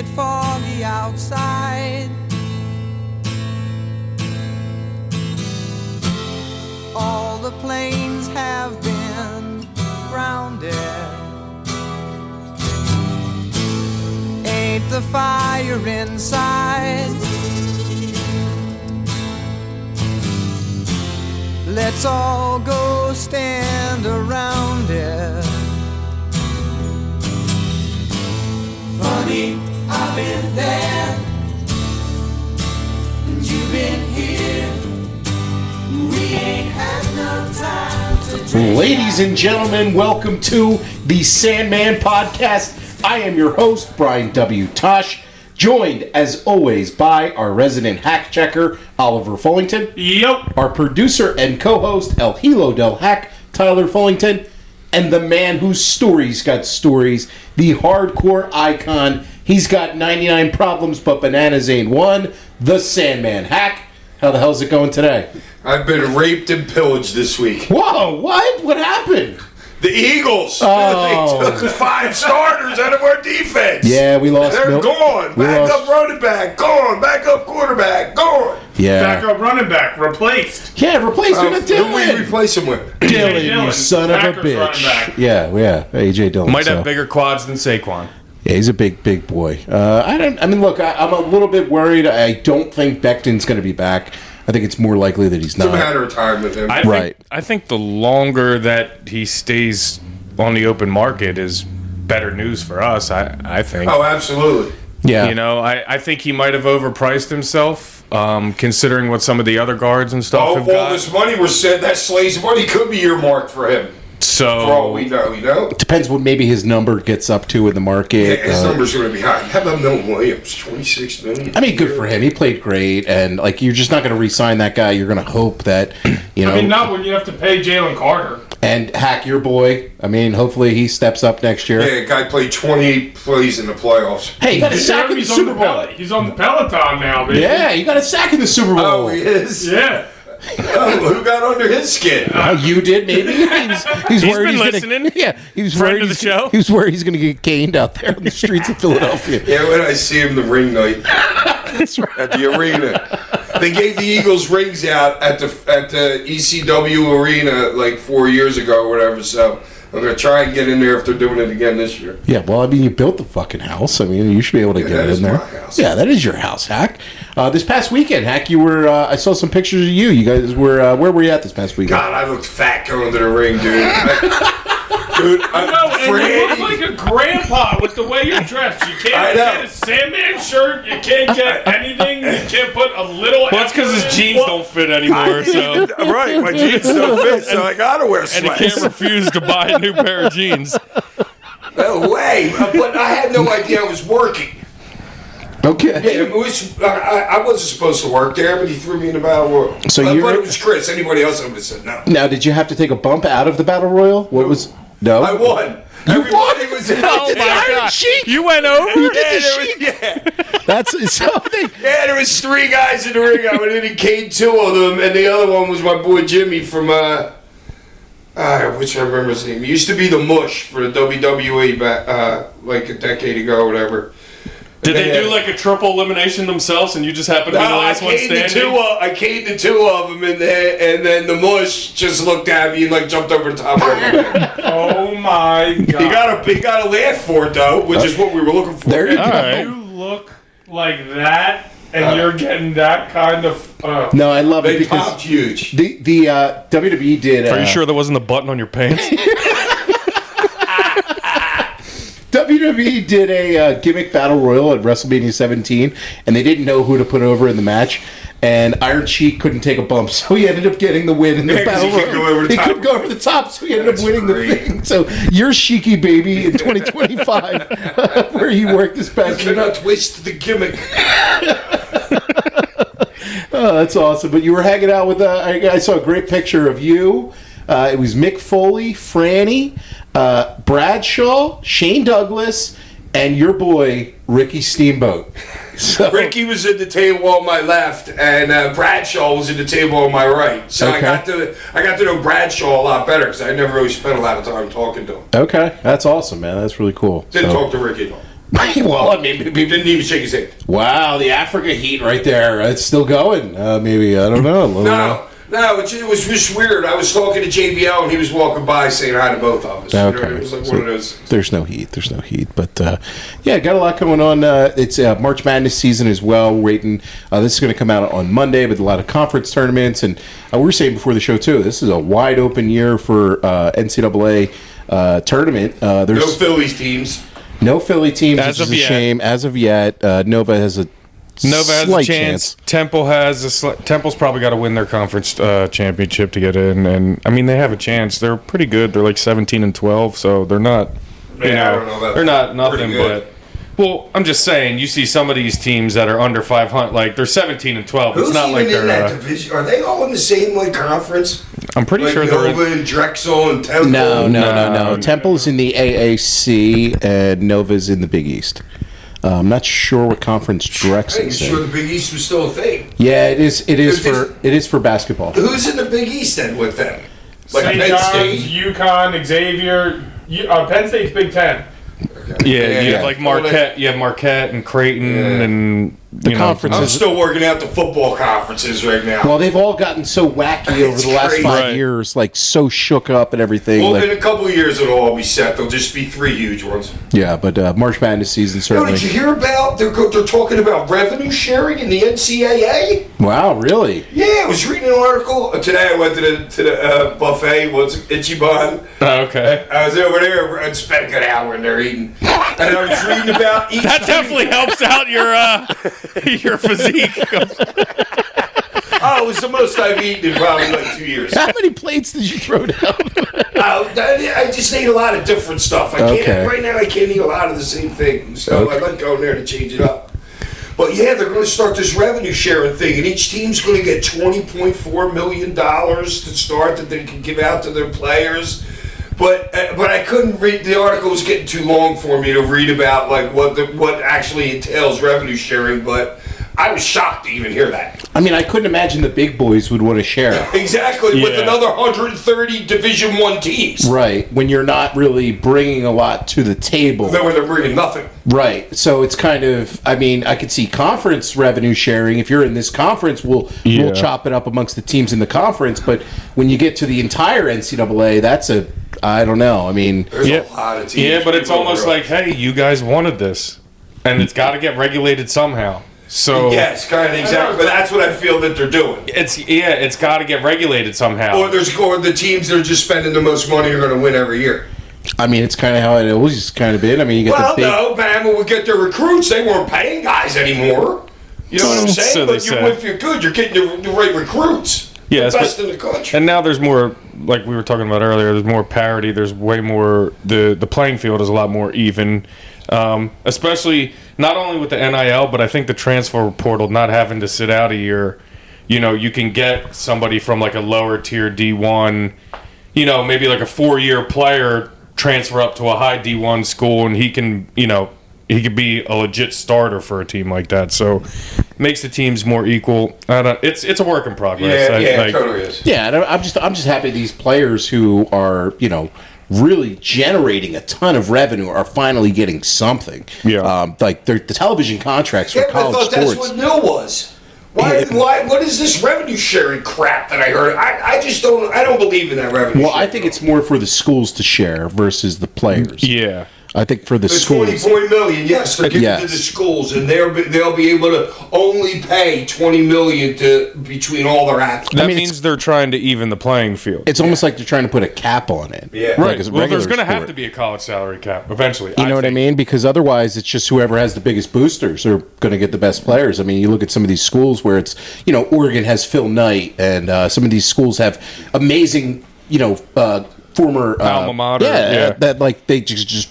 it foggy outside. All the planes have been grounded. Ain't the fire inside? Let's all go stand around it. Funny, I've been there, and you've been here. We ain't had no time to drink. Ladies and gentlemen, welcome to the Sandman podcast. I am your host, Brian W. Tosh, joined as always by our resident hack checker, Oliver Fullington. Yep. Our producer and co-host, El Hilo del Hack, Tyler Fullington. And the man whose stories got stories, the hardcore icon. He's got 99 problems, but bananas ain't one. The Sandman. Hack, how the hell's it going today? I've been raped and pillaged this week. Whoa, what? What happened? The Eagles. Oh. They took 5 starters out of our defense. Yeah, we lost. They're gone. Backup running back, gone. Backup quarterback, gone. Yeah. Backup running back, replaced. Yeah, replacement of Who we Dylan. replace him with? Dylan, you Dillon, son of a Packers running bitch. back. Yeah, AJ Dillon. Might so. have bigger quads than Saquon. Yeah, he's a big boy. Look, I'm a little bit worried. I don't think Becton's going to be back. I think it's more likely that he's not. It's a matter of time with him. I think the longer that he stays on the open market is better news for us, I think. Oh, absolutely. Yeah. You know, I think he might have overpriced himself, considering what some of the other guards and stuff have All got. this money was said, that Slade's money could be earmarked for him. So, For all we know, you know? Depends what maybe his number gets up to in the market. Yeah, his number's going to be high. How about Milton Williams? $26 million. I mean, good for him. He played great, and you're just not going to re-sign that guy. You're going to hope that not when you have to pay Jalen Carter. And Hack, your boy. I mean, hopefully he steps up next year. Yeah, guy played 28 plays in the playoffs. Hey, he got a sack in the Super Bowl. He's on the Peloton now, baby. Yeah, he got a sack in the Super Bowl. Oh, he is? Yeah. Oh, who got under his skin? You did, maybe. He's worried been he's listening. Gonna, yeah, he's Friend worried of the show. He was worried he's going to get caned out there on the streets of Philadelphia. Yeah, when I see him the ring night That's right. at the arena. They gave the Eagles rings out at the ECW arena like 4 years ago or whatever, so I'm going to try and get in there if they're doing it again this year. Yeah, well, I mean, you built the fucking house. I mean, you should be able to get that it is in there. my house. Yeah, that is your house, Hack. This past weekend, Hack, you were. I saw some pictures of you. You guys were. Where were you at this past weekend? God, I looked fat going to the ring, dude. And you look like a grandpa with the way you're dressed. You can't get a Sandman shirt. You can't get anything. You can't put a little. Well, that's because his jeans don't fit anymore. So Right, my jeans don't fit, so I got to wear and sweats. he can't refuse to buy a new pair of jeans. No way. But I had no idea I was working. Okay. Yeah, it was, I wasn't supposed to work there, but he threw me in the Battle Royal. So But you're- it was Chris. Anybody else I would have said no. Now, did you have to take a bump out of the Battle Royal? What was? No. I won. Everybody was in Oh my God! You went over. That's so. Yeah, there was 3 guys in the ring. I went in and caned 2 of them, and the other one was my boy Jimmy from which I remember his name. He used to be the Mush for the WWE back, like a decade ago or whatever. Did they do like a triple elimination themselves, and you just happened to be the last one standing? I caned the 2 of them in there, and then the Mush just looked at me and like jumped over the top of me. Oh my God! He got a laugh for it though, which is what we were looking for. There you go. Right. You look like that, and you're getting that kind of. No, I love it They because popped huge. the WWE did. Are you sure there wasn't a button on your pants? WWE did a gimmick battle royal at WrestleMania 17, and they didn't know who to put over in the match. And Iron Sheik couldn't take a bump, so he ended up getting the win in the battle royal. He couldn't go over the top, so he ended up winning the thing. So you're Sheiky baby in 2025, where he worked this past You year. cannot twist the gimmick. Oh, that's awesome. But you were hanging out with, I saw a great picture of you. It was Mick Foley, Franny, Bradshaw, Shane Douglas, and your boy, Ricky Steamboat. So, Ricky was at the table on my left, and Bradshaw was at the table on my right. So Okay. I got to know Bradshaw a lot better because I never really spent a lot of time talking to him. okay, that's awesome, man. That's really cool. Didn't So- talk to Ricky though. Well, I mean, He didn't even shake his hand. wow, the Africa heat right there. It's still going. Maybe, I don't know. No, it was just weird. I was talking to JBL, and he was walking by saying hi to both of us. Okay. It was like one of those. There's no heat. But, yeah, got a lot going on. It's March Madness season as well. We're waiting. This is going to come out on Monday with a lot of conference tournaments. And we were saying before the show, too, this is a wide open year for NCAA tournament. There's No Phillies teams. no Philly teams, As which is of a yet. shame. As of yet, Nova has a slight chance. Temple has Temple's probably got to win their conference championship to get in, and I mean they have a chance. They're pretty good. They're like 17-12, so they're not. I don't know about they're not that. nothing Pretty good. but. Well, I'm just saying. You see some of these teams that are under 500, like they're 17-12. Who's It's not even like in they're. that division? Are they all in the same conference? I'm pretty Like sure they're. Nova and Drexel and Temple? No. Temple's in the AAC and Nova's in the Big East. I'm not sure what conference I ain't Drexel's sure in. the Big East was still a thing. Yeah, it is. It is Is for basketball. Who's in the Big East then with them? Like St. Penn John's, State? UConn, Xavier. Penn State's Big Ten. Yeah, you have like Marquette. You have Marquette and Creighton and The you conference I'm is- still working out the football conferences right now. Well, they've all gotten so wacky over It's the last crazy. 5 Right. years, like so shook up and everything. Well, like- in a couple of years it'll all be set. There'll just be 3 huge ones. yeah, but March Madness season Yo, certainly. did you hear about they're talking about revenue sharing in the NCAA? Wow, really? Yeah, I was reading an article today. I went to the buffet. What's Ichiban? Okay. I was over there and spent a good hour in there eating. And I was reading about each. That definitely helps out your physique. Oh, it was the most I've eaten in probably like 2 years. How many plates did you throw down? I just ate a lot of different stuff. I can't Okay. right now. I can't eat a lot of the same thing. So Okay. I like going there to change it up. But yeah, they're going to start this revenue sharing thing, and each team's going to get $20.4 million to start that they can give out to their players. But I couldn't read the article; was getting too long for me to read about like what actually entails revenue sharing. But I was shocked to even hear that. I mean, I couldn't imagine the big boys would want to share. Exactly, with Yeah. another 130 Division I teams. Right, when you're not really bringing a lot to the table. Then when they're bringing nothing. Right, so it's kind of, I mean, I could see conference revenue sharing. If you're in this conference, we'll chop it up amongst the teams in the conference. But when you get to the entire NCAA, that's I don't know. I mean, There's a lot of teams. Yeah, but it's People almost grow. like, hey, you guys wanted this, and it's got to get regulated somehow. So Yes, kind of exactly. But that's what I feel that they're doing. it's got to get regulated somehow. Or the teams that are just spending the most money are going to win every year. I mean, it's kind of how it always kind of been. I mean, you get Well, the big. no, Bama would get their recruits. They weren't paying guys anymore. You know what I'm saying? So they But say. if you're good, you're getting the right recruits. Yes, the best but- in the country. And now there's more, like we were talking about earlier, there's more parity. There's way more, the playing field is a lot more even. Especially, not only with the NIL, but I think the transfer portal, not having to sit out a year. You know, you can get somebody from like a lower tier D1, you know, maybe like a 4-year player transfer up to a high D1 school, and he can, you know, he could be a legit starter for a team like that. So makes the teams more equal. It's a work in progress. It totally is. Yeah, and I'm just happy these players who are, you know, really generating a ton of revenue are finally getting something. Yeah. Like the television contracts for Yeah, but I college thought that's sports. what Nil was. Why? What is this revenue sharing crap that I heard? I just don't. I don't believe in that revenue. Well, I sharing. think it's more for the schools to share versus the players. Yeah. I think for the The schools. 20 million, yes, they're giving to the schools, and they'll be able to only pay 20 million to between all their athletes. That mean, means they're trying to even the playing field. It's almost like they're trying to put a cap on it. Yeah. Like Right. it's a Well, regular there's going to have sport. to be a college salary cap eventually. You know what I mean? Because otherwise, it's just whoever has the biggest boosters are going to get the best players. I mean, you look at some of these schools where it's, you know, Oregon has Phil Knight, and some of these schools have amazing, you know, former Alma mater, Yeah, yeah. that like they just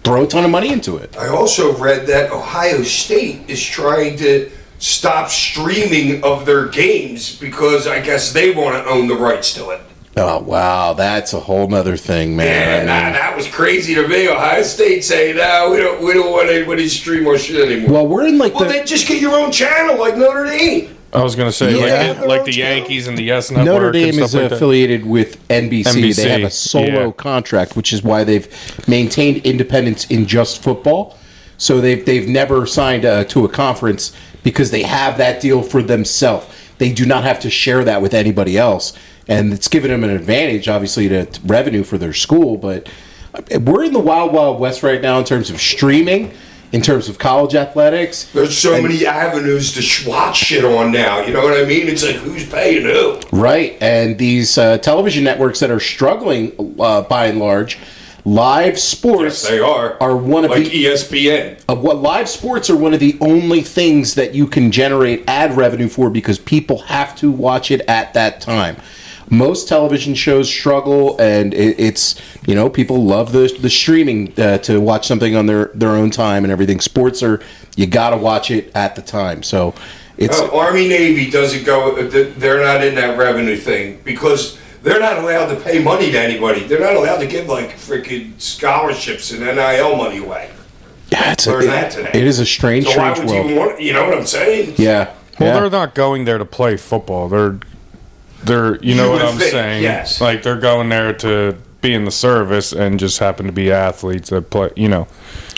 throw a ton of money into it. I also read that Ohio State is trying to stop streaming of their games because I guess they want to own the rights to it. Oh wow, that's a whole nother thing, Yeah, man. that was crazy to me. Ohio State saying, "No, we don't want anybody to stream our shit anymore." Well, we're in like Well, then just get your own channel like Notre Dame. I was going to say, Yeah. like the Yankees and the Yes Network. Notre and Dame stuff is like that. affiliated with NBC. They have a NBC, solo yeah. contract, which is why they've maintained independence in just football. So they've never signed to a conference because they have that deal for themselves. They do not have to share that with anybody else, and it's given them an advantage, obviously, to revenue for their school. But we're in the wild, wild west right now in terms of streaming, in terms of college athletics. There's so many avenues to watch shit on now. You know what I mean? It's like, who's paying who? Right, and these television networks that are struggling, by and large, live sports. Yes, they are one of like the ESPN. Live sports are one of the only things that you can generate ad revenue for because people have to watch it at that time. Most television shows struggle, and it's people love the streaming to watch something on their own time and everything. Sports you got to watch it at the time. So it's Army Navy doesn't go. They're not in that revenue thing because they're not allowed to pay money to anybody. They're not allowed to give like freaking scholarships and NIL money away. Yeah, Learn that today. It is a strange, So why strange would world. you want? You know what I'm saying? Yeah. Well, yeah. they're not going there to play football. They're you know You what would I'm think, saying? yes. Like they're going there to be in the service and just happen to be athletes that play.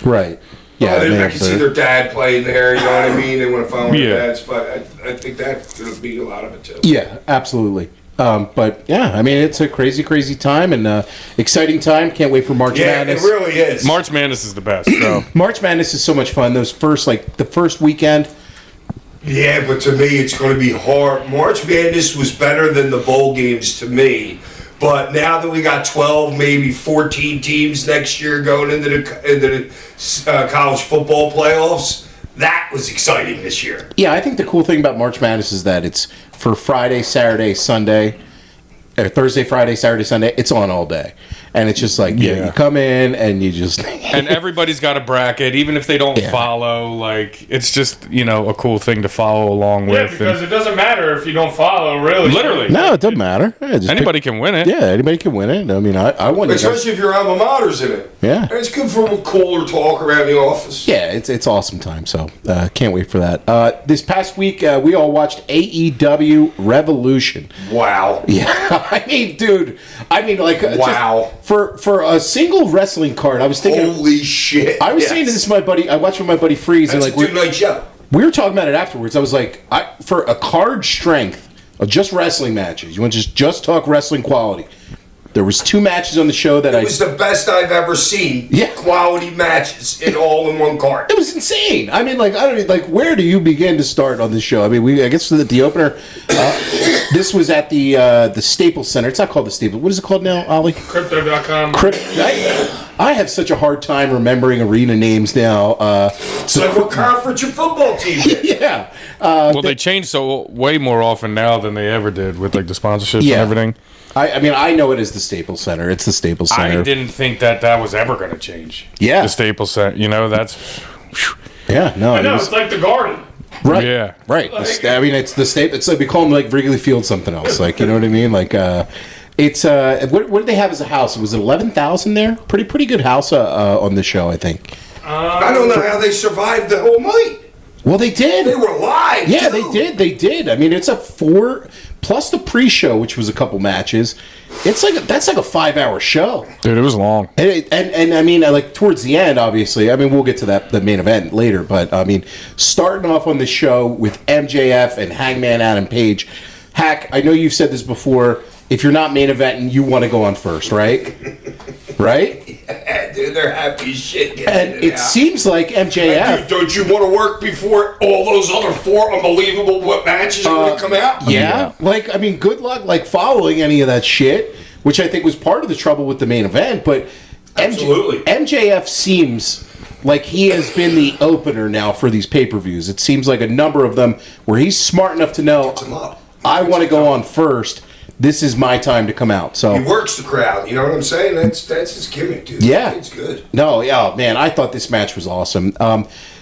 Right. Yeah. They man, can see their dad playing there. You know what I mean? They want to follow Yeah. their dad's. But I think that's going to be a lot of it too. Yeah, absolutely. But yeah, I mean, it's a crazy, crazy time and exciting time. Can't wait for March Yeah, Madness. it really is. March Madness is the best. So March Madness is so much fun. Those the first weekend. Yeah, but to me, it's going to be hard. March Madness was better than the bowl games to me. But now that we got 12, maybe 14 teams next year going into the college football playoffs, that was exciting this year. Yeah, I think the cool thing about March Madness is that it's for Friday, Saturday, Sunday, or Thursday, Friday, Saturday, Sunday. It's on all day. And it's just like, you come in and you just... and everybody's got a bracket, even if they don't follow. Like it's just a cool thing to follow along Yeah, with. because it doesn't matter if you don't follow, really. Literally. No, it doesn't matter. Yeah, just Anybody can win it. Yeah, anybody can win it. I mean, I won it. Especially if your alma mater's in it. Yeah. And it's good for a cooler talk around the office. Yeah, it's awesome time. So can't wait for that. This past week, we all watched AEW Revolution. Wow. Yeah, I mean, dude. I mean, like, Wow. For a single wrestling card, I was thinking. Holy shit. I was saying to this to my buddy. I watched with my buddy Freeze, That's and a like two-night show. we were talking about it afterwards. I was like, for a card strength of just wrestling matches, you want to just talk wrestling quality. There was 2 matches on the show that It was the best I've ever seen. Yeah. Quality matches in all in one card. It was insane. I mean, like, I don't like. Where do you begin to start on this show? I mean, I guess the opener. This was at the Staples Center. It's not called the Staples. What is it called now, Ollie? Crypto.com. I have such a hard time remembering arena names now. It's like what conference your football team did. Yeah. Well, they change way more often now than they ever did with like the sponsorships and everything. I mean, I know it as the Staples Center. It's the Staples Center. I didn't think that was ever going to change. Yeah. The Staples Center. That's. Yeah, no. I know, it's like the Garden. right. Yeah. Right. I mean, it's the Staples. It's like we call them like Wrigley Field something else. Like, you know what I mean? Like, it's what did they have as a house? Was it 11,000 there? Pretty good house on the show, I think. I don't know how they survived the whole night. Well, they did. They were live. Yeah, too. they did. I mean, it's a 4 plus the pre-show, which was a couple matches. That's like a 5-hour show. Dude, it was long. And I mean, like towards the end, obviously. I mean, we'll get to the main event later, but I mean, starting off on the show with MJF and Hangman Adam Page. Hack, I know you've said this before. If you're not main eventing, you want to go on first, right? Right? Yeah, dude, they're happy as shit. And it seems like MJF. Dude, don't you want to work before all those other 4 unbelievable matches are going to come out? Yeah. Like, I mean, good luck, like, following any of that shit, which I think was part of the trouble with the main event, but Absolutely. MJF seems like he has been the opener now for these pay-per-views. It seems like a number of them where he's smart enough to know, I want to go on first. This is my time to come out. So He works the crowd. You know what I'm saying? That's his gimmick, dude. Yeah. It's good. No, yeah, man, I thought this match was awesome.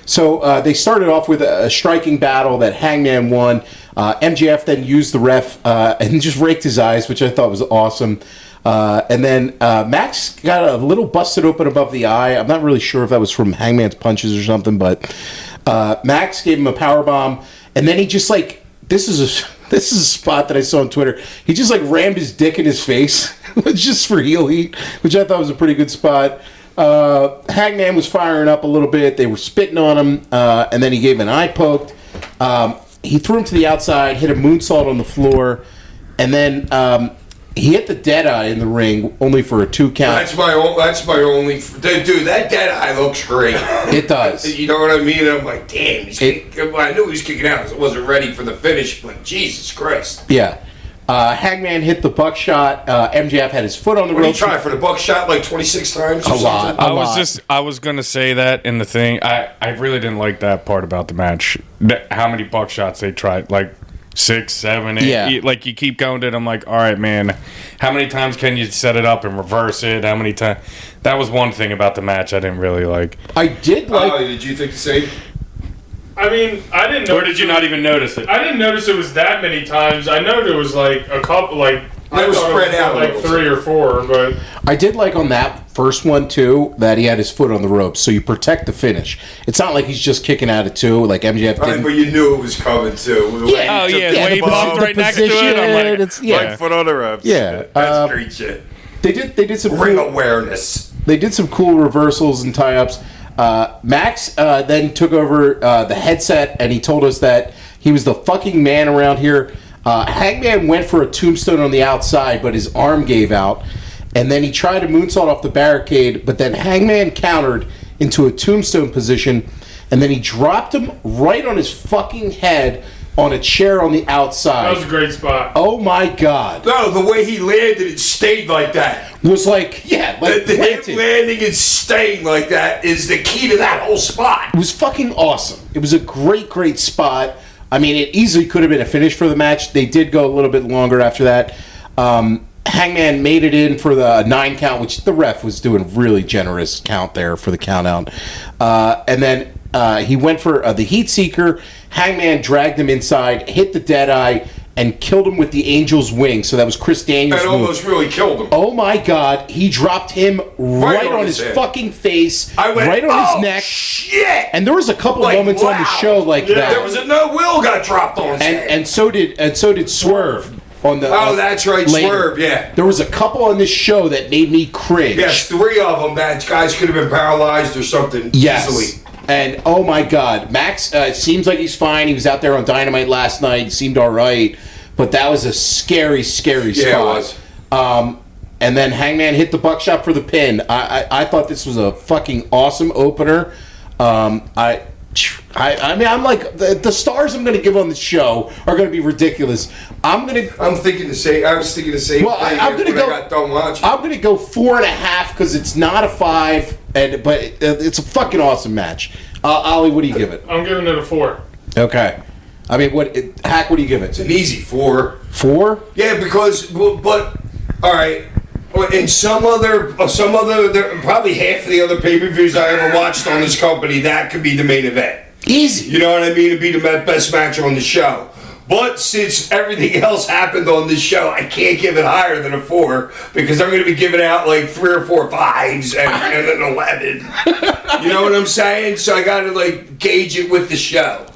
So they started off with a striking battle that Hangman won. MJF then used the ref and just raked his eyes, which I thought was awesome. And then Max got a little busted open above the eye. I'm not really sure if that was from Hangman's punches or something, but Max gave him a powerbomb, and then he just like this is a spot that I saw on Twitter. He just like rammed his dick in his face, just for heel heat, which I thought was a pretty good spot. Hangman was firing up a little bit. They were spitting on him, and then he gave an eye poke. He threw him to the outside, hit a moonsault on the floor, and then he hit the Deadeye in the ring, only for a 2 count. That's my only. Dude, that Deadeye looks great. It does. You know what I mean? I'm like, damn. I knew he was kicking out because I wasn't ready for the finish, but Jesus Christ. Yeah. Hangman hit the buckshot. MJF had his foot on the What did he rope. try for the buckshot like 26 times? Or A lot. something? I was gonna say that in the thing. I really didn't like that part about the match. How many buckshots they tried? Like 6, 7, 8. Yeah. Like you keep going to it. I'm like, all right, man. How many times can you set it up and reverse it? How many times? That was one thing about the match I didn't really like. I did like. Did you think the same? I mean, I didn't know. Or did you not even notice it? I didn't notice it was that many times. I know there was like a couple, like It was spread out a like little 3 or 4, but I did like on that first one too that he had his foot on the ropes, so you protect the finish. It's not like he's just kicking out at 2 like MJF Right, did. but you knew it was coming too. Yeah. Oh yeah, Yeah, the way he the bumped right next to it. I'm like, it's, yeah. Right foot on the ropes. Yeah. That's great shit. They did some Ring cool, awareness. they did some cool reversals and tie-ups. Max then took over the headset and he told us that he was the fucking man around here. Hangman went for a tombstone on the outside, but his arm gave out. And then he tried a moonsault off the barricade, but then Hangman countered into a tombstone position, and then he dropped him right on his fucking head on a chair on the outside. that was a great spot. Oh my God. No, the way he landed, it stayed like that. Was like, yeah, like The him planted. landing and staying like that is the key to that whole spot. It was fucking awesome. It was a great, great spot. I mean, it easily could have been a finish for the match. They did go a little bit longer after that. Hangman made it in for the 9 count, which the ref was doing really generous count there for the count out. And then he went for the Heat Seeker. Hangman dragged him inside, hit the Deadeye, and killed him with the Angel's Wing. So that was Chris Daniels' That move. almost really killed him. Oh my God, he dropped him right on his head. fucking face, I went, right on oh, his neck. shit! And there was a couple Like, moments on the wow. show like Yeah, that. There was no Will got dropped on his head. and so did Swerve on the. Oh, that's right, later. Swerve, yeah. There was a couple on this show that made me cringe. Yes, 3 of them. That guys could have been paralyzed or something Yes. easily. And oh my God, Max seems like he's fine. He was out there on Dynamite last night. Seemed all right, but that was a scary, scary Yeah, spot. it was. And then Hangman hit the buckshot for the pin. I thought this was a fucking awesome opener. I mean, I'm like the stars I'm going to give on the show are going to be ridiculous. I'm thinking the same. I was thinking the same Well, thing I'm gonna when go- I got done watching. I'm going to go 4.5 because it's not a 5, but it's a fucking awesome match. Ollie, what do you give it? I'm giving it a 4. Okay. I mean, Hack? What do you give it? An easy 4. 4? Yeah, because but all right. In some other, probably half of the other pay-per-views I ever watched on this company, that could be the main event. Easy. You know what I mean? It'd be the best match on the show. But since everything else happened on this show, I can't give it higher than a 4 because I'm going to be giving out like 3 or 4 5s and an 11. You know what I'm saying? So I got to like gauge it with the show.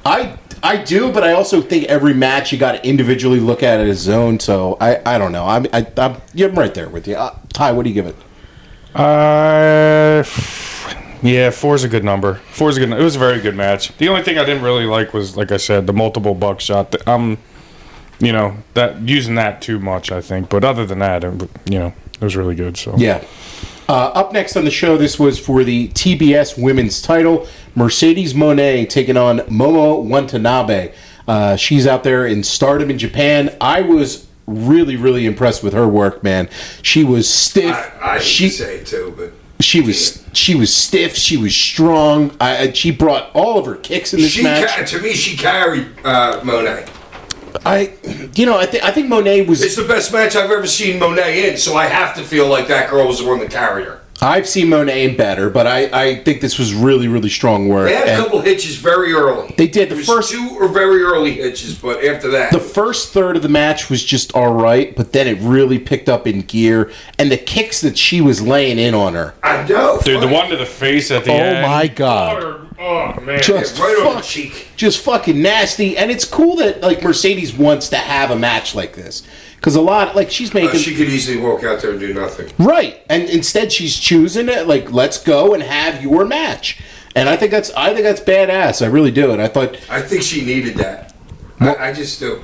I do, but I also think every match you got to individually look at it as its own. So I don't know. I'm right there with you. Ty, what do you give it? Yeah, 4's a good number. 4's a good. It was a very good match. The only thing I didn't really like was, like I said, the multiple buckshot. That using that too much, I think. But other than that, it was really good. So Yeah. Up next on the show, this was for the TBS Women's title. Mercedes Moné taking on Momo Watanabe. She's out there in Stardom in Japan. I was really, really impressed with her work, man. She was stiff. I should say too, but She was stiff. She was strong. She brought all of her kicks in this match. to me, she carried Monet. I think Monet was. It's the best match I've ever seen Monet in, so I have to feel like that girl was the one that carried her. I've seen Monet in better, but I think this was really, really strong work. They had a And couple hitches very early. They did. There was 2 or very early hitches, but after that, The first third of the match was just all right, but then it really picked up in gear, and the kicks that she was laying in on her. I know. dude, the funny. one to the face at the end. Oh my God! Oh man. Just right on the fuck, cheek. just fucking nasty. And it's cool that like Mercedes wants to have a match like this because a lot like she's making She could easily walk out there and do nothing. right, and instead she's choosing it like let's go and have your match. And I think that's badass. I really do. And I think she needed that. I just do.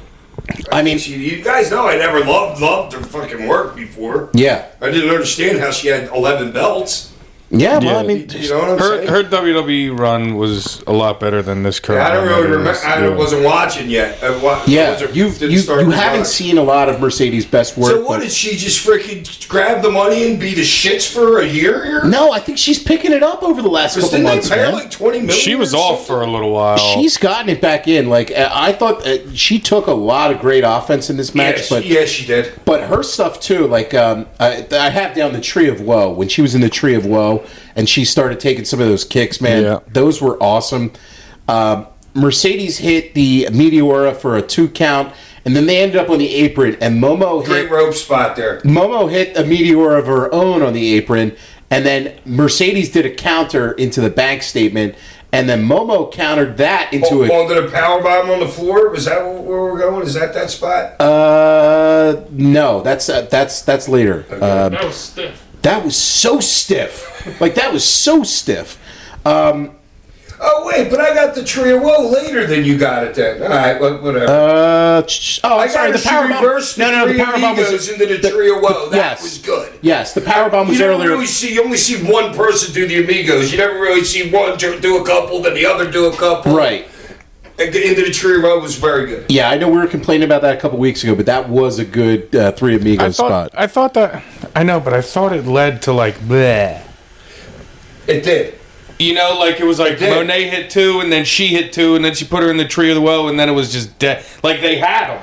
I mean, you guys know I never loved her fucking work before. yeah, I didn't understand how she had 11 belts. yeah. Well, Yeah. I mean, You know what I'm saying? Her WWE run was a lot better than this current. I don't run really that remember. is. I wasn't watching yet. yeah, you haven't seen a lot of Mercedes' best work. So what, but- did she just freaking grab the money and be the shits for a year here? No, I think she's picking it up over the last Because couple didn't months, they pay her man. like 20 million? She was or off for a little while. She's gotten it back in. Like I thought, she took a lot of great offense in this match, but she did. but her stuff too. Like I have down the Tree of Woe when she was in the Tree of Woe, and she started taking some of those kicks. Man, Yeah. those were awesome. Mercedes hit the Meteora for a 2 count, and then they ended up on the apron, and Great rope spot there. Momo hit a Meteor of her own on the apron, and then Mercedes did a counter into the bank statement, and then Momo countered that into Onto the powerbomb on the floor? Was that where we're going? Is that spot? no, that's later. That was stiff. That was so stiff. Like that was so stiff. Oh, wait, but I got the Tree of Woe later than you got it then. All right, whatever. I'm sorry. The she powerbomb. reversed the No, the Three powerbomb Amigos was into the Tree of Woe. That yes. was good. Yes, the powerbomb was You never earlier. really see. You only see one person do the Amigos. You never really see one do a couple, then the other do a couple. Right. And get into the Tree of Woe was very good. Yeah, I know we were complaining about that a couple weeks ago, but that was a good Three Amigos spot. I thought that. I know, but I thought it led to like bleh. It did. You know, like it was like did. Monet hit 2, and then she hit 2, and then she put her in the Tree of the Woe, and then it was just dead. Like they had them.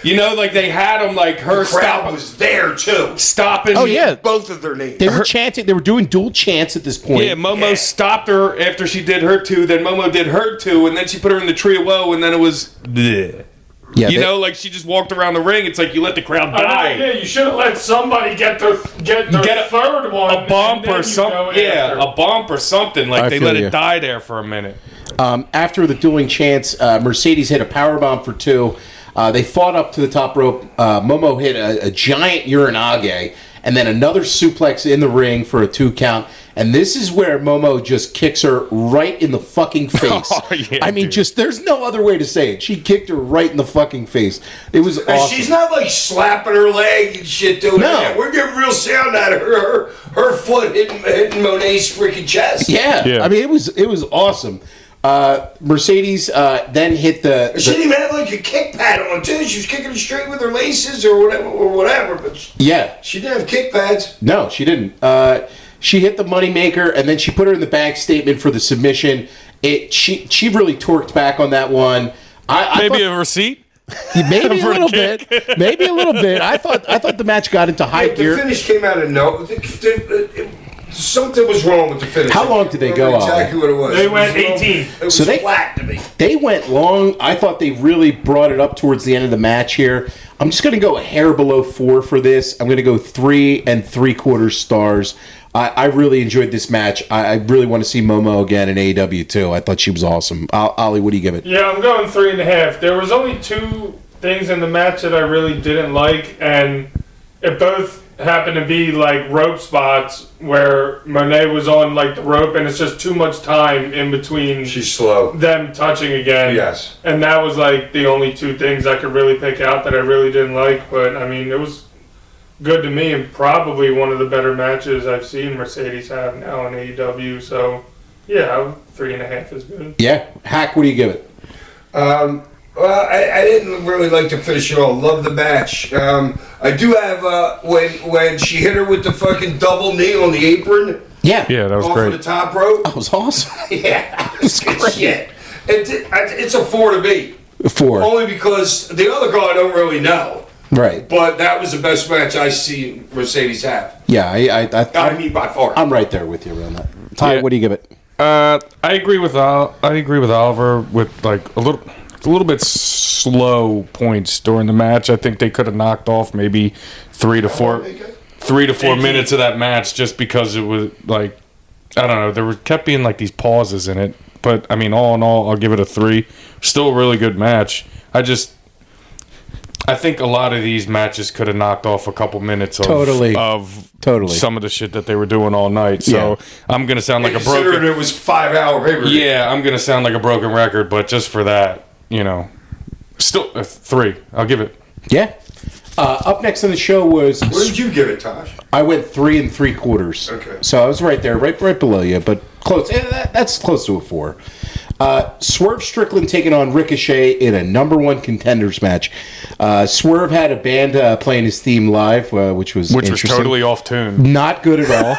You know, like they had them. Like her The crowd was there too. stopping. Oh, yeah. Both of their names. They were chanting. They were doing dual chants at this point. Yeah, Momo stopped her after she did her 2. Then Momo did her 2, and then she put her in the Tree of Woe, and then it was bleh. Yeah, You they- know, like she just walked around the ring. It's like you let the crowd I know, die. yeah, you should have let somebody get their Get a- third one. A bump and then or you something. go Yeah, after. a bump or something. Like I they feel let you. it die there for a minute. After the dueling chants, Mercedes hit a powerbomb for 2. They fought up to the top rope. Momo hit a giant Uranage, and then another suplex in the ring for a 2 count. And this is where Momo just kicks her right in the fucking face. Oh, yeah, I mean, dude. just there's no other way to say it. She kicked her right in the fucking face. It was And awesome. she's not like slapping her leg and shit doing No. that. We're getting real sound out of her foot hitting Monet's freaking chest. Yeah. Yeah. I mean, it was awesome. Mercedes then hit the She didn't even have like a kick pad on too. She was kicking it straight with her laces or whatever. But yeah. she didn't have kick pads. No, she didn't. She hit the moneymaker, and then she put her in the bank statement for the submission. She really torqued back on that one. I Maybe thought, a receipt. maybe a for the little kick. bit. Maybe a little bit. I thought the match got into high The gear. finish came out of no. Something was wrong with the finish. How long did they go, I don't know exactly what it was. They It was went a little- 18. It was So they- flat to me. They went long. I thought they really brought it up towards the end of the match here. I'm just going to go a hair below 4 for this. I'm going to go 3 3/4 stars. I really enjoyed this match. I really want to see Momo again in AEW too. I thought she was awesome. Ollie, what do you give it? Yeah, I'm going 3.5. There was only 2 things in the match that I really didn't like, and it both happened to be like rope spots where Monet was on like the rope, and it's just too much time in between She's slow. them touching again. Yes. And that was like the only 2 things I could really pick out that I really didn't like. But I mean, it was good to me, and probably one of the better matches I've seen Mercedes have now in AEW. So yeah, 3.5 is good. Yeah, Hack, what do you give it? Well, I didn't really like to finish it all. Love the match. I do have when she hit her with the fucking double knee on the apron Yeah, Yeah, that was off of the great. top rope. that was awesome. Yeah, that's good shit. It's a 4 to me. 4, Only because the other girl I don't really know. right? But that was the best match I see Mercedes have. Yeah, I mean, by far. I'm right there with you around that. Ty, Yeah. what do you give it? I agree with Oliver with like a little bit slow points during the match. I think they could have knocked off maybe 3 to 4 minutes of that match just because it was like I don't know. Kept being like these pauses in it. But I mean, all in all, I'll give it a 3. Still a really good match. I think a lot of these matches could have knocked off a couple minutes of some of the shit that they were doing all night. So I'm gonna sound like a broken. Considering it was 5-hour pay-per-view. Yeah, I'm gonna sound like a broken record, but just for that, still a 3. I'll give it. Yeah. Up next on the show was. What did you give it, Tosh? I went 3 3/4. Okay. So I was right there, right below you, but close. That's close to a 4. Swerve Strickland taking on Ricochet in a number 1 contenders match. Swerve had a band playing his theme live, which was totally off tune. Not good at all.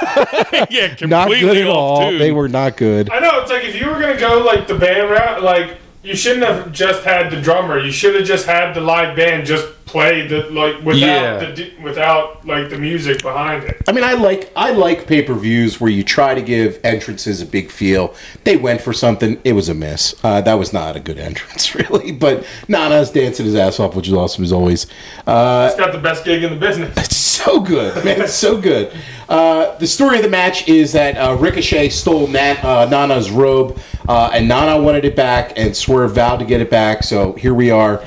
Yeah, completely Not good at all. off tune. They were not good. I know, it's like if you were going to go like the band route, like you shouldn't have just had the drummer. You should have just had the live band just play without the music behind it. I mean, I like pay-per-views where you try to give entrances a big feel. They went for something. It was a miss. That was not a good entrance, really. But Nana's dancing his ass off, which is awesome as always. He's got the best gig in the business. It's so good, man. It's so good. The story of the match is that Ricochet stole Nana's robe, and Nana wanted it back, and Swerve vowed to get it back. So here we are.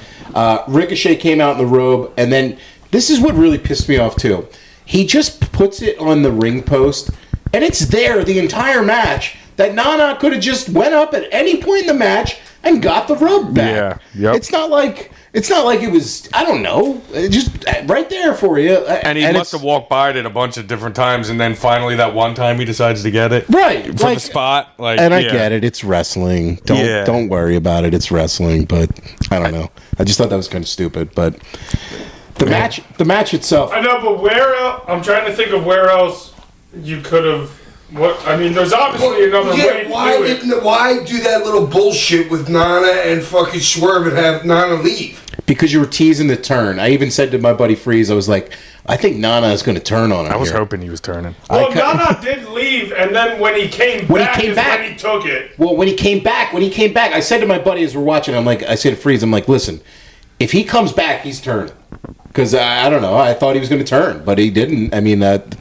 Ricochet came out in the robe, and then this is what really pissed me off too. He just puts it on the ring post, and it's there the entire match. That Nana could have just went up at any point in the match and got the robe back. Yeah, yep. It's not like it was. I don't know, just right there for you. And he must have walked by it a bunch of different times, and then finally that one time he decides to get it right from the spot. And I get it. It's wrestling. Don't worry about it. It's wrestling. But I don't know. I just thought that was kind of stupid. But the match itself. I know, but where else? I'm trying to think of where else you could have. There's obviously another way to do it. Why do that little bullshit with Nana and fucking Swerve and have Nana leave? Because you were teasing the turn. I even said to my buddy Freeze, I was like, I think Nana is going to turn on him. I was here. hoping he was turning. Well, Nana did leave, and then when he came back, when he took it. Well, when he came back, I said to my buddy as we're watching, I said to Freeze, I'm like, listen, if he comes back, he's turning. Because I don't know, I thought he was going to turn, but he didn't. I mean, but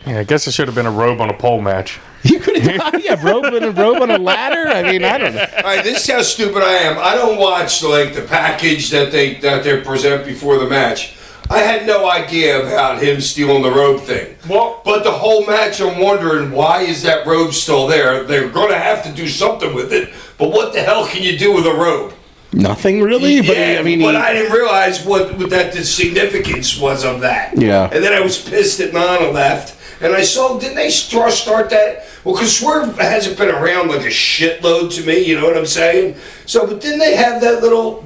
I guess it should have been a robe on a pole match. You could have done robe on a ladder. I mean, I don't know. All right, this is how stupid I am. I don't watch the package that they present before the match. I had no idea about him stealing the robe thing. Well, but the whole match, I'm wondering, why is that robe still there? They're going to have to do something with it. But what the hell can you do with a robe? Nothing really. Yeah, but I didn't realize what that the significance was of that. Yeah. And then I was pissed that Nana left. And I saw, didn't they start that? Well, because Swerve hasn't been around like a shitload to me, you know what I'm saying? So, but didn't they have that little,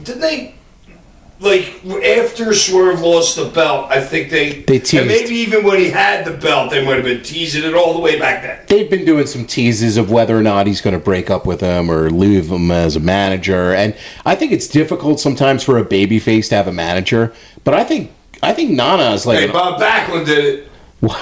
after Swerve lost the belt, I think they teased. And maybe even when he had the belt, they might have been teasing it all the way back then. They've been doing some teases of whether or not he's going to break up with him or leave him as a manager. And I think it's difficult sometimes for a babyface to have a manager. But I think Nana is like... Hey, Bob Backlund did it. What?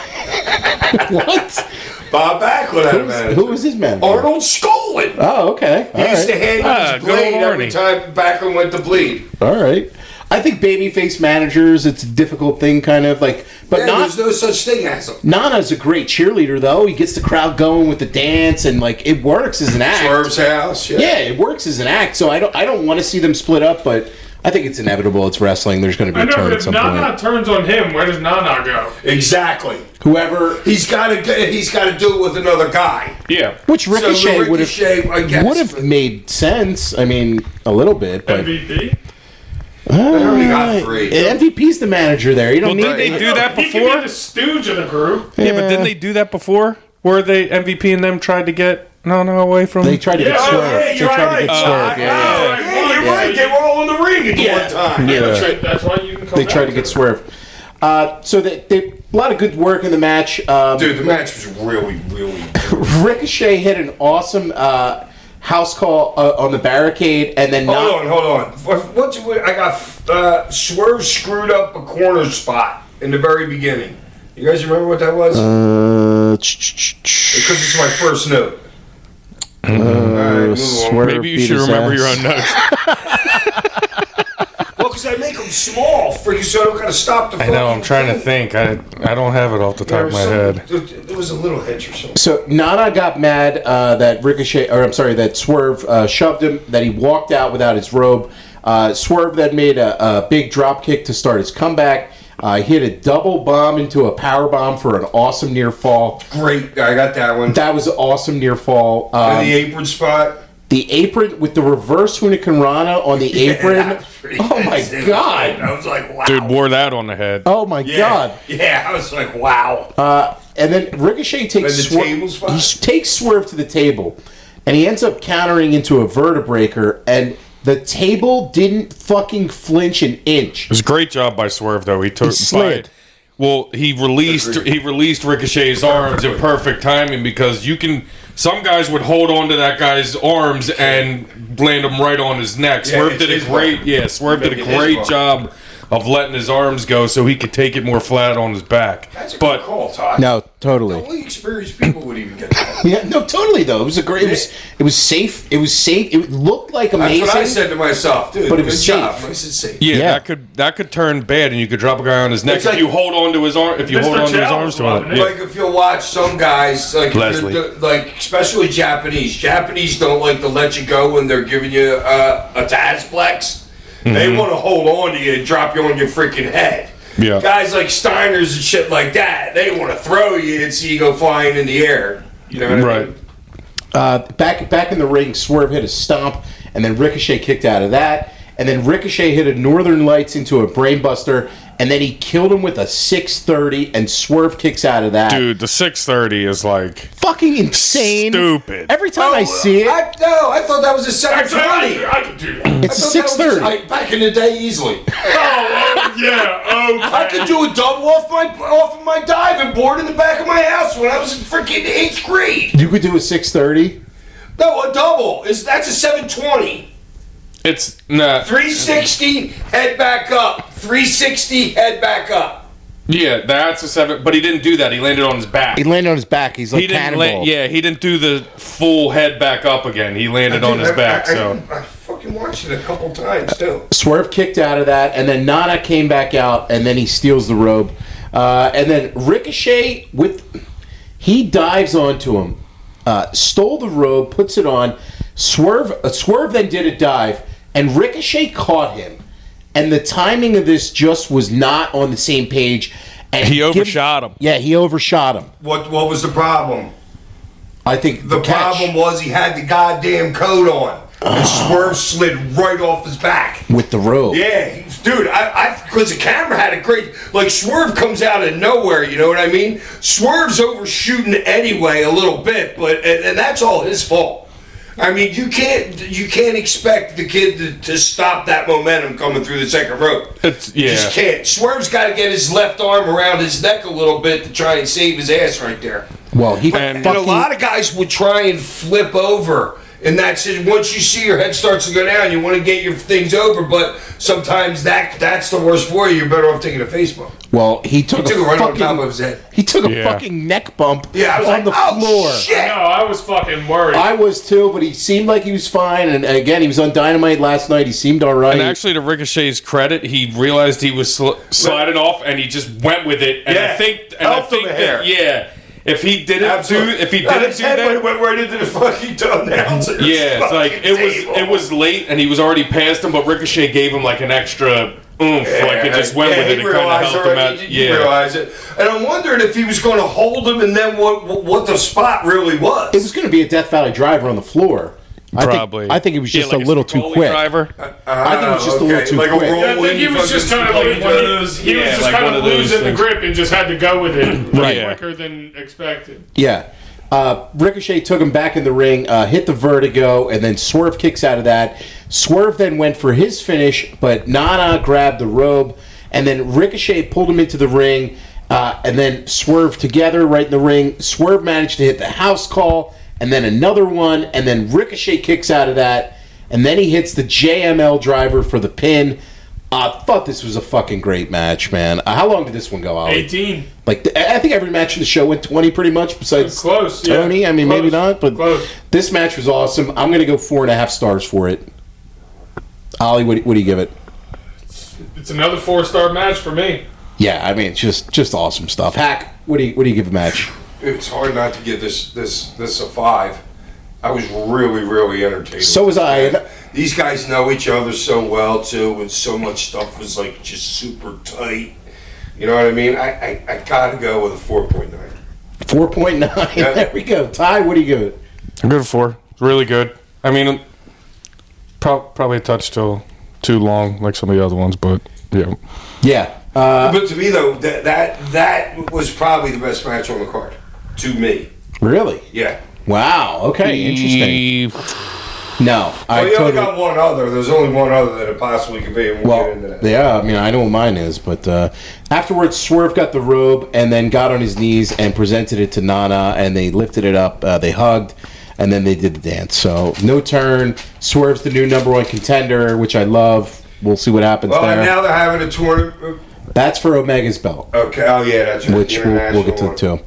Bob Backlund had a manager. Who was his manager? Arnold Skolin. Oh, okay. He used to hand his blade every time Backlund went to bleed. All right. I think babyface managers, it's a difficult thing, kind of like. But there's no such thing as them. Nana's a great cheerleader, though. He gets the crowd going with the dance, and it works as an act. Swerve's house, yeah, it works as an act. So I don't want to see them split up, but I think it's inevitable. It's wrestling. There's going to be a turn at some point. If Nana turns on him, where does Nana go? Exactly. Whoever he's got to do it with another guy. Yeah, which Ricochet would have made sense. I mean, a little bit, but MVP. They already got 3. MVP's the manager there. You don't need. Did they do that before? He could be the stooge of the group. Yeah, but didn't they do that before? Where they MVP and them tried to get Nana away from? They tried to get Swerve. You're right. They were all in the ring at one time. Yeah. That's why you can come They tried to get Swerve. So they a lot of good work in the match. Dude, the match was really, really good. Ricochet hit an awesome house call on the barricade, and then hold on. I got Swerve screwed up a corner spot in the very beginning. You guys remember what that was? Because it's my first note. All right, Swerve maybe you should remember your own notes. Well, because because I make them small, freaking, so I don't gotta stop the. I know. I'm trying to think. I don't have it off the top of my head. There was a little hitch or something. So Nana got mad that that Swerve shoved him, that he walked out without his robe. Swerve then made a big drop kick to start his comeback. He hit a double bomb into a power bomb for an awesome near fall. Great, I got that one. That was an awesome near fall. And the apron spot. The apron with the reverse Hurricane Rana on the apron. Oh my god! I was like, wow. Dude wore that on the head. Oh my god! Yeah, I was like, wow. And then Ricochet takes And the table spot? He takes Swerve to the table, and he ends up countering into a vertebreaker, and the table didn't fucking flinch an inch. It was a great job by Swerve, though. He slid. He released Ricochet's arms in perfect timing, because some guys would hold on to that guy's arms and land him right on his neck. Swerve did a great job of letting his arms go so he could take it more flat on his back. That's a good call, Todd. No, totally. Only experienced people would even get that. Yeah, no, totally though. It was a great. It was safe. It was safe. It looked like amazing. That's what I said to myself, dude. But it was good job. safe. I said safe. Yeah, that could turn bad, and you could drop a guy on his neck It's like- if you hold on to his arm. If you hold on to his arms to him. Like if you'll watch some guys, like Leslie. like especially Japanese. Japanese don't like to let you go when they're giving you a Tazplex. They want to hold on to you and drop you on your freaking head. Yeah. Guys like Steiners and shit like that, they want to throw you and see you go flying in the air. You know what I mean? Back in the ring, Swerve hit a stomp, and then Ricochet kicked out of that, and then Ricochet hit a Northern Lights into a brainbuster, and then he killed him with a 630, and Swerve kicks out of that. Dude, the 630 is like Fucking insane. stupid. Every time I see it, I thought that was a 720. I can do that. it's a I thought that was 630. back in the day, easily. Yeah, I could do a double off of my diving board in the back of my house when I was in freaking 8th grade. You could do a 630. No, a double. That's a 720. It's not. 360, head back up. 360, head back up. Yeah, that's a 7. But he didn't do that. He landed on his back. He landed on his back. He's like He didn't. cannonball. He didn't do the full head back up again. He landed on his back. So I fucking watched it a couple times, too. Swerve kicked out of that, and then Nana came back out, and then he steals the robe. And then Ricochet, he dives onto him, stole the robe, puts it on. Swerve then did a dive, and Ricochet caught him. And the timing of this just was not on the same page. And he overshot him. Yeah, he overshot him. What was the problem? I think The catch problem was he had the goddamn coat on. And Swerve slid right off his back. with the robe. Yeah, dude, because the camera had a great, like, Swerve comes out of nowhere, you know what I mean? Swerve's overshooting anyway a little bit, but and that's all his fault. I mean, you can't expect the kid to stop that momentum coming through the second rope. You just can't. Swerve's got to get his left arm around his neck a little bit to try and save his ass right there. Well, And a lot of guys would try and flip over. And that's it. Once you see your head starts to go down, you want to get your things over, but sometimes that's the worst for you. You're better off taking a face bump. Well, he took He a took it right on fucking, top of his head. He took a fucking neck bump Yeah, I was on like, the oh, floor. shit. No, I was fucking worried. I was too, but he seemed like he was fine. And again, he was on Dynamite last night. He seemed all right. And actually, to Ricochet's credit, he realized he was sliding off, and he just went with it. And Yeah. I think Helped him that here. if he didn't Absolutely. do His head that, went right into the fucking announcer. it's like it was late, and he was already past him. But Ricochet gave him like an extra oomph, like it just went with it. It kind of helped him out. He realized it, and I'm wondering if he was going to hold him, and then what the spot really was. it was going to be a Death Valley driver on the floor. Probably. I think it was just like a little too Stoli quick. Driver. I think it was just a little too like quick. A I think he was just kind of like one of those. He was just kind of losing the grip and just had to go with it quicker than expected. Yeah. Ricochet took him back in the ring, hit the vertigo, and then Swerve kicks out of that. Swerve then went for his finish, but Nana grabbed the robe, and then Ricochet pulled him into the ring, and then Swerve together right in the ring. Swerve managed to hit the house call, and then another one, and then Ricochet kicks out of that, and then he hits the JML driver for the pin. I thought this was a fucking great match, man. How long did this one go, Ollie? 18. Like, I think every match in the show went 20 pretty much, besides Close, Tony. yeah. I mean, Close. maybe not, but Close. this match was awesome. I'm going to go 4.5 stars for it. Ollie, what do you give it? It's another 4-star match for me. Yeah, I mean, just awesome stuff. Hack, what do you give a match? It's hard not to give this a 5. I was really entertained. So was I. These guys know each other so well too, and so much stuff was like just super tight. You know what I mean? I gotta go with a 4.9. 4.9. Yeah. There we go. Ty, what do you give it? I'm good for 4. It's really good. I mean, probably a touch too long, like some of the other ones, but yeah. Yeah. But to me though, that was probably the best match on the card. To me. Really? Yeah. Wow. Okay. Interesting. No, I Well, you only totally. got one other. There's only one other that it possibly could be, and we'll get into that. Yeah, I mean, I know what mine is, but afterwards, Swerve got the robe and then got on his knees and presented it to Nana, and they lifted it up, they hugged, and then they did the dance. So, no turn. Swerve's the new #1 contender, which I love. We'll see what happens Well, there. and now they're having a tournament. That's for Omega's belt, Okay, oh yeah, that's right. which we'll get to one. too.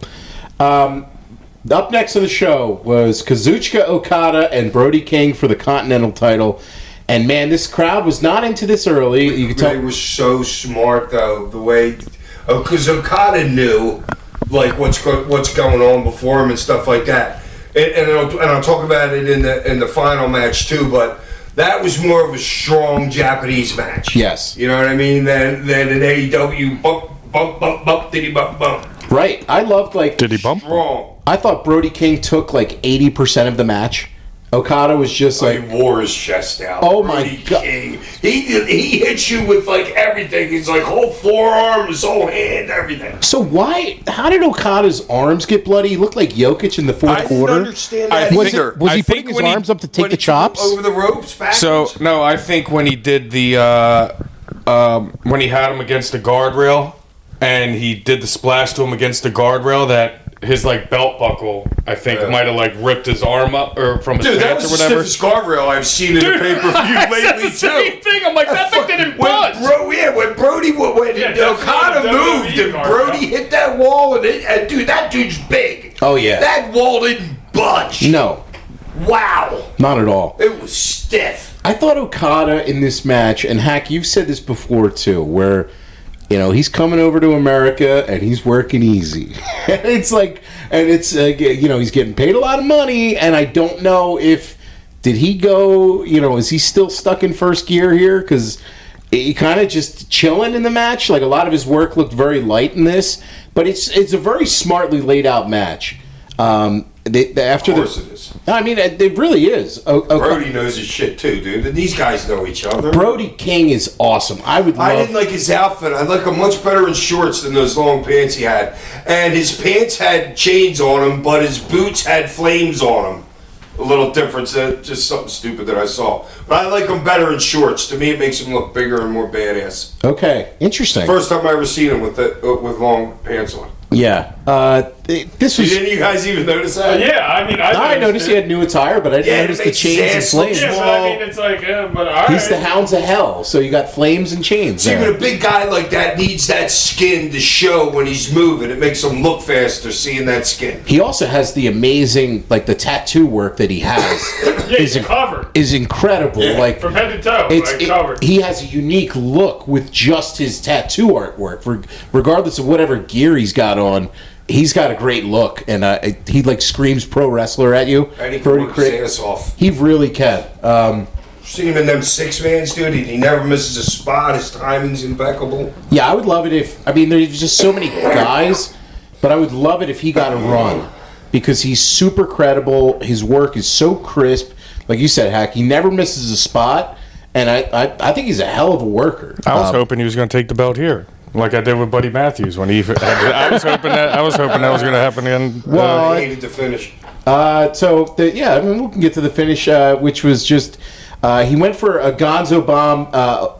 Up next on the show was Kazuchika Okada and Brody King for the Continental title. And man, this crowd was not into this early. You could They tell. were so smart though, the way, because Okada knew like what's going on before him and stuff like that. And I'll talk about it in the final match too. But that was more of a strong Japanese match. Yes. You know what I mean? Than an AEW bump diddy bump. Right. I loved like. Did he bump? Strong. I thought Brody King took like 80% of the match. Okada was just He like, wore his chest out. Oh, my Brody God. King. He hits you with like everything. He's like whole forearm, his whole hand, everything. so why? How did Okada's arms get bloody? He looked like Jokic in the fourth I didn't quarter. understand I that think- either. Was he I putting think his when he- arms up to take When the he took chops? over the ropes backwards. So no, I think when he did the when he had him against the guardrail and he did the splash to him against the guardrail, that his like belt buckle I think Yeah. might have like ripped his arm up or from his Dude, that pants was or the whatever. stiffest guardrail I've seen in a pay-per-view lately, the same too. thing. I'm like, that thing didn't budge. When Brody, when Yeah, Okada definitely moved WWE and guard, Brody yeah. hit that wall, and dude, that dude's big. Oh, yeah. That wall didn't budge. No, Wow. not at all. It was stiff. I thought Okada in this match, and Hack, you've said this before too, where he's coming over to America and he's working easy. And it's like, and it's he's getting paid a lot of money, and I don't know if did he go, is he still stuck in first gear here? Because he kind of just chilling in the match. Like a lot of his work looked very light in this, but it's a very smartly laid out match. After Of course it is. I mean, it really is. Brody knows his shit too, dude. And these guys know each other. Brody King is awesome. I didn't like his outfit. I like him much better in shorts than those long pants he had. And his pants had chains on them, but his boots had flames on them. A little difference, just something stupid that I saw. But I like him better in shorts. To me, it makes him look bigger and more badass. Okay, interesting. First time I ever seen him with long pants on. Yeah, this was. Didn't you guys even notice that? Yeah, I mean, I noticed he had new attire, but I didn't Yeah, notice it the makes his chains and ass look flames. Yeah, but I mean, it's like, but all He's the right. Hounds of Hell, so you got flames and chains. See, there. but a big guy like that needs that skin to show when he's moving. It makes him look faster seeing that skin. He also has the amazing, like the tattoo work that he has Yeah, he's covered is incredible. Yeah. Like from head to toe. Covered. he has a unique look with just his tattoo artwork. Regardless of whatever gear he's got on, he's got a great look, and he like screams pro wrestler at you. And he can Brody work his Craig- ass off. He really can. Seen him in them 6-mans, dude. He never misses a spot. His timing's impeccable. Yeah, I would love it if. I mean, there's just so many guys, but I would love it if he got a run because he's super credible. His work is so crisp. Like you said, Hack, he never misses a spot, and I think he's a hell of a worker. I was hoping he was going to take the belt here, like I did with Buddy Matthews when he. I was hoping that was going to happen again. Well, I hated to finish. I mean, we can get to the finish, which was just he went for a Gonzo bomb.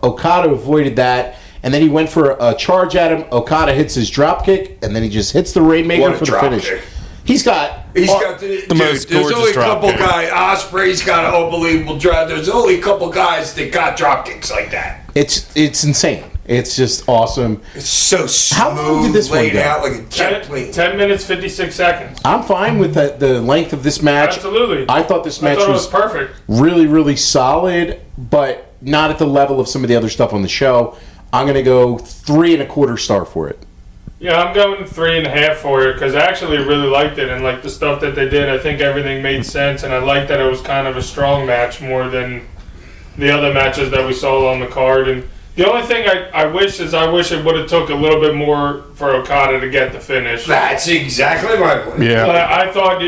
Okada avoided that, and then he went for a charge at him. Okada hits his drop kick, and then he just hits the Rainmaker What a for the drop finish. kick. He's got The most There's gorgeous only a drop couple kick. guys. Osprey's got an unbelievable drop. There's only a couple guys that got drop kicks like that. it's insane. It's just awesome. It's so smooth, How long did this one laid go? out like a jet plane. 10 minutes, 56 seconds. I'm fine with the length of this match. Absolutely. I thought this I match thought it was was perfect. really, really solid, but not at the level of some of the other stuff on the show. I'm going to go 3.25 star for it. Yeah, I'm going 3.5 for it because I actually really liked it, and like the stuff that they did, I think everything made sense, and I liked that it was kind of a strong match more than the other matches that we saw on the card. And the only thing I wish it would have took a little bit more for Okada to get the finish. That's exactly my point. Yeah. I thought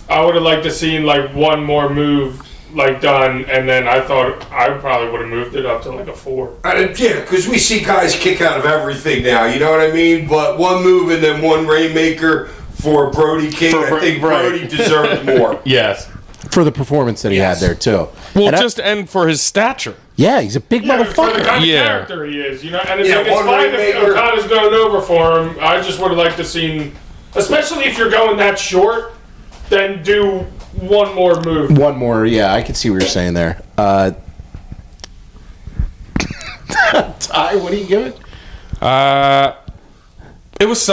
I would have liked to seen like one more move like done, and then I thought I probably would have moved it up to like a 4. Yeah, because we see guys kick out of everything now, you know what I mean? But one move and then one Rainmaker for Brody King, I think Brody deserved more. Yes. For the performance that he had there, too. Well, And and for his stature. yeah, he's a big For the motherfucker. kind of Yeah. character he is, you know, and it's Yeah, like it's one fine if Rainmaker. Okada's going over for him. I just would have liked to seen, especially if you're going that short, then do one more move. One more, yeah, I can see what you're saying there. Ty, what do you give it? It was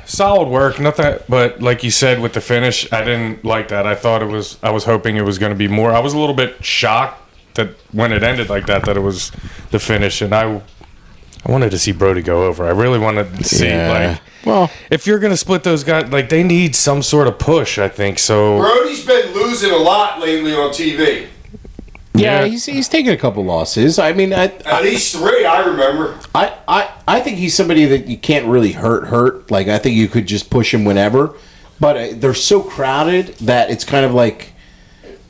solid work. Nothing, but like you said with the finish, I didn't like that. I was hoping it was going to be more. I was a little bit shocked that when it ended like that it was the finish, and I wanted to see Brody go over. I really wanted to see well, if you're going to split those guys, like they need some sort of push. I think so. Brody's been losing a lot lately on TV. yeah, Yeah. he's taken a couple losses. I mean, At least 3, I remember. I think he's somebody that you can't really hurt. Like, I think you could just push him whenever. But they're so crowded that it's kind of like,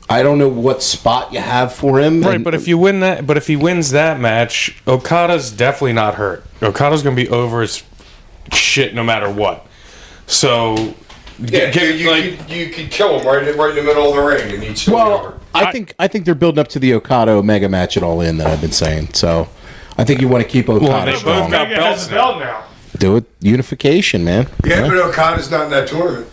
I don't know what spot you have for him. Right, And- but if he wins that match, Okada's definitely not hurt. Okada's going to be over his shit no matter what. So, Yeah, you could kill him right in the middle of the ring and he'd still be over. Well, I think they're building up to the Okada Omega match at All In that I've been saying. So I think you want to keep Okada they strong. both got Omega has belts a belt now. Do it. Unification, man. Yeah, but Okada's not in that tournament.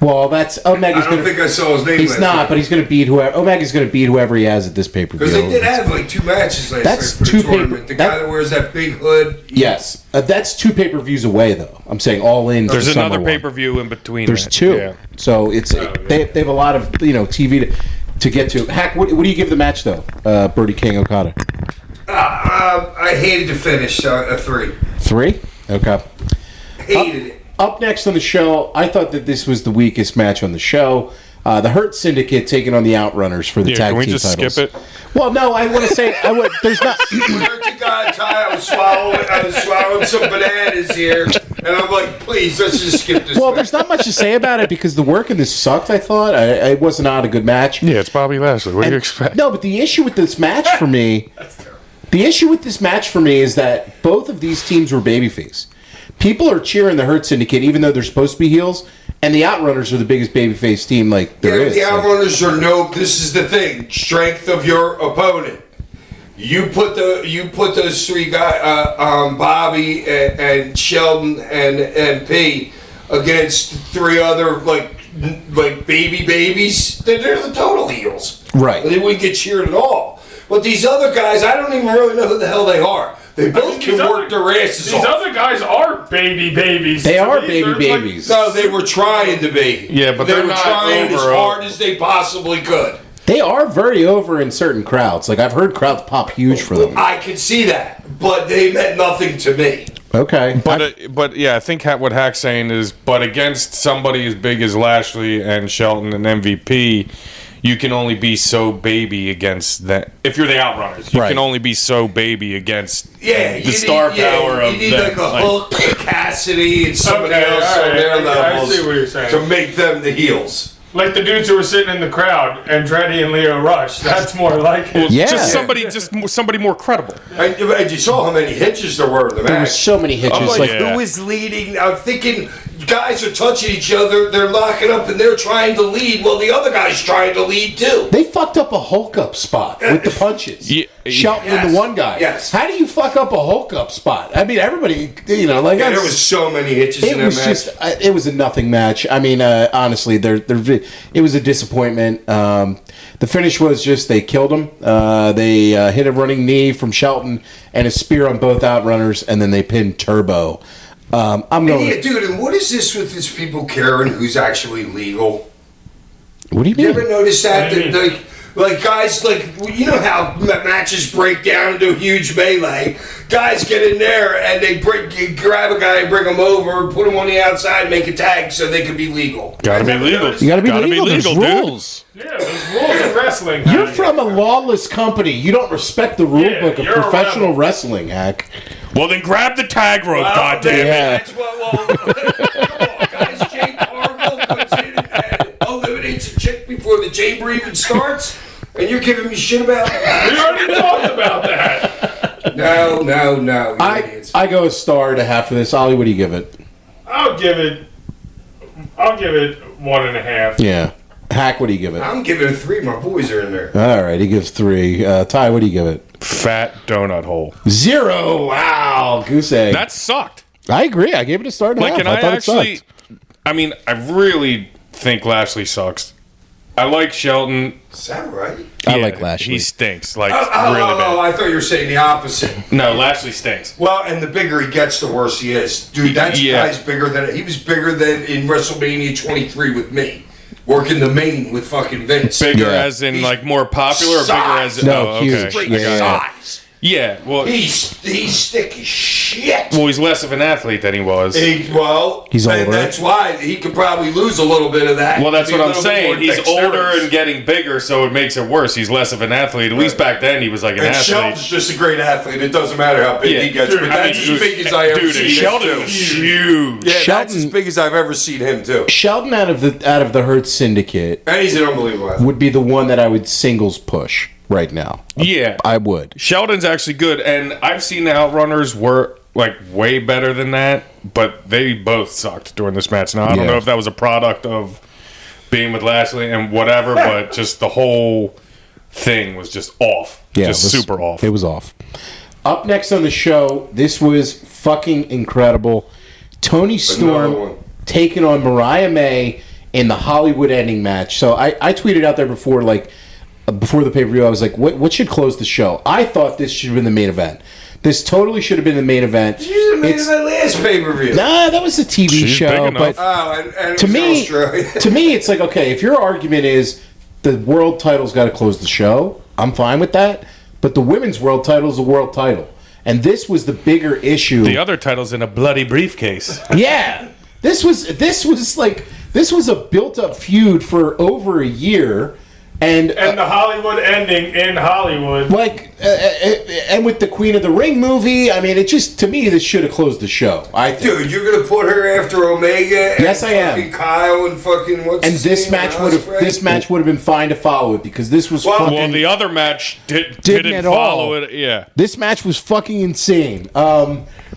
Well, that's Omega's I don't going think I saw his name He's last not, night. but he's going to beat whoever. Omega's going to beat whoever he has at this pay-per-view. Because they did have like 2 matches last That's night for two the tournament. The guy that wears that big hood. Yes, that's 2 pay-per-views away, though. I'm saying All In. there's the summer another one. pay-per-view in between. There's that. 2, Yeah. so it's they have a lot of TV to get to. Hack, what do you give the match though? Brody King Okada. I hated the finish, a 3. 3. Okay. Hated it. Up next on the show, I thought that this was the weakest match on the show. The Hurt Syndicate taking on the Outrunners for the Yeah, tag can we team just titles. skip it? Well, no, I want to say there's not. Swear to God, Ty, I was swallowing some bananas here, and I'm like, please, let's just skip this. Well, match. there's not much to say about it because the work in this sucked. I thought it was not a good match. Yeah, it's Bobby Lashley. What do you And- expect? No, but the issue with this match for me, is that both of these teams were babyface. People are cheering the Hurt Syndicate, even though they're supposed to be heels, and the Outrunners are the biggest babyface team there is. The Outrunners are this is the thing, strength of your opponent. You put those 3 guys, Bobby and Sheldon and P, against 3 other like babies. They're the total heels. Right. They wouldn't get cheered at all. But these other guys, I don't even really know who the hell they are. They both can work their asses off. These other guys are babies. They To are me, baby they're like- babies. No, they were trying to be. Yeah, but they they're were not trying as over- hard as they possibly could. They are very over in certain crowds. Like I've heard crowds pop huge for them. I can see that, but they meant nothing to me. Okay, But yeah, I think what Hack's saying is, but against somebody as big as Lashley and Shelton and MVP, you can only be so baby against that. If you're the Outrunners, you Right. can only be so baby against Yeah, the star power of you need them. like a Hook, a Cassidy, and somebody Okay, else all on right, their I levels see what you're saying. to make them the heels. Like the dudes who were sitting in the crowd, Andretti and Leo Rush. That's more like it. Yeah. Just somebody more credible. And you saw how many hitches there were in the there were match. so many hitches. Oh, like yeah. Who is leading? I'm thinking guys are touching each other. They're locking up and they're trying to lead. Well, the other guy's trying to lead too. they fucked up a Hulk up spot with the punches. Yeah, Shelton and yes, the one guy. yes. How do you fuck up a Hulk up spot? I mean, everybody, Yeah, like there that's- was so many hitches in It that was match. just, it was a nothing match. I mean, honestly, it was a disappointment. The finish was just they killed him. They hit a running knee from Shelton and a spear on both Outrunners, and then they pinned Turbo. I'm going. Yeah, dude, and what is this with these people caring who's actually legal? What do you You mean? ever notice that? Maybe. Like, Like guys, like you know how matches break down into a huge melee. Guys get in there and they grab a guy and bring him over, put him on the outside, and make a tag so they can be legal. Gotta be legal. You gotta be legal. There's There's dude. rules. Yeah, there's rules in wrestling. You're from a lawless company. You don't respect the rule Yeah, book of you're a professional rebel. wrestling, Hack. Well, then grab the tag rope, Well, goddammit. Yeah. That's what. Come on, guys. Jake Cargill comes in and eliminates a chick before the chamber even starts, and you're giving me shit about it? We already talked about that. No. You idiots. I go a star and a half for this. Ollie, what do you give it? I'll give it 1.5. Yeah. Hack, what do you give it? I'm giving it a 3. My boys are in there. All right, he gives 3. Ty, what do you give it? Fat donut hole. 0. Wow, goose egg. That sucked. I agree. I gave it a star and a Like, half. and I thought it sucked. I mean, I really think Lashley sucks. I like Shelton. Is that right? I like Lashley. He stinks. Like, Oh, really bad. I thought you were saying the opposite. No, Lashley stinks. Well, and the bigger he gets, the worse he is. Dude, that Yeah. guy's bigger than... He was bigger than in WrestleMania 23 with me. Working the main with fucking Vince. Bigger Yeah. as in, like, more popular or bigger Size. as in... No, oh, huge. okay. Straight I got it. size. Yeah, well, He's thick as shit. well, he's less of an athlete than he was. He's He's and older. that's why he could probably lose a little bit of that. Well, that's Be what a I'm little bit saying. more He's older dexterous. and getting bigger, so it makes it worse. He's less of an athlete. At least back then, he was like an And athlete. Sheldon's just a great athlete. It doesn't matter how big Yeah. he gets, Dude, but I that's mean, as big as I ever dude, seen and him Sheldon too. was huge. Yeah, that's Sheldon- as big as I've ever seen him too. Sheldon out of the Hurt Syndicate And he's an unbelievable athlete. would be the one that I would singles push right now. Yeah. I would. Sheldon's actually good, and I've seen the Outrunners were like way better than that, but they both sucked during this match. Now I don't Yeah. know if that was a product of being with Lashley and whatever, but just the whole thing was just off. Yeah, just it was- super off. It was off. Up next on the show, this was fucking incredible. Tony Another Storm one. taking on Mariah May in the Hollywood ending match. So I tweeted out there before, like, before the pay-per-view, I was like, what should close the show? I thought this should have been the main event. This totally should have been the main event. You made It's- that last pay-per-view. Nah, that was a TV She's big show. enough. But Oh, and it to was me, Australia. to me, it's like, okay, if your argument is the world title's got to close the show, I'm fine with that. But the women's world title is a world title, and this was the bigger issue. The other title's in a bloody briefcase. Yeah, this was a built-up feud for over a year, and And the Hollywood ending in Hollywood. like, and with the Queen of the Ring movie, I mean, it just, to me, this should have closed the show. I think. Dude, you're gonna put her after Omega? And Yes, I am. fucking Kyle and fucking what's And his this name? match would have Ospreay? been fine to follow it because this was Well, fucking. Well, the other match Didn't didn't at follow all. it. Yeah. This match was fucking insane.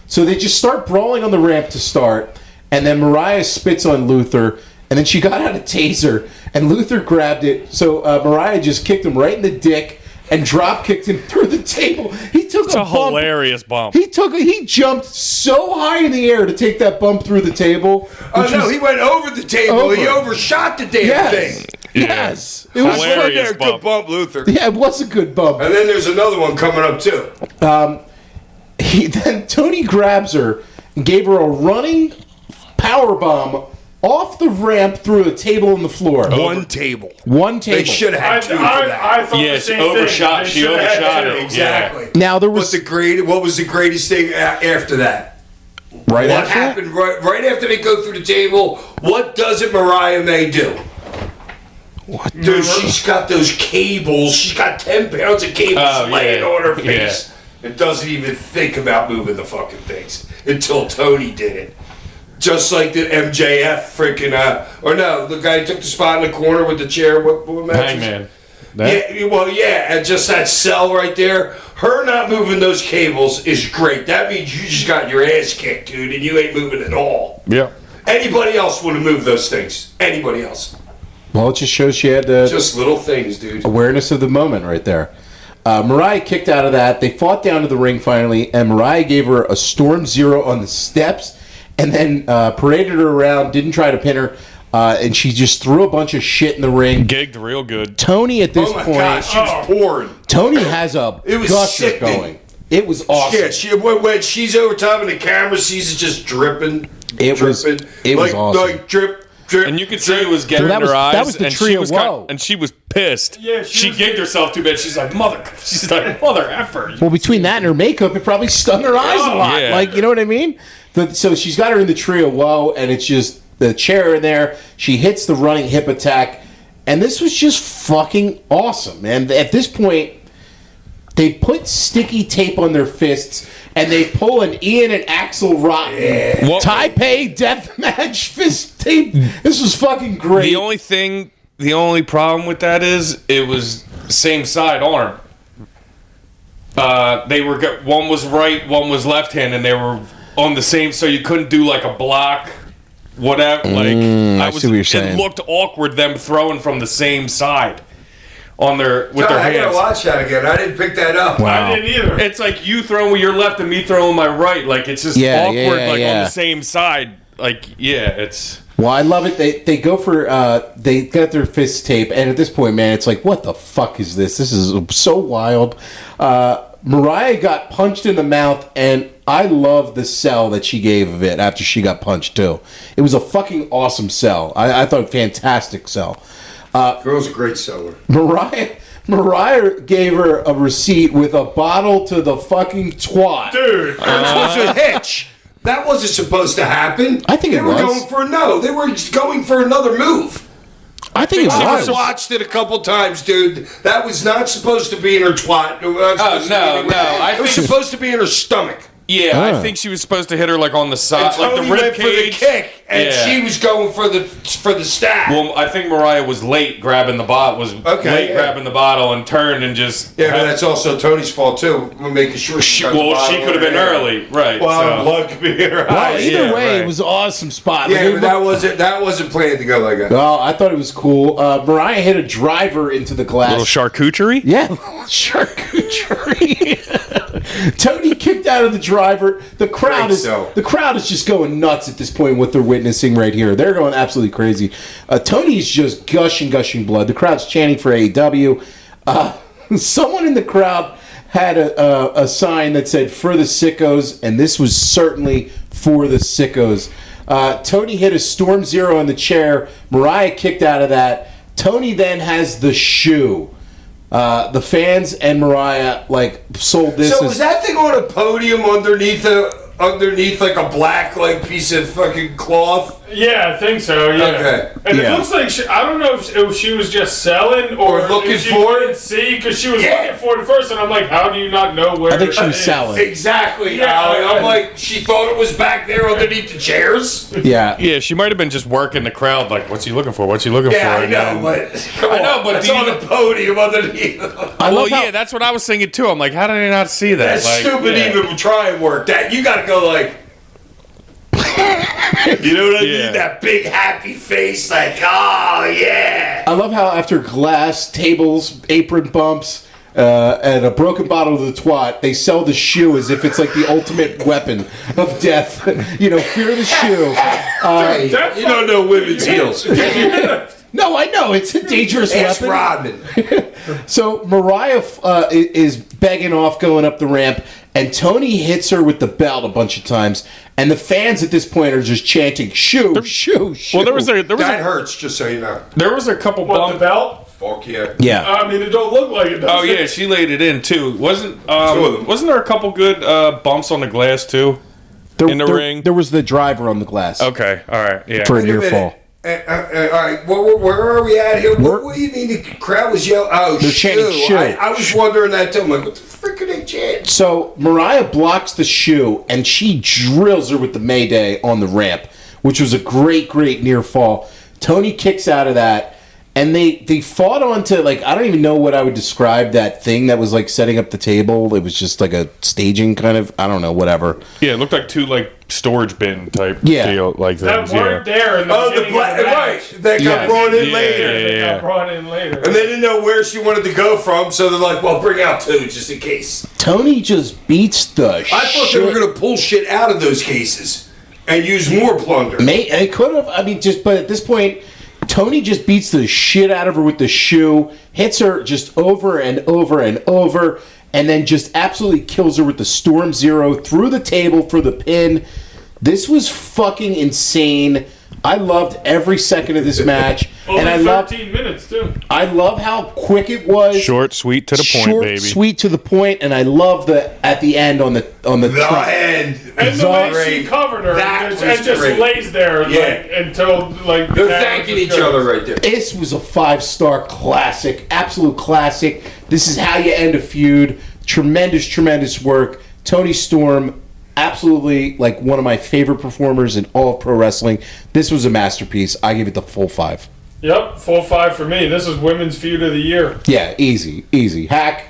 So they just start brawling on the ramp to start, and then Mariah spits on Luther, and then she got out a taser, and Luther grabbed it. So Mariah just kicked him right in the dick and drop kicked him through the table. He took It's a a bump. hilarious bump. He jumped so high in the air to take that bump through the table. Oh which no, was- he went over the table. He Over. overshot the damn yes, thing. yes, it was Hilarious. funny. There, bump. good bump, Luther. Yeah, it was a good bump. And then there's another one coming up too. Then Tony grabs her and gave her a running power bomb off the ramp through a table on the floor. One table. One table. They should have I, had two for that. I thought Yeah, the she same overshot- thing. she should've had overshot two. it. Exactly. Now there What was what was the greatest thing after that? right What after that? happened right after they go through the table? What doesn't Mariah May do? What? Dude, she's got those cables. She's got 10 pounds of cables Oh, laying yeah. on her face. And doesn't even think about moving the fucking things until Tony did it. Just like the MJF freaking, or no, the guy who took the spot in the corner with the chair. What match was- Hangman. That- Yeah, well, yeah, and just that cell right there. Her not moving those cables is great. That means you just got your ass kicked, dude, and you ain't moving at all. Yeah. Anybody else would have moved those things. Anybody else. Well, it just shows she had the Just little things, dude. awareness of the moment right there. Mariah kicked out of that. They fought down to the ring finally, and Mariah gave her a Storm Zero on the steps, and then paraded her around. Didn't try to pin her, and she just threw a bunch of shit in the ring. Gigged real good. Tony at this Oh my point, God, she was pouring. Tony has a It was gusher sickening. going. It was awesome. Yeah, when she's over top and the camera sees it just dripping. It was dripping, awesome. Like drip, And you could see it was getting Well, in her eyes. that was the and tree she of was woe. and she was pissed. Yeah, she was gigged herself too bad. She's like, mother effer. Well, between that and her makeup, it probably stung her eyes a lot. Yeah. Like, you know what I mean? So she's got her in the tree of woe, and it's just the chair in there. She hits the running hip attack, and this was just fucking awesome, man. At this point, they put sticky tape on their fists, and they pull an Ian and Axel Rotten Taipei deathmatch fist tape. This was fucking great. The only problem with that is it was same side arm. They were one was right, one was left hand, and they were on the same. So you couldn't do like a block, whatever. Like I see what you're saying. It looked awkward them throwing from the same side on their with their I gotta hands. watch that again. I didn't pick that up. I didn't either. It's like you throwing with your left and me throwing with my right. Like it's just awkward, on the same side. Like it's. Well, I love it. They go for they got their fist tape, and at this point, man, it's like, what the fuck is this? This is so wild. Mariah got punched in the mouth, and I love the sell that she gave of it after she got punched too. It was a fucking awesome sell. I thought fantastic sell. Girl's a great seller. Mariah gave her a receipt with a bottle to the fucking twat. Dude. That was a hitch. That wasn't supposed to happen. I think they it were was. going for They were going for another move. I think it I was. watched it a couple times, dude. That was not supposed to be in her twat. It was supposed to be in her stomach. Yeah, I think she was supposed to hit her like on the side, And like the Tony rib went for the cage. kick, and Yeah. she was going for the stab. Well, I think Mariah was late grabbing the bottle. Grabbing the bottle and turned and just. Yeah, but that's also Tony's fault too. We're making sure she got the Well, she bottle could have in been her hand. early, right? Well, so. blood could be in her Well, eyes. either way, right. it was an awesome spot. Yeah, Like, but that wasn't planned to go like that. Well, I thought it was cool. Mariah hit a driver into the glass. Little charcuterie? Yeah, charcuterie. Tony kicked out of the driver. The crowd is just going nuts at this point. What they're witnessing right here, they're going absolutely crazy. Tony's just gushing blood. The crowd's chanting for AEW. Someone in the crowd had a sign that said "For the Sickos," and this was certainly for the Sickos. Tony hit a Storm Zero on the chair. Mariah kicked out of that. Tony then has the shoe. The fans and Mariah sold this. So was that thing on a podium underneath like a black piece of fucking cloth? Yeah, I think so. Yeah. Okay. And Yeah. it looks like I don't know if she was just selling or looking if she for didn't it. See, because she was looking for it at first, and I'm like, how do you not know where? I think she that was is? selling. Exactly. Yeah. I'm like, she thought it was back there underneath the chairs. Yeah. Yeah, she might have been just working the crowd. Like, what's he looking for? What's he looking Yeah, for? I know, but I know, but it's do you on know- the podium underneath. Well, yeah, that's what I was thinking too. I'm like, how did I not see that? That's Like, stupid. yeah. Even try and work that. You got to go like. You know what I Yeah. mean? That big happy face, oh yeah. I love how after glass, tables, apron bumps, and a broken bottle of the twat, they sell the shoe as if it's like the ultimate weapon of death. Fear the shoe. Hey, you don't know women's heels. No, I know. It's a dangerous Ask weapon. Rodman. So Mariah is begging off going up the ramp, and Tony hits her with the belt a bunch of times. And the fans at this point are just chanting, "Shoe, shoe, shoe." Well, there was That hurts, just so you know. a couple What, the bump. belt? Fuck yeah. Yeah. I mean, it don't look like it does. Oh yeah, she laid it in too. Wasn't of them. there a couple good bumps on the glass too? in the ring? There was the driver on the glass Okay, all right, yeah. for a Wait a near minute. fall. All right, where are we at here? What do you mean the crowd was yelling? Oh, They're chanting shoe. I was wondering that too. I'm like, what the frick are they chanting? So Mariah blocks the shoe, and she drills her with the Mayday on the ramp, which was a great near fall. Tony kicks out of that, and they fought onto, I don't even know what I would describe that thing that was setting up the table. It was just like a staging kind of, I don't know, whatever. Yeah, it looked like two storage bin type Yeah. deal like That things. weren't Yeah. there in the Oh, the beginning black, of the right? match. That got Yes. brought in Yeah, later. They yeah. got brought in later. And they didn't know where she wanted to go from, so they're like, well, bring out two just in case. Tony just beats the I thought shit. they were going to pull shit out of those cases and use more plunder. They could have. But at this point, Tony just beats the shit out of her with the shoe, hits her just over and over and over, and then just absolutely kills her with the Storm Zero through the table for the pin. This was fucking insane. I loved every second of this match, Only and I 13 minutes too. love how quick it was. Short, sweet, to the point, Short, baby. sweet to the point, and I love at the end on the end. And the way she covered her That and was just great. lays there like, until like They're the thanking camera each goes. other right there. This was a 5-star classic, absolute classic. This is how you end a feud. Tremendous, tremendous work. Tony Storm, absolutely like one of my favorite performers in all of pro wrestling. This was a masterpiece. I give it the full 5. Yep, full 5 for me. This is Women's Feud of the Year. Yeah, easy, easy. Hack.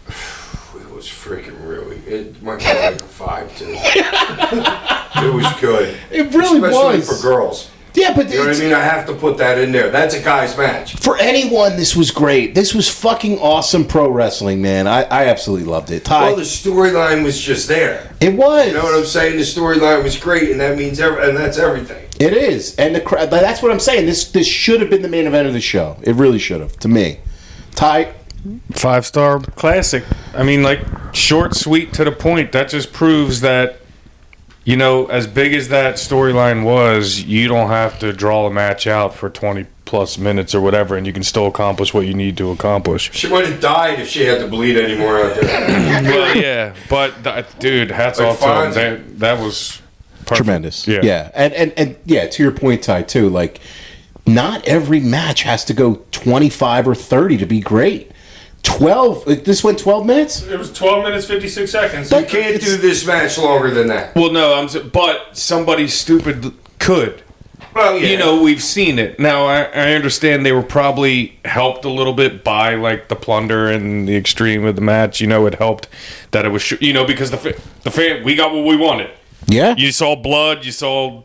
It was freaking really. It might be like a 5 too. It was good. It really Especially was. for girls. Yeah, but You know what I mean? I have to put that in there. That's a guy's match. for anyone, this was great. This was fucking awesome pro wrestling, man. I absolutely loved it. Ty, Well, the storyline was just there. it was. You know what I'm saying? The storyline was great, and that means and that's everything. It is, and that's what I'm saying. This should have been the main event of the show. It really should have, to me. Ty, 5-star classic. I mean, like, short, sweet, to the point. That just proves that, you know, as big as that storyline was, you don't have to draw a match out for 20 plus minutes or whatever, and you can still accomplish what you need to accomplish. She might have died if she had to bleed anymore out there. Well, yeah, but dude, hats Like off to him. Fonzie. That was perfect. tremendous. Yeah. Yeah. And yeah, to your point, Ty, too, like, not every match has to go 25 or 30 to be great. 12, this went 12 minutes? It was 12 minutes, 56 seconds. You can't do this match longer than that. Well, no, but somebody stupid could. Well, yeah. You know, we've seen it. Now, I understand they were probably helped a little bit by, like, the plunder and the extreme of the match. You know, it helped that it was, you know, because the fan, we got what we wanted. Yeah. You saw blood, you saw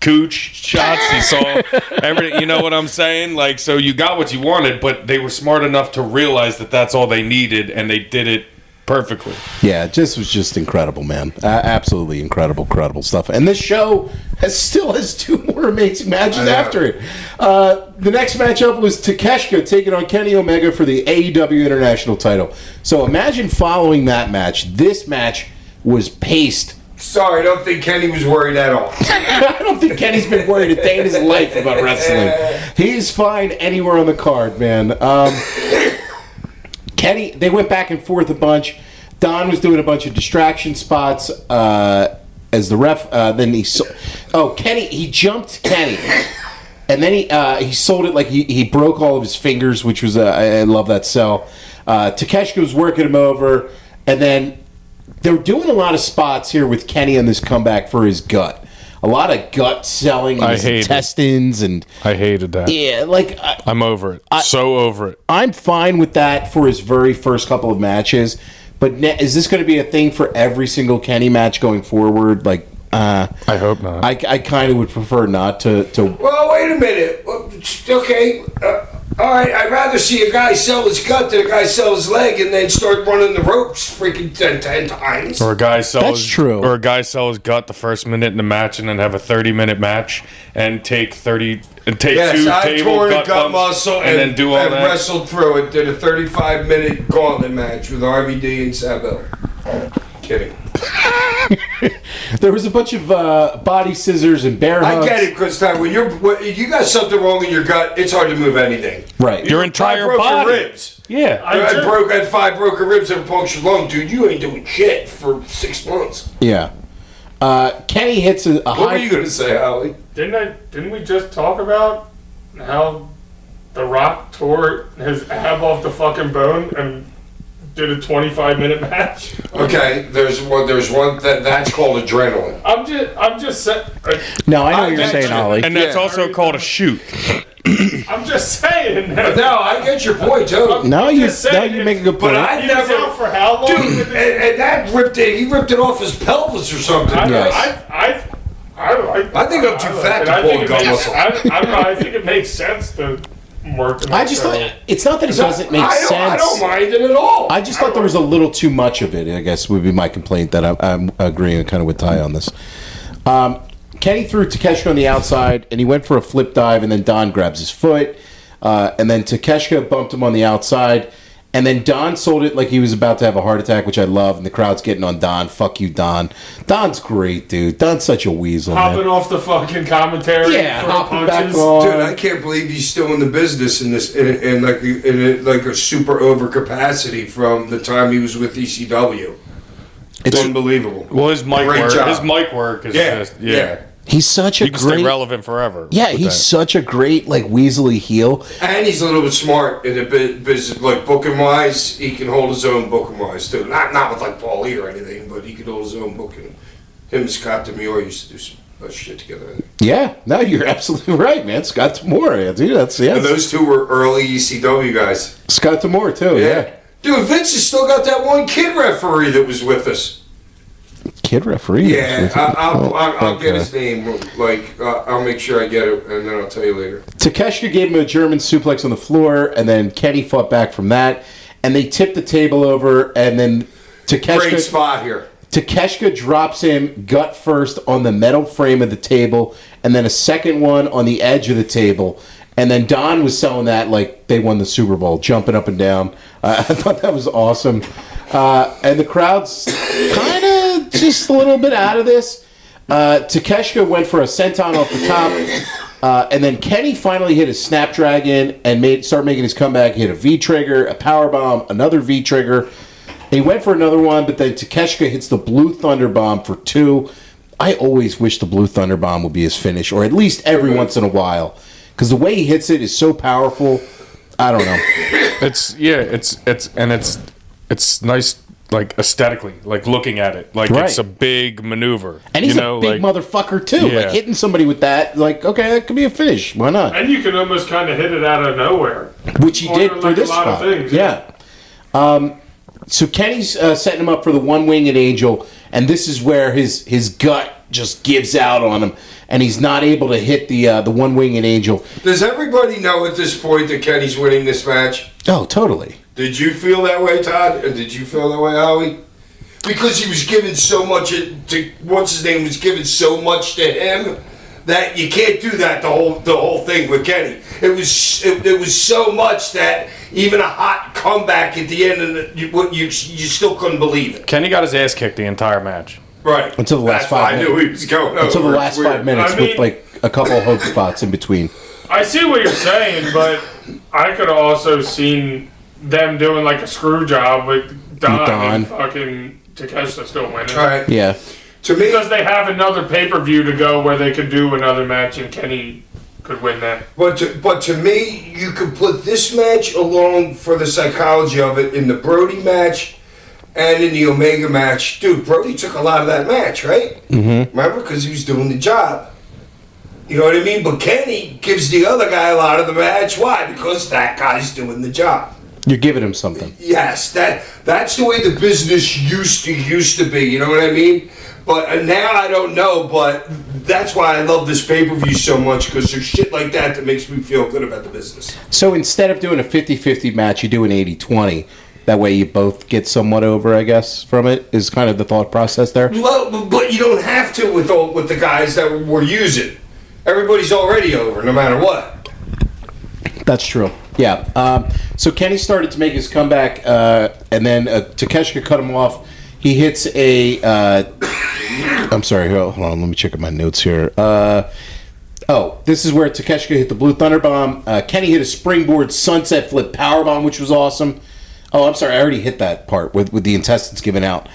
cooch shots, you saw everything. You know what I'm saying? Like, so you got what you wanted, but they were smart enough to realize that that's all they needed, and they did it perfectly. Yeah, this was just incredible, man. Absolutely incredible stuff. And this show still has 2 more amazing matches after it. The next matchup was Takeshita taking on Kenny Omega for the AEW International title. So imagine following that match. This match was paced. Sorry, I don't think Kenny was worried at all. I don't think Kenny's been worried a day in his life about wrestling. He's fine anywhere on the card, man. Kenny, they went back and forth a bunch. Don was doing a bunch of distraction spots as the ref. Then Kenny, he jumped Kenny. And then he sold it like he broke all of his fingers, which was, I love that sell. Takeshita was working him over. And then they were doing a lot of spots here with Kenny on this comeback for his gut. A lot of gut selling and his intestines. And I hated that. yeah, like... I'm over it. So over it. I'm fine with that for his very first couple of matches, but is this going to be a thing for every single Kenny match going forward? Like, I hope not. I kind of would prefer not to. Well, wait a minute. Okay, all right. I'd rather see a guy sell his gut than a guy sell his leg and then start running the ropes freaking 10 times. Or a guy sell That's true. Or a guy sell his gut the first minute in the match and then have a 30-minute match and take 2 Yes, I table tore a gut gut bumps muscle and then do all and that. wrestled through it. Did a 35-minute gauntlet match with RVD and Sabo. Kidding. There was a bunch of body scissors and bear hugs. I get it, because when you got something wrong in your gut, it's hard to move anything. Right. Your entire broken body. ribs. Yeah. I had 5 broken ribs and a punctured lung, dude. You ain't doing shit for 6 months. Yeah. Kenny hits a high... What were you gonna say, Holly? Didn't we just talk about how The Rock tore his ab off the fucking bone and did a 25-minute match? Okay, there's one that's called adrenaline. I'm just saying. No, I know what you're saying, Ollie. And that's also called a shoot. I'm just saying. No, I get your point too. No, you just saying, make a good point. But I He was never, out for how long? dude, and that ripped it. He ripped it off his pelvis or something. Yes. I think I'm too fat to pull a gut muscle. I don't know. I think it makes sense to work. I just thought... It's not that it doesn't make sense. I don't mind it at all. I just thought there was a little too much of it, I guess, would be my complaint, that I'm agreeing kind of with Ty on this. Kenny threw Takeshita on the outside, and he went for a flip dive, and then Don grabs his foot, and then Takeshita bumped him on the outside, And then Don sold it like he was about to have a heart attack, which I love. And the crowd's getting on Don. Fuck you, Don. Don's great, dude. Don's such a weasel, Hopping man. off the fucking commentary. Yeah, for hopping back punches. on. Dude, I can't believe he's still in the business in like a super overcapacity from the time he was with ECW. It's unbelievable. Well, his mic Great work. job. His mic work is just He's such a You can great... stay relevant forever. Yeah, with he's that. such a great, like, weaselly heel. And he's a little bit smart in the business, like booking wise. He can hold his own booking wise too. Not with like Paul Lee or anything, but he can hold his own booking. Him and Scott Demure used to do some shit together. I think. Yeah, no, you're absolutely right, man. Scott Tamore, dude. That's And those two were early ECW guys. Scott Tamore too. Yeah. Dude, Vince has still got that one kid referee that was with us. Kid referee. Yeah, I'll okay. get his name. Like, I'll make sure I get it, and then I'll tell you later. Takeshita gave him a German suplex on the floor, and then Kenny fought back from that, and they tipped the table over, and then Great Takeshita spot here. drops him gut first on the metal frame of the table, and then a second one on the edge of the table. And then Don was selling that like they won the Super Bowl, jumping up and down. I thought that was awesome. And the crowd's kind of just a little bit out of this. Takeshita went for a senton off the top. And then Kenny finally hit a Snapdragon and started making his comeback. He hit a V-trigger, a powerbomb, another V-trigger. And he went for another one, but then Takeshita hits the Blue Thunder Bomb for 2. I always wish the Blue Thunder Bomb would be his finish, or at least every once in a while. Because the way he hits it is so powerful. I don't know. It's nice, like aesthetically, like looking at it, like Right. it's a big maneuver. And he's a a big motherfucker, too. Yeah. Like, hitting somebody with that, like, okay, that could be a finish. Why not? And you can almost kind of hit it out of nowhere. Which he did for like this a lot spot. of things. Yeah. So Kenny's setting him up for the one-winged angel, and this is where his gut just gives out on him, and he's not able to hit the one-winged angel. Does everybody know at this point that Kenny's winning this match? Oh, totally. Did you feel that way, Todd? And did you feel that way, Howie? Because he was given so much to what's his name was given so much to him that you can't do that the whole thing with Kenny. It was so much that even a hot comeback at the end of you still couldn't believe it. Kenny got his ass kicked the entire match. Right. Until the last That's why 5 I minutes. knew he was going Until the over. last It's weird. 5 minutes I mean- with, like, a couple hope spots in between. I see what you're saying, but I could have also seen them doing like a screw job with Don. And fucking Takeshita still winning. All right. Yeah. To me, Because they have another pay-per-view to go where they could do another match and Kenny could win that. But to me, you could put this match along for the psychology of it in the Brody match and in the Omega match. Dude, Brody took a lot of that match, right? Mm-hmm. Remember? Because he was doing the job. You know what I mean? But Kenny gives the other guy a lot of the match. Why? Because that guy's doing the job. You're giving him something. Yes, that's the way the business used to be. You know what I mean? But now I don't know. But that's why I love this pay-per-view so much, because there's shit like that makes me feel good about the business. So instead of doing a 50-50 match, you do an 80-20. That way you both get somewhat over, I guess, from it, is kind of the thought process there. Well, but you don't have to with the guys that we're using. Everybody's already over, no matter what. That's true. Yeah. So Kenny started to make his comeback, and then Takeshita cut him off. He hits a... I'm sorry. Hold on. Let me check out my notes here. This is where Takeshita hit the Blue Thunder Bomb. Kenny hit a springboard sunset flip powerbomb, which was awesome. Oh, I'm sorry. I already hit that part with the intestines given out.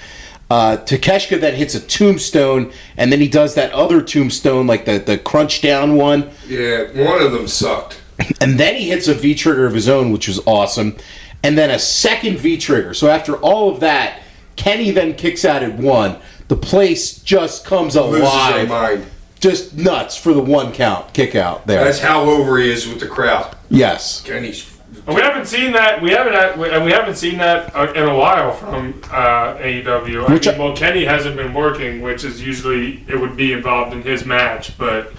Takeshita then hits a tombstone, and then he does that other tombstone, like the crunch down one. Yeah, one of them sucked. And then he hits a V-trigger of his own, which was awesome. And then a second V-trigger. So after all of that, Kenny then kicks out at 1. The place just comes Loses their alive. mind. Just nuts for the 1 count kick out there. That's how over he is with the crowd. Yes. Kenny's. And we haven't seen that. We haven't seen that in a while from AEW. Well, Kenny hasn't been working, which is usually it would be involved in his match, but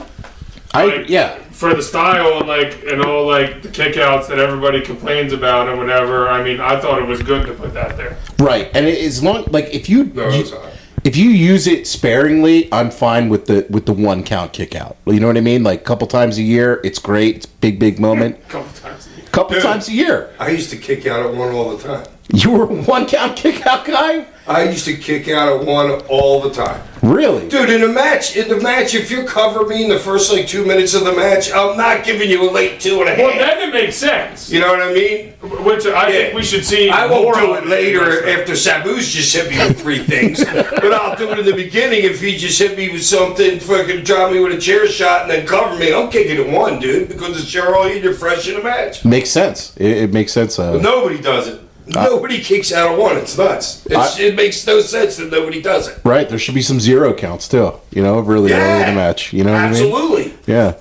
for the style and all the kickouts that everybody complains about and whatever. I mean, I thought it was good to put that there. Right. And as long if you No, it's not. if you use it sparingly, I'm fine with the 1 count kick out. You know what I mean? Like a couple times a year, it's great. It's a big moment. A couple times. couple times a year. I used to kick out at 1 all the time. You were a 1 count kick out guy? I used to kick out at 1 all the time. Really? Dude, in the match, if you cover me in the first 2 minutes of the match, I'm not giving you a late 2.5. Well, then it makes sense. You know what I mean? Which I think we should see. I won't more do of it later wrestling. after Sabu's just hit me with 3 things. But I'll do it in the beginning if he just hit me with something, fucking drop me with a chair shot and then cover me. I'm kicking at 1, dude, because it's you're fresh in the match. Makes sense. It makes sense. But nobody does it. Nobody kicks out of 1. It's nuts. It makes no sense that nobody does it. Right. There should be some 0 counts, too. Really early in the match. You know what I mean? Absolutely. Yeah.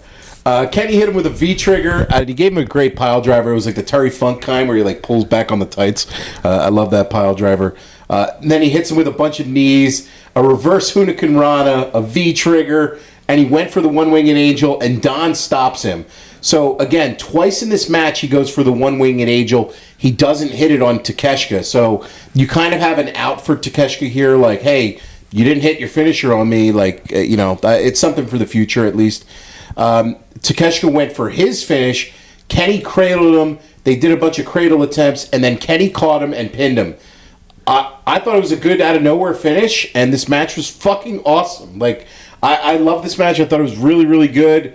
Kenny hit him with a V-trigger. He gave him a great pile driver. It was like the Terry Funk kind where he pulls back on the tights. I love that pile driver. And then he hits him with a bunch of knees, a reverse Hurricane Rana, a V-trigger, and he went for the one-winged angel, and Don stops him. So, again, twice in this match, he goes for the one-winged angel. He doesn't hit it on Takeshita. So, you kind of have an out for Takeshita here, hey, you didn't hit your finisher on me. It's something for the future, at least. Takeshita went for his finish. Kenny cradled him. They did a bunch of cradle attempts, and then Kenny caught him and pinned him. I thought it was a good out-of-nowhere finish, and this match was fucking awesome. I love this match. I thought it was really, really good.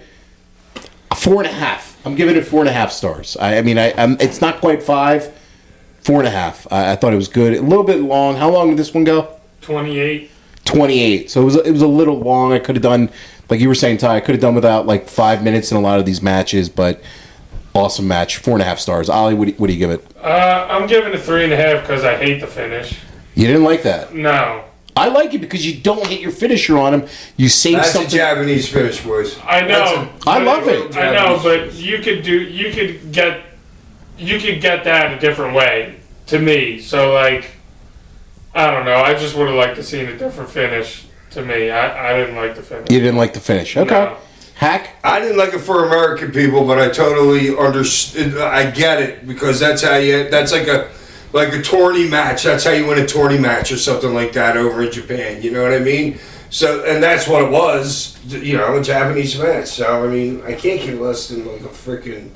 4.5. I'm giving it 4.5 stars. It's not quite 5. 4.5. I thought it was good. A little bit long. How long did this one go? 28. 28. So it was a little long. I could have done, like you were saying, Ty, I could have done without 5 minutes in a lot of these matches, but awesome match. 4.5 stars. Ollie, what do you give it? I'm giving it 3.5 because I hate the finish. You didn't like that? No. I like it because you don't hit your finisher on him. You save That's something. a Japanese finish, boys. I know. I love it. I know, but you could get that a different way to me. So I don't know. I just would have liked to see a different finish. To me, I didn't like the finish. You didn't like the finish. Okay. No. Hack? I didn't like it for American people, but I totally understand. I get it because that's how that's like a tourney match. That's how you win a tourney match or something like that over in Japan. You know what I mean? So, and that's what it was. A Japanese match. So, I can't give less than a freaking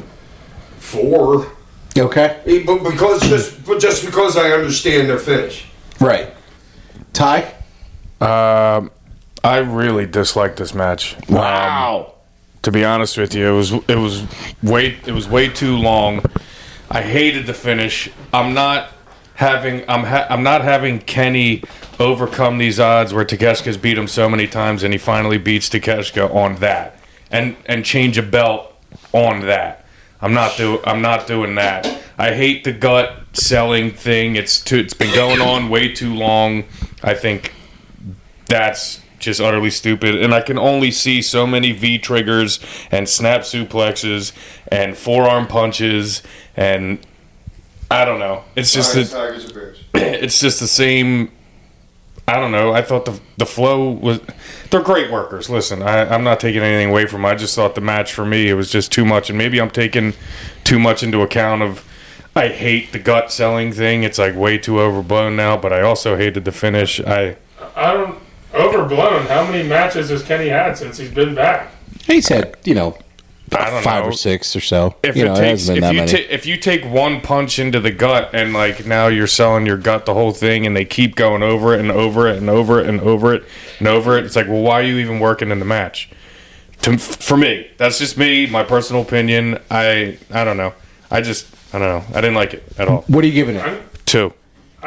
4. Okay. But just because I understand their finish. Right. Ty? I really dislike this match. Wow. To be honest with you, it was way too long. I hated the finish. I'm not having Kenny overcome these odds where Takeshita's beat him so many times and he finally beats Takeshita on that and change a belt on that. I'm not doing that. I hate the gut selling thing. It's been going on way too long. I think that's just utterly stupid, and I can only see so many V triggers and snap suplexes and forearm punches, and I don't know. It's just it's just the same. I don't know. I thought the flow was. They're great workers. Listen, I'm not taking anything away from them. I just thought the match for me it was just too much, and maybe I'm taking too much into account of. I hate the gut selling thing. It's way too overblown now, but I also hated the finish. I don't. Overblown. How many matches has Kenny had since he's been back? He's had, I don't 5 know. or 6 or so. If it it takes, hasn't been that many. if you take one punch into the gut and now you're selling your gut the whole thing, and they keep going over it and over it and over it and over it and over it, it's well, why are you even working in the match? For me, that's just me, my personal opinion. I don't know. I don't know. I didn't like it at all. What are you giving it? 2.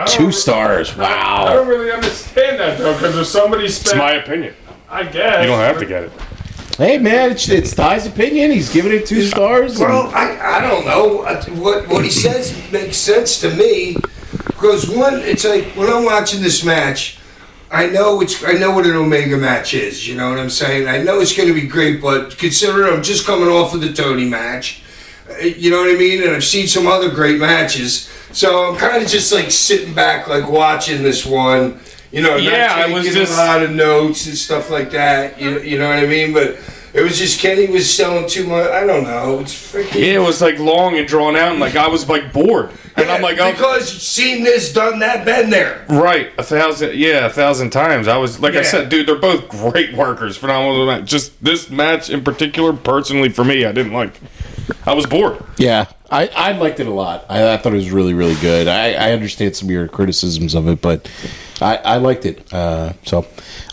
2 stars. Wow. I don't really understand that though, because if somebody spent, It's my opinion. I guess You don't have to get it. Hey man, it's Ty's opinion. He's giving it 2 stars. Well, I don't know. What he says makes sense to me because it's when I'm watching this match, I know what an Omega match is. You know what I'm saying? I know it's going to be great, but considering I'm just coming off of the Tony match, you know what I mean, and I've seen some other great matches, so I'm kind of just sitting back, watching this one. I was taking a lot of notes and stuff like that. You know what I mean? But it was just Kenny was selling too much. I don't know. It's freaking. Yeah, it was long and drawn out, and I was bored. And I'm because you've seen this, done that, been there. Right, 1,000 times. I was I said, dude, they're both great workers, phenomenal match. Just this match in particular, personally for me, I didn't like. I was bored. Yeah, I liked it a lot. I thought it was really, really good. I understand some of your criticisms of it, but I liked it. So,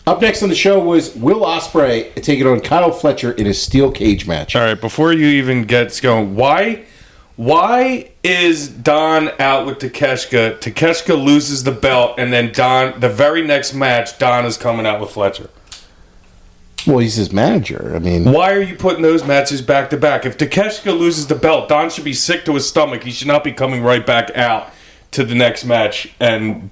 up next on the show was Will Ospreay taking on Kyle Fletcher in a steel cage match. All right, before you even get going, why is Don out with Takeshita? Takeshita loses the belt, and then Don, the very next match, Don is coming out with Fletcher. Well, he's his manager. I mean, Why are you putting those matches back to back? If Takeshita loses the belt, Don should be sick to his stomach. He should not be coming right back out to the next match and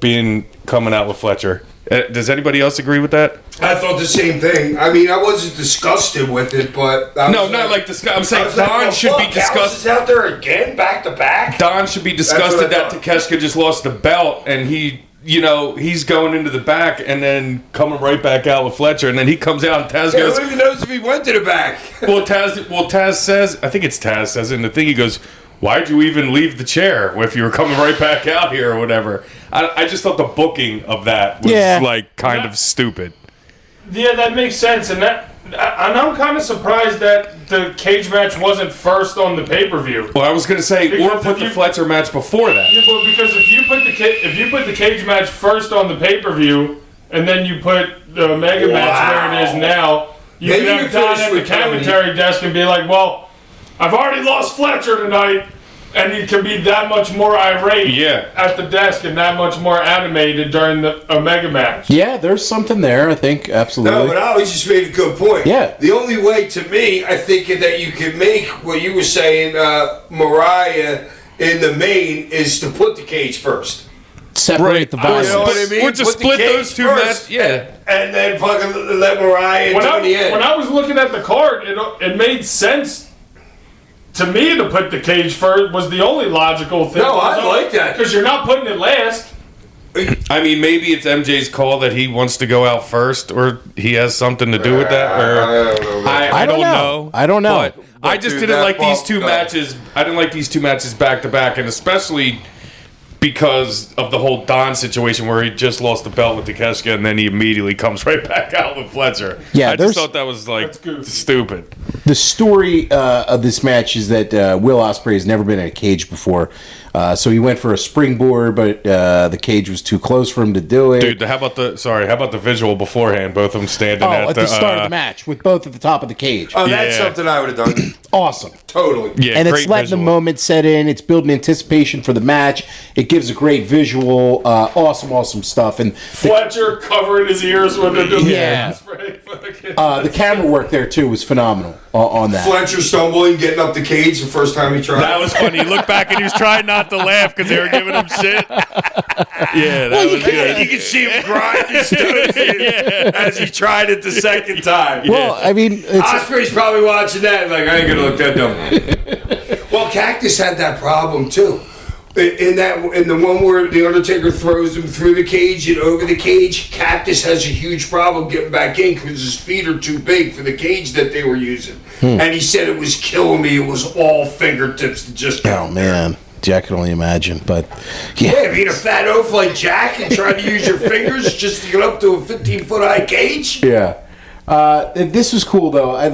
coming out with Fletcher. Does anybody else agree with that? I thought the same thing. I mean, I wasn't disgusted with it, but No, not like disgust. I'm saying Don should be disgusted. Dallas is out there again, back to back. Don should be disgusted that Takeshita just lost the belt, and he's going into the back and then coming right back out with Fletcher, and then he comes out and Taz goes, Who even knows if he went to the back? Taz says, I think it's Taz says in the thing, he goes, why'd you even leave the chair if you were coming right back out here or whatever? I just thought the booking of that was kind of stupid. Yeah, that makes sense, and I'm kind of surprised that the cage match wasn't first on the pay-per-view. Well, I was gonna say, or put the Fletcher match before that. Yeah, but because if you put the cage match first on the pay-per-view, and then you put the Omega match where it is now, you Maybe can you have Don finish at the with Tony. commentary desk and be like, "Well, I've already lost Fletcher tonight." And he can be that much more irate at the desk and that much more animated during the Omega match. yeah, there's something there. I think absolutely. No, but I always just made a good point. Yeah. The only way, to me, I think that you can make what you were saying, Mariah, in the main, is to put the cage first. Separate the violence. You know what I mean? Or just Put the split those cage two first, matches. Yeah. And then fucking let Mariah When into the end. I was looking at the card, it made sense to me to put the cage first. Was the only logical thing. No, I like that. Because you're not putting it last. I mean, maybe it's MJ's call that he wants to go out first, or he has something to do with that. Or I don't know. I don't know. But I just dude, didn't that like these bump, two no. matches. I didn't like these two matches back to back, and especially because of the whole Don situation where he just lost the belt with Takeshita, and then he immediately comes right back out with Fletcher. Yeah, I just there's- thought that was like goofy. stupid. The story of this match is that Will Ospreay has never been in a cage before. So he went for a springboard, but the cage was too close for him to do it. Dude, how about the visual beforehand? Both of them standing at the start of the match with both at the top of the cage. Oh, that's Yeah. something I would have done. Awesome. Totally. Yeah, And it's great letting the visual. moment set in. It's building anticipation for the match. It gives a great visual. Awesome stuff. And Fletcher covering his ears with a Yeah. spray. the camera work there, too, was phenomenal on that. Fletcher stumbling, getting up the cage the first time he tried. That was funny. He looked back and he was trying not to laugh because they were giving him shit. Yeah, that was good. You can see him grind his toes in as he tried it the second time. Well, I mean, it's, Osprey's probably watching that like, I ain't gonna look that dumb. Well, Cactus had that problem too. In the one where the Undertaker throws him through the cage and over the cage, Cactus has a huge problem getting back in because his feet are too big for the cage that they were using. And he said it was killing me. It was all fingertips to just get oh, up there. man. Jack can only imagine. But, Yeah, being a fat oaf like Jack and trying to use your fingers just to get up to a 15-foot high cage. Yeah. This was cool though. I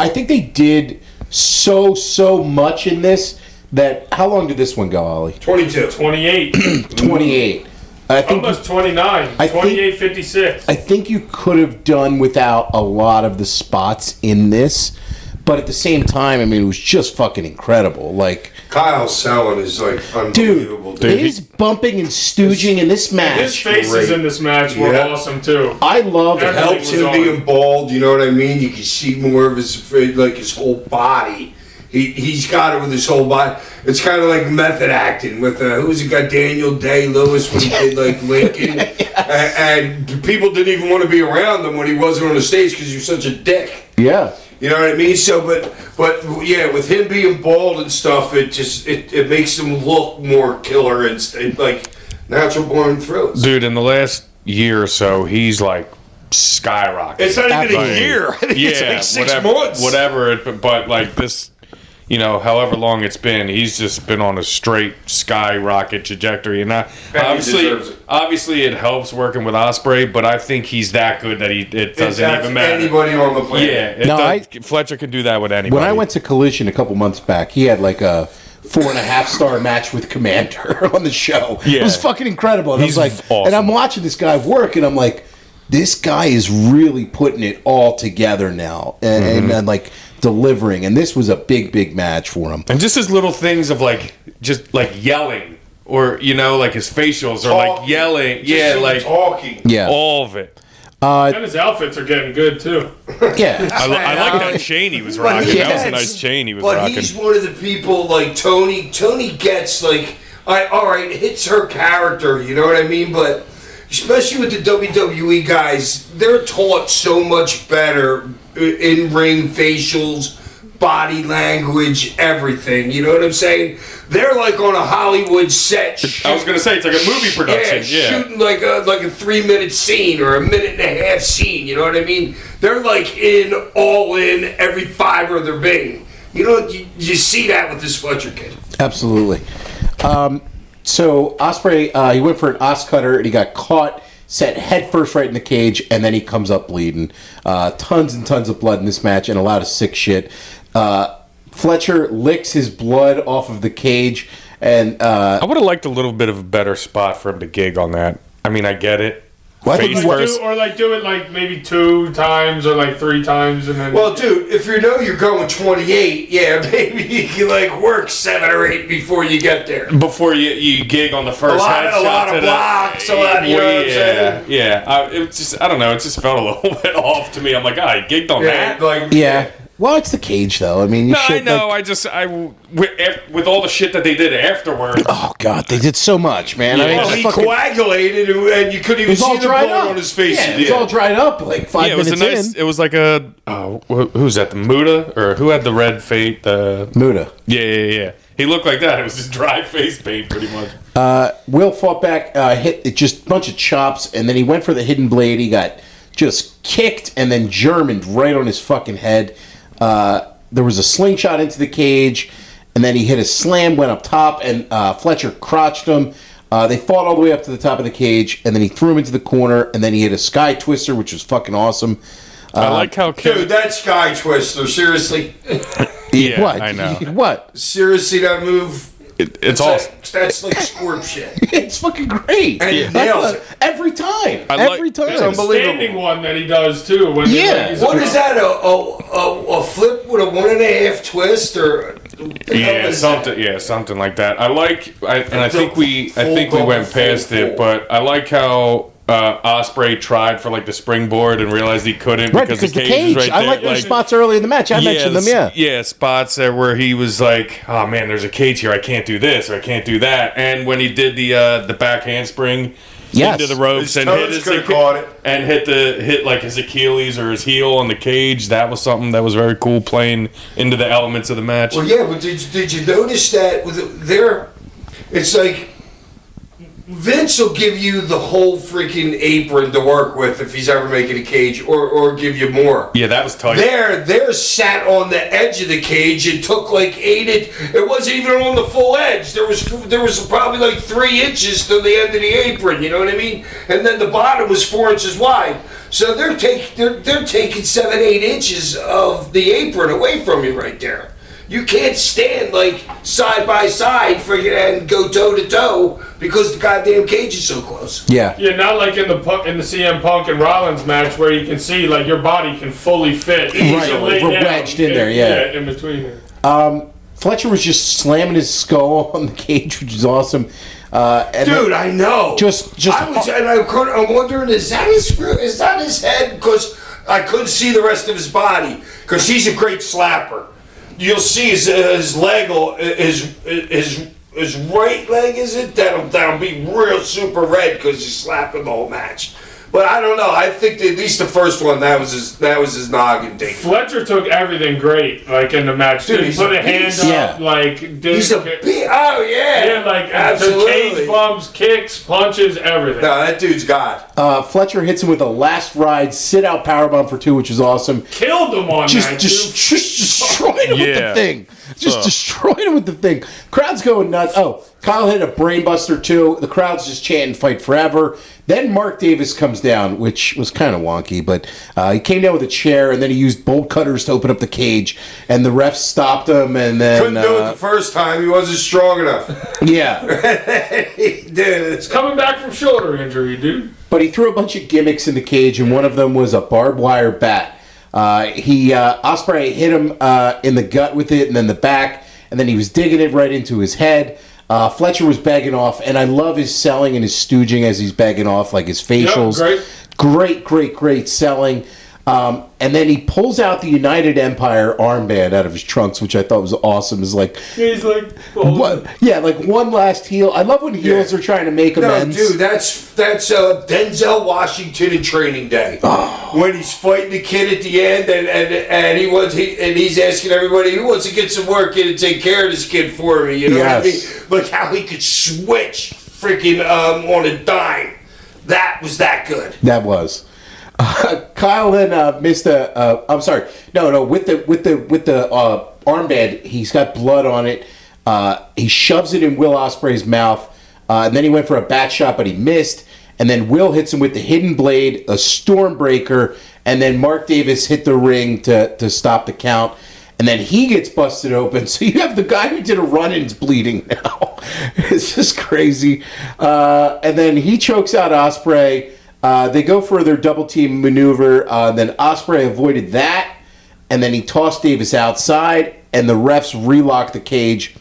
think they did so much in this that how long did this one go, Ollie? 22. 28. 28. I think Almost 29. I think- 28-56. I think you could have done without a lot of the spots in this, but at the same time, I mean, it was just fucking incredible. Like, Kyle's selling is like unbelievable. dude, his bumping and stooging in this His match. faces great. in this match were Yeah. awesome too. I love Everything it. Helps was him on. being bald, you know what I mean? You can see more of his, like his whole body. He's got it with his whole body. It's kind of like method acting with who's it got Daniel Day-Lewis when he did like Lincoln, and people didn't even want to be around him when he wasn't on the stage because he was such a dick. Yeah. You know what I mean? So, but yeah, with him being bald and stuff, it makes him look more killer and like natural born thrills. Dude, in the last year or so, he's like skyrocketed. It's not even Absolutely. a year. I think it's like 6 whatever, months. Whatever, but like this, however long it's been, he's just been on a straight skyrocket trajectory. And obviously it helps working with Ospreay, but I think he's that good that it doesn't even matter. Anybody on the planet. Yeah, Fletcher can do that with anybody. When I went to Collision a couple months back, he had like a 4.5-star match with Commander on the show. Yeah. It was fucking incredible. And He's I was like, awesome. and I'm watching this guy work, and I'm like, this guy is really putting it all together now, and like delivering. And this was a big match for him. And just his little things of just yelling, or like his facials, or like yelling, Talking. Yeah, all of it. And his outfits are getting good too. Yeah, I like that chain he was rocking. That was a nice chain he was rocking. But he's one of the people like Tony. Tony gets all right, hits her character. You know what I mean? But especially with the WWE guys, they're taught so much better in ring facials, body language, everything. You know what I'm saying? They're like on a Hollywood set. I was gonna say it's like a movie production. Yeah, shooting like a 3-minute scene or a 1.5-minute scene. You know what I mean? They're like all in every fiber of their being. You see that with this Fletcher kid. absolutely. So Ospreay, he went for an Os cutter, and he got caught, set head first right in the cage, and then he comes up bleeding. Tons and tons of blood in this match, and a lot of sick shit. Fletcher licks his blood off of the cage, and I would have liked a little bit of a better spot for him to gig on that. I mean, I get it. Well, I think Face he first. Do it maybe 2 times or 3 times, and then. Well, dude, if you're going 28, yeah, maybe you can work 7 or 8 before you get there. Before you gig on the first headshot. A lot of blocks, you know what I'm saying? Yeah. It just, I don't know. It just felt a little bit off to me. I'm like, he gigged on that. yeah. Well, it's the cage, though. I mean, I know. With all the shit that they did afterwards. Oh God, they did so much, man. Yeah. I mean, Well, it's he fucking- coagulated, and you couldn't it even was see all the dried blood up on his face. Yeah, it was all dried up 5 It was minutes in. It was like a. Who's that? The Muda, or who had the red fate? The Muda. Yeah. He looked like that. It was just dry face paint, pretty much. Will fought back, hit just a bunch of chops, and then he went for the hidden blade. He got just kicked and then Germaned right on his fucking head. There was a slingshot into the cage, and then he hit a slam, went up top, and Fletcher crotched him. They fought all the way up to the top of the cage, and then he threw him into the corner, and then he hit a sky twister, which was fucking awesome. I like how Dude, that Sky Twister, seriously. Yeah, What? I know. What? Seriously, that move. It's awesome. That's like squirt shit. It's fucking great. And he nails it. Every time. I like- Every time. It's unbelievable. Standing one that he does too. When Yeah. What is that? A flip with a 1.5 twist, or what the hell is that? Something like that. I think we went past it, but I like how Ospreay tried for the springboard and realized he couldn't Right, because because the the cage cage. is right I there. like those spots early in the match. I mentioned them, yeah. Yeah, spots there where he was like, "Oh man, there's a cage here. I can't do this or I can't do that." And when he did the back handspring Yes. into the ropes His and toes could've caught it. and hit his Achilles or his heel on the cage, that was something that was very cool, playing into the elements of the match. Well, yeah, but did you notice that with it's like Vince will give you the whole freaking apron to work with if he's ever making a cage, or give you more. Yeah, that was tight. They're sat on the edge of the cage and took 8 it wasn't even on the full edge. There was probably 3 inches to the end of the apron, you know what I mean? And then the bottom was 4 inches wide. So they're taking 7, 8 inches of the apron away from you right there. You can't stand side by side and go toe to toe because the goddamn cage is so close. Yeah. Yeah, not like in the CM Punk and Rollins match where you can see your body can fully fit. Right, we're wedged in there, yeah. in between there. Fletcher was just slamming his skull on the cage, which is awesome. And Dude, I know. I'm wondering, is that his head? Because I couldn't see the rest of his body. Because he's a great slapper. You'll see his leg, his right leg, is it? That'll be real super red because he's slapping the whole match. But I don't know. I think that at least the first one, that was his noggin ding. Fletcher took everything great, like in the match. Dude, He he's put a a hand beast. up, Yeah. like did He's a oh yeah, yeah, like the absolutely. cage bumps, kicks, punches, everything. No, that dude's God. Fletcher hits him with a last ride sit-out powerbomb for 2, which was awesome. Killed him on Just that. destroyed him with the Yeah. thing. Just destroyed him with the thing. Crowd's going nuts. Oh, Kyle hit a brainbuster too. The crowd's just chanting "Fight Forever." Then Mark Davis comes down, which was kind of wonky, but he came down with a chair and then he used bolt cutters to open up the cage, and the ref stopped him. And then Couldn't do it the first time. He wasn't strong enough. yeah, Dude, it's Coming back from shoulder injury, dude. but he threw a bunch of gimmicks in the cage, and one of them was a barbed wire bat. Ospreay hit him in the gut with it, and then the back, and then he was digging it right into his head. Fletcher was begging off, and I love his selling and his stooging as he's begging off, like his facials. Great selling. And then he pulls out the United Empire armband out of his trunks, which I thought was awesome. Is like, He's like, oh, what? Yeah, like one last heel. I love when heels are trying to make amends. No, dude, that's Denzel Washington in Training Day when he's fighting the kid at the end, and he's asking everybody who wants to get some work in and take care of this kid for me. You know what I mean? Yes. Like how he could switch freaking on a dime. That was that good. That was. Kyle then missed a. I'm sorry. No. With the armband, he's got blood on it. He shoves it in Will Ospreay's mouth, and then he went for a bat shot, but he missed. And then Will hits him with the hidden blade, a Stormbreaker, and then Mark Davis hit the ring to stop the count. And then he gets busted open. So you have the guy who did a run and's bleeding now. It's just crazy. And then he chokes out Ospreay. They go for their double team maneuver. Then Ospreay avoided that, and then he tossed Davis outside, and the refs relocked the cage.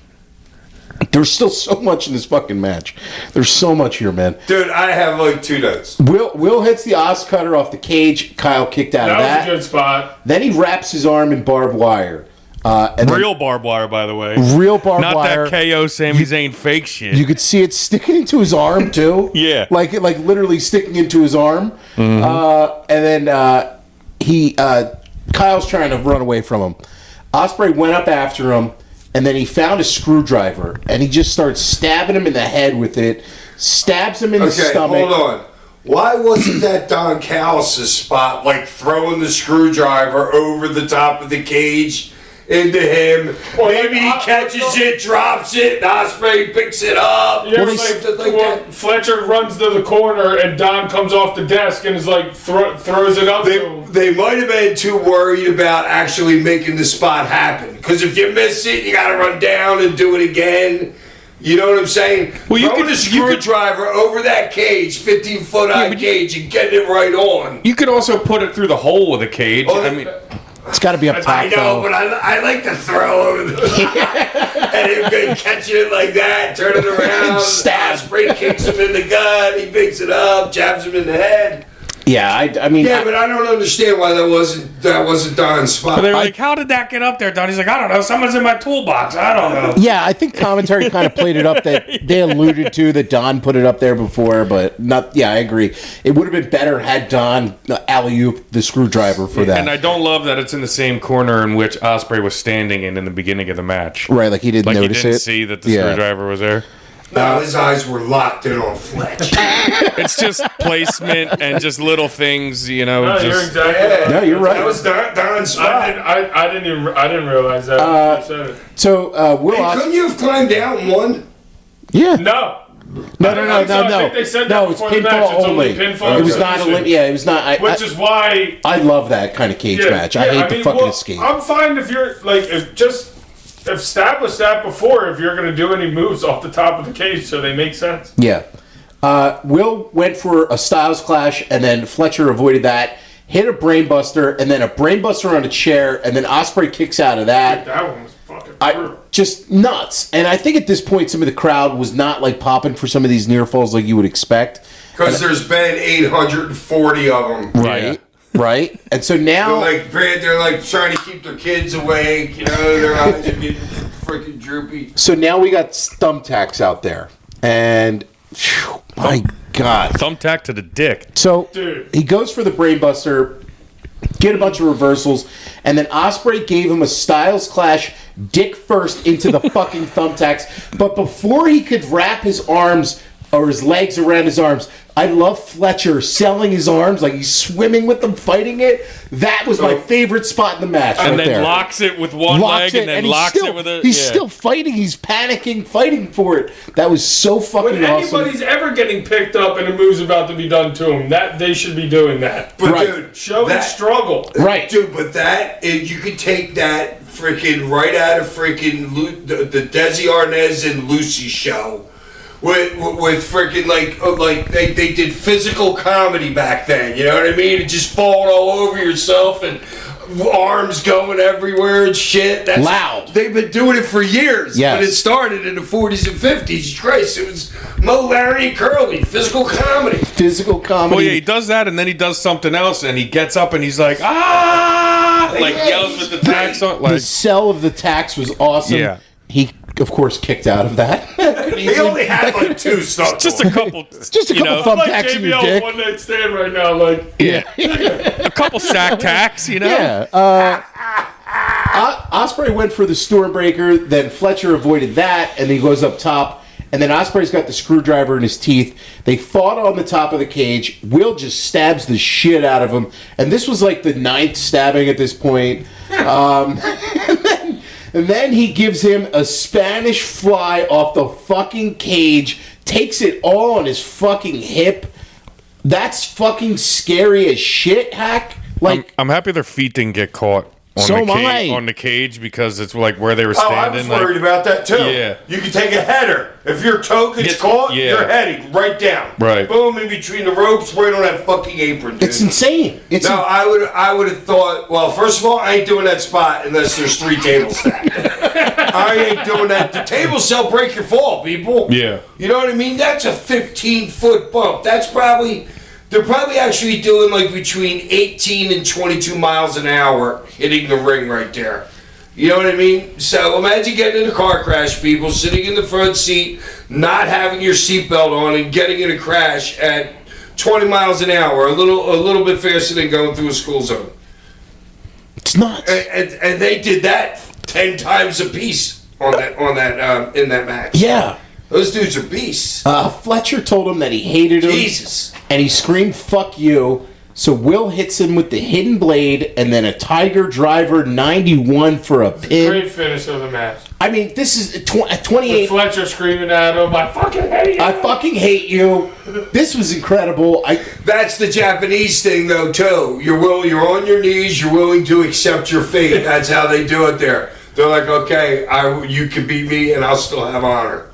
There's still so much in this fucking match. There's so much here, man. Dude, I have like 2 notes. Will hits the Os cutter off the cage. Kyle kicked out of that that. was a good spot. Then he wraps his arm in barbed wire. And then Real barbed wire, by the way. real barbed Not wire. that KO Sami Zayn fake shit. You could see it sticking into his arm too. Yeah. like literally sticking into his arm. And then Kyle's trying to run away from him. Ospreay went up after him, and then he found a screwdriver, and he just starts stabbing him in the head with it. Stabs him in the stomach. Hold on. Why wasn't that Don Callis' spot, like throwing the screwdriver over the top of the cage into him? Or Maybe he like, catches it, drops it, and Ospreay picks it up. Yeah, Well, like Fletcher runs to the corner and Don comes off the desk and is like throws it up. to him. They might have been too worried about actually making the spot happen. Because if you miss it, you got to run down and do it again. You know what I'm saying? Well, you Throwing could- a screwdriver over that cage, 15-foot high but cage, and getting it right on. You could also put it through the hole of the cage. Oh, I mean, It's got to be up top. I know, though. but I like to throw over the and him good catching it like that, turn it around, Stab. Ospreay kicks him in the gut, he picks it up, jabs him in the head. Yeah, I mean, Yeah, but I don't understand why that wasn't Don's spot. they were like, how did that get up there, Don? He's like, I don't know. Someone's in my toolbox. I don't know. yeah, I think commentary kind of played it up that they alluded to that Don put it up there before, but not. Yeah, I agree. It would have been better had Don alley-oop the screwdriver for that. And I don't love that it's in the same corner in which Ospreay was standing in the beginning of the match. Right, like he didn't Like notice he didn't it. see that the Yeah. screwdriver was there. No, his eyes were locked in on Fletch. It's just placement and just little things, you know. No, just, you're exactly right. No, you're right. That was Don's spot. I didn't realize that. when you said it. So Will Hey, couldn't you have climbed out and won? Yeah. No. No. I think they said that No, it's before the pinfall match. It's only. only pinfall. It was not a submission. Yeah, it was not. Which is why. I love that kind of cage match. I hate the fucking escape. I'm fine if you're like just establish that before if you're going to do any moves off the top of the cage so they make sense. Yeah. Will went for a Styles Clash, and then Fletcher avoided that. Hit a brainbuster, and then a brainbuster on a chair, and then Ospreay kicks out of that. That one was fucking brutal. Just nuts. And I think at this point, some of the crowd was not like popping for some of these near falls like you would expect. Because there's been 840 of them. Right. Right. And so now, They're like trying to keep their kids awake. You know, their eyes are getting freaking droopy. we got thumbtacks out there, and phew, my God. Thumbtack to the dick. So Dude. he goes for the brainbuster, get a bunch of reversals, and then Ospreay gave him a Styles Clash dick first into the fucking thumbtacks. But before he could wrap his arms or his legs around his arms, I love Fletcher selling his arms like he's swimming with them, fighting it. That was my favorite spot in the match. And right then there. locks it with one leg and then he's locks still, it with a... He's yeah. still fighting. He's panicking, fighting for it. That was so fucking When awesome. anybody's ever getting picked up and a move's about to be done to them, that they should be doing that. But Right. dude, Show that, and struggle. Right. Dude, but you could take that freaking right out of freaking the Desi Arnaz and Lucy show. With freaking like they did physical comedy back then, you know what I mean? And just falling all over yourself and arms going everywhere and shit. That's Loud. They've been doing it for years. Yes. But it started in the 40s and 50s. Christ, it was Mo, Larry, and Curly, physical comedy. Physical comedy. Well, yeah, he does that, and then he does something else, and he gets up and he's like, ah! Like, yells with the tax on. The Like, sell of the tax was awesome. Yeah. He, of course, kicked out of that. He only had like two stuff. just a couple. Just a you couple know, thumb Like tacks in your JBL dick. one night stand right now, like Yeah. A couple sack tacks, you know? Yeah. Ospreay went for the Stormbreaker, then Fletcher avoided that, and he goes up top. And then Ospreay's got the screwdriver in his teeth. They fought on the top of the cage. Will just stabs the shit out of him. And this was like the 9th stabbing at this point. And then he gives him a Spanish fly off the fucking cage, takes it all on his fucking hip. That's fucking scary as shit, Hack. Like, I'm happy their feet didn't get caught on, So am I. on the cage because it's like where they were Oh, I standing. was worried about that too. Yeah. You can take a header. If your toe gets Gets- caught, yeah. you're heading right down. Right. Boom, in between the ropes, right on that fucking apron, dude. it's insane. It's No, I would have thought. Well, first of all, I ain't doing that spot unless there's 3 tables stacked. I ain't doing that. The tables shall break your fall, people. Yeah. You know what I mean? That's a 15-foot bump. That's probably they're probably actually doing like between 18 and 22 miles an hour hitting the ring right there. You know what I mean? So imagine getting in a car crash, people, sitting in the front seat, not having your seatbelt on, and getting in a crash at 20 miles an hour, a little bit faster than going through a school zone. It's nuts. And they did that 10 times a piece on that in that match. Yeah. Those dudes are beasts. Fletcher told him that he hated him. Jesus. And he screamed, "Fuck you." So Will hits him with the hidden blade and then a Tiger Driver 91 for a pin. great finish of the match. I mean, this is With 28. Fletcher screaming at him, "I fucking hate you!" I fucking hate you. This was incredible. That's the Japanese thing, though, too. You're on your knees. You're willing to accept your fate. That's how they do it there. They're like, okay, you can beat me, and I'll still have honor.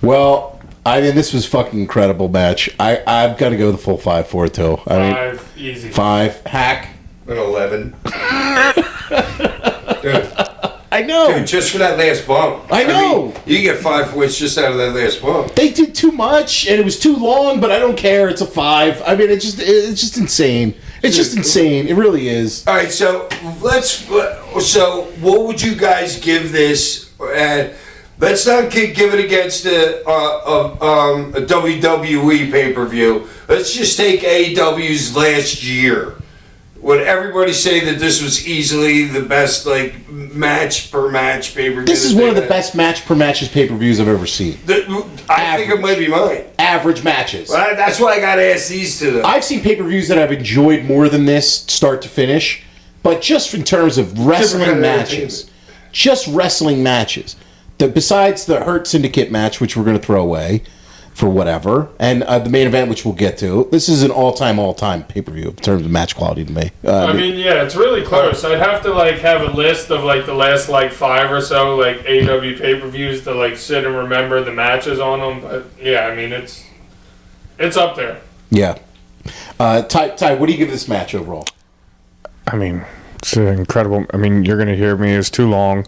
Well, I mean, this was fucking incredible match. I've got to go the full 5 for it, too. I mean, 5 easy. 5. Hack. An 11. Dude, I know. dude, just for that last bump. I know. mean, you get 5 points just out of that last bump. They did too much, and it was too long, but I don't care. It's a 5. I mean, it's just insane. It's just insane. It really is. All right, so so what would you guys give this? Let's not give it against a WWE pay-per-view. Let's just take AEW's last year. Would everybody say that this was easily the best match per match pay-per-view? This is one of the best match per matches pay-per-views I've ever seen. I think it might be mine. Average matches. Well, that's why I got to ask these two. I've seen pay-per-views that I've enjoyed more than this, start to finish. But just in terms of wrestling kind of matches, just wrestling matches. Besides the Hurt Syndicate match, which we're going to throw away for whatever, and the main event, which we'll get to, this is an all-time pay-per-view in terms of match quality to me. I mean, yeah, it's really close. I'd have to have a list of the last 5 or so AEW pay-per-views to sit and remember the matches on them. But yeah, I mean it's up there. Yeah. Ty, what do you give this match overall? I mean, it's incredible. I mean, you're going to hear me. It's too long.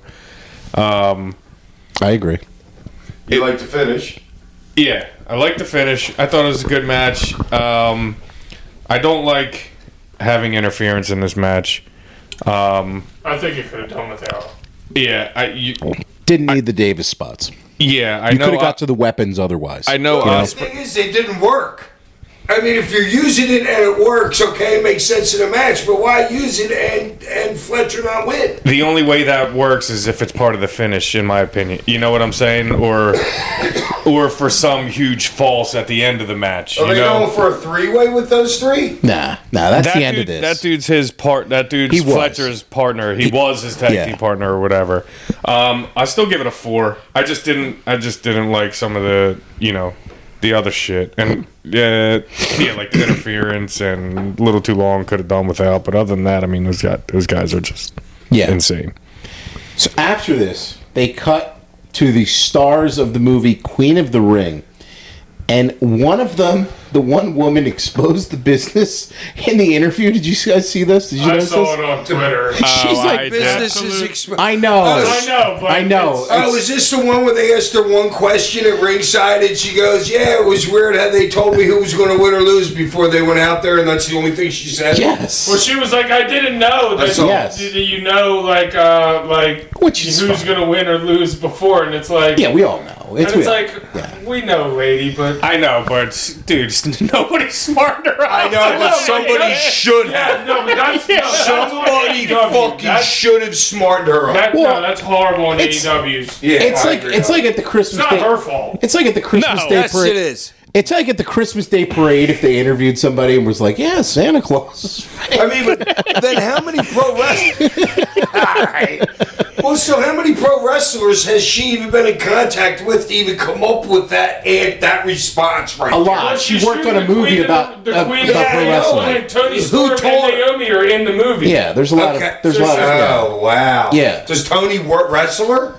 I agree. You like to finish? Yeah, I like the finish. I thought it was a good match. I don't like having interference in this match. I think you could have done without. Yeah, Didn't need the Davis spots. I You know. could have got to the weapons otherwise. I know. Well, the thing is, they didn't work. I mean, if you're using it and it works, okay, it makes sense in a match. But why use it and Fletcher not win? The only way that works is if it's part of the finish, in my opinion. You know what I'm saying? Or for some huge false at the end of the match. Are they going for a three-way with those three? Nah, that's the end of this. That dude's his part. That dude's Fletcher's partner. He was his tag team partner or whatever. I still give it a 4. I just didn't like some of the the other shit, and like the interference and a little too long, could have done without. But other than that, I mean, those guys are just insane. So after this, they cut to the stars of the movie Queen of the Ring, and one of them, the one woman, exposed the business in the interview. Did you guys see this? Did you I notice saw this? it on Twitter. She's like, Business is expensive. I know. I know. Oh, is this the one where they asked her one question at ringside and she goes, "Yeah, it was weird how they told me who was going to win or lose before they went out there, and that's the only thing she said." Yes. Well, she was like, I didn't know that. Yes. You know, like Which is who's fine. going to win or lose before, and it's like, Yeah, we all know. it's like, we know, lady, but I know, but dude, nobody's smarter. I know, but somebody should have. no, but that's Somebody fucking should have smartened her up. that's horrible on It's- AEW's. Yeah, It's I like agree. it's like at the Christmas It's Day. not her fault. It's like at the Christmas No. Day Yes, parade. it is. It's like at the Christmas Day parade if they interviewed somebody and was like, "Yeah, Santa Claus is fake." I mean, but then how many pro wrestlers? Alright. Well, so how many pro wrestlers has she even been in contact with to even come up with that response right A there? lot. She worked on a movie about the Queen about pro wrestling. and Tony Who Storm and told her? Naomi are in the movie. Yeah, there's a lot Okay. of there's a lot of Oh wow. Yeah. Does Tony wrestle her?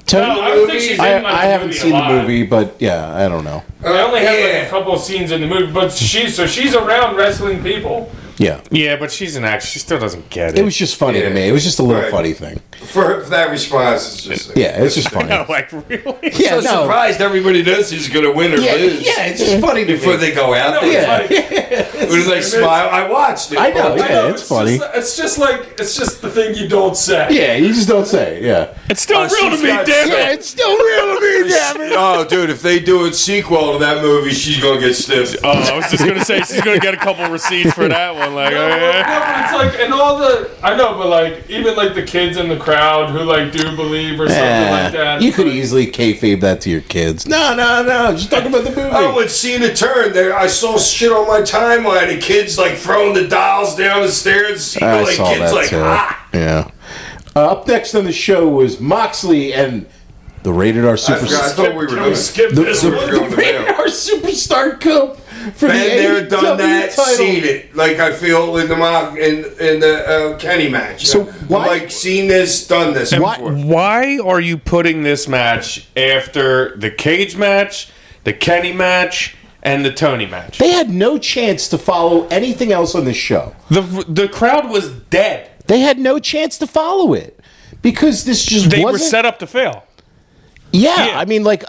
Tony, No, I don't think she's in like, I haven't movie seen a lot. the movie, but yeah, I don't know. They only have like Yeah. a couple of scenes in the movie, but she's around wrestling people. Yeah, Yeah, but she's an actress. She still doesn't get it. it was just funny to Yeah. me. It was just a little Right. funny thing. For that response, it's just Yeah, it's just funny. No, like really. Yeah, so no. surprised everybody knows who's going to win or Yeah, lose. yeah, it's just funny to Before me. they go out No, there. it's like, When they smile, I watched it. I know. I Yeah, know, it's funny. it's just the thing you don't say. Yeah, you just don't say it. Yeah, It's still real to she's me, got damn so- it. it's still real to me, damn it. Oh, dude, if they do a sequel to that movie, she's going to get stiff. Oh, I was just gonna say she's gonna get a couple receipts for that one. Like, No, oh, yeah. but it's like, and all I know, but like, even like the kids in the crowd who like do believe or something like that. You it's could like, easily kayfabe that to your kids. No, just talking about the movie. Oh, when Cena turned there, I saw shit on my timeline of kids like throwing the dolls down the stairs. Cena, I like saw kids that like, too. ah. Yeah. Up next on the show was Moxley and the Rated R I Superstar. thought we were Can doing we skip The, this the, one? the Rated R Superstar Cup for Been the there, AEW done that, title. seen it. Like I feel in the Kenny match. So why- I'm like seen this, done this. Why- before. Why are you putting this match after the Cage match, the Kenny match, and the Tony match? They had no chance to follow anything else on the show. The crowd was dead. They had no chance to follow it because this just They wasn't. were set up to fail. Yeah, I mean, like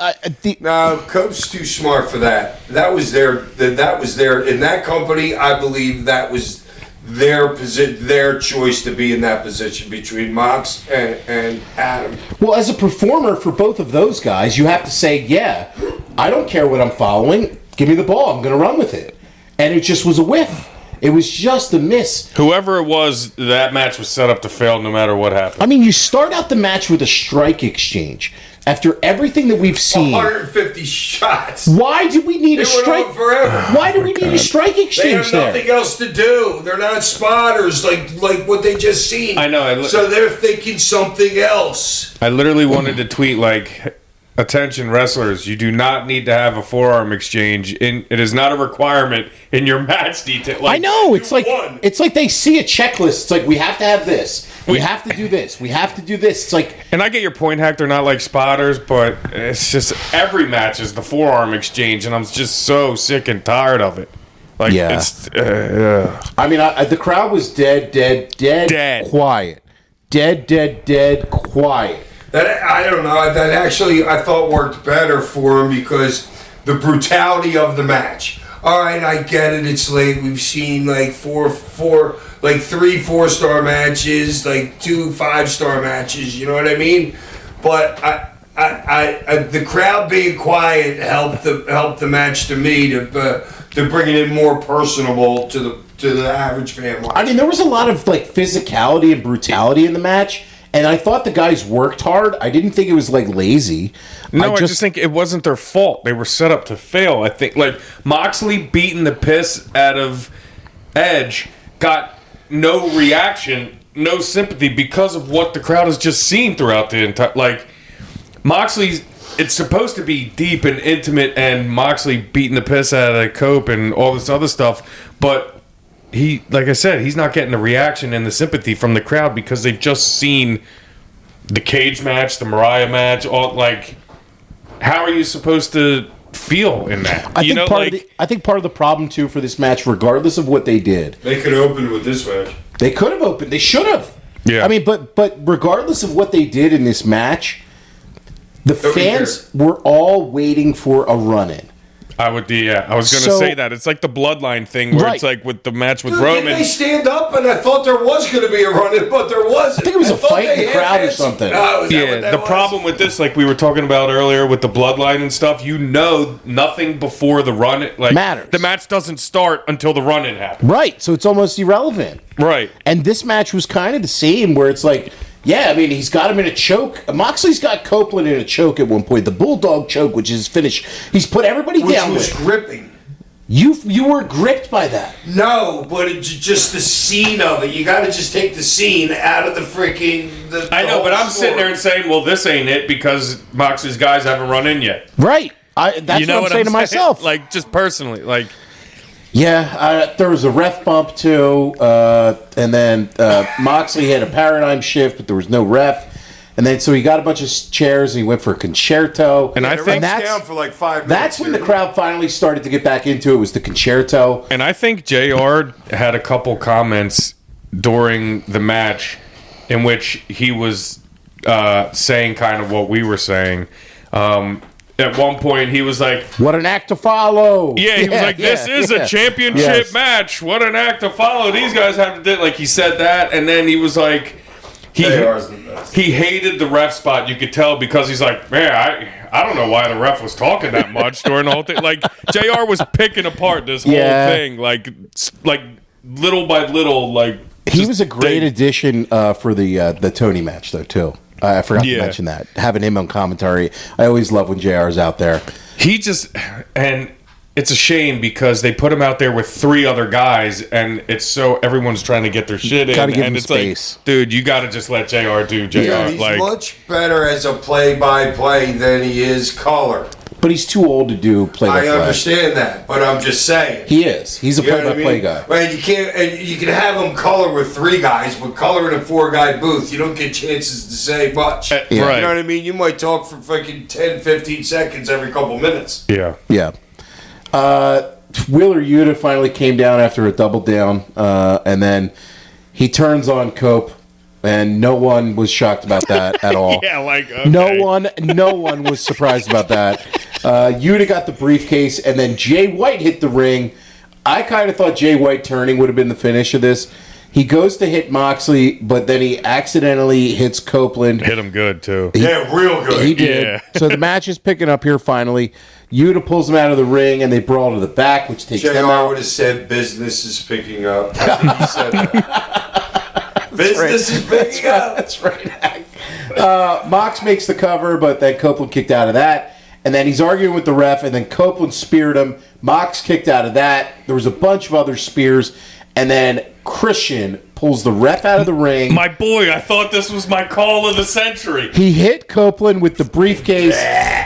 No, Cope's too smart for that. That was their in that company. I believe that was their choice to be in that position between Mox and Adam. well, as a performer for both of those guys, you have to say, yeah, I don't care what I'm following. Give me the ball. I'm going to run with it. And it just was a whiff. It was just a miss. Whoever it was, that match was set up to fail no matter what happened. I mean, you start out the match with a strike exchange. After everything that we've seen, 150 shots. why do we need They a went strike? on forever. Why do we need a strike They exchange have there? nothing else to do. They're not spotters like what they just seen. I know. So they're thinking something else. I literally wanted to tweet like, "Attention wrestlers, you do not need to have a forearm exchange. It is not a requirement in your match detail." Like, I know. It's like won. it's like they see a checklist. It's like we have to have this. We have to do this. We have to do this. It's like And I get your point, Hack. They're not like spotters, but it's just every match is the forearm exchange, and I'm just so sick and tired of it. Like, Yeah. it's I mean, the crowd was dead, quiet, dead, quiet. That I don't know. That actually I thought worked better for him because the brutality of the match. All right, I get it. It's late. We've seen like three 4-star matches, like 2 5-star matches. You know what I mean? But I the crowd being quiet helped the match to me to They're bringing it more personable to the average fan. I mean, there was a lot of like physicality and brutality in the match, and I thought the guys worked hard. I didn't think it was like lazy. No, I just think it wasn't their fault. They were set up to fail. I think like Moxley beating the piss out of Edge got no reaction, no sympathy because of what the crowd has just seen throughout the entire. Like Moxley's, it's supposed to be deep and intimate, and Moxley beating the piss out of Cope and all this other stuff, but he, like I said, he's not getting the reaction and the sympathy from the crowd because they've just seen the cage match, the Mariah match, all like. How are you supposed to feel in that? I think part of the problem too for this match, regardless of what they did, They could open with this match. they could have opened. They should have. Yeah. I mean, but regardless of what they did in this match, the fans were all waiting for a run-in. I was going to say that. It's like the bloodline thing where it's like with the match with Roman. Didn't they stand up? And I thought there was going to be a run-in, but there wasn't. I think it was a fight in the crowd or something. Problem with this, like we were talking about earlier with the bloodline and stuff, nothing before the run matters. The match doesn't start until the run-in happens. Right, so it's almost irrelevant. Right. And this match was kind of the same, where it's like, yeah, I mean, he's got him in a choke. Moxley's got Copeland in a choke at one point. The Bulldog choke, which is his finish. He's put everybody down. Which was gripping. You weren't gripped by that. No, but it's just the scene of it. You got to just take the scene out of the freaking. I know, but I'm sitting there and saying, well, this ain't it because Moxley's guys haven't run in yet. Right. That's what I'm saying to myself. Like, just personally. Like, yeah, there was a ref bump too, and then Moxley had a paradigm shift, but there was no ref. And then so he got a bunch of chairs and he went for a concerto. And I think that's down for like 5 minutes. That's when the crowd finally started to get back into it. Was the concerto. And I think JR had a couple comments during the match in which he was saying kind of what we were saying. At one point, he was like, "What an act to follow!" Yeah, he was like, "This is a championship match. What an act to follow. These guys have to do." Like he said that, and then he was like, he hated the ref spot. You could tell because he's like, "Man, I don't know why the ref was talking that much during the whole thing." Like JR was picking apart this whole thing, like little by little. Like he was a great addition for the Tony match, though too. I forgot to mention that. Having him on commentary. I always love when JR's out there. And it's a shame because they put him out there with 3 other guys, and it's so everyone's trying to get their shit in. Gotta give and him it's space. like, dude, you got to just let JR do JR. Yeah, he's much better as a play-by-play than he is color. But he's too old to do play-by-play. I understand that, but I'm just saying. He is. He's a play-by-play guy. Well, you can't, and you can have him color with 3 guys, but color in a 4-guy booth, you don't get chances to say much. Right. You know what I mean? You might talk for fucking 10, 15 seconds every couple minutes. Yeah. Yeah. Wheeler Yuta finally came down after a double down, and then he turns on Cope. And no one was shocked about that at all. Yeah, like, okay. No one was surprised about that. Yuta got the briefcase, and then Jay White hit the ring. I kind of thought Jay White turning would have been the finish of this. He goes to hit Moxley, but then he accidentally hits Copeland. Hit him good, too. Real good. He did. Yeah. So the match is picking up here finally. Yuta pulls him out of the ring, and they brawl to the back, which takes them JR out. would have said business is picking up. I think he said that. Business is picking up. That's right. Mox makes the cover, but then Copeland kicked out of that. And then he's arguing with the ref, and then Copeland speared him. Mox kicked out of that. There was a bunch of other spears. And then Christian pulls the ref out of the ring. My boy, I thought this was my call of the century. He hit Copeland with the briefcase.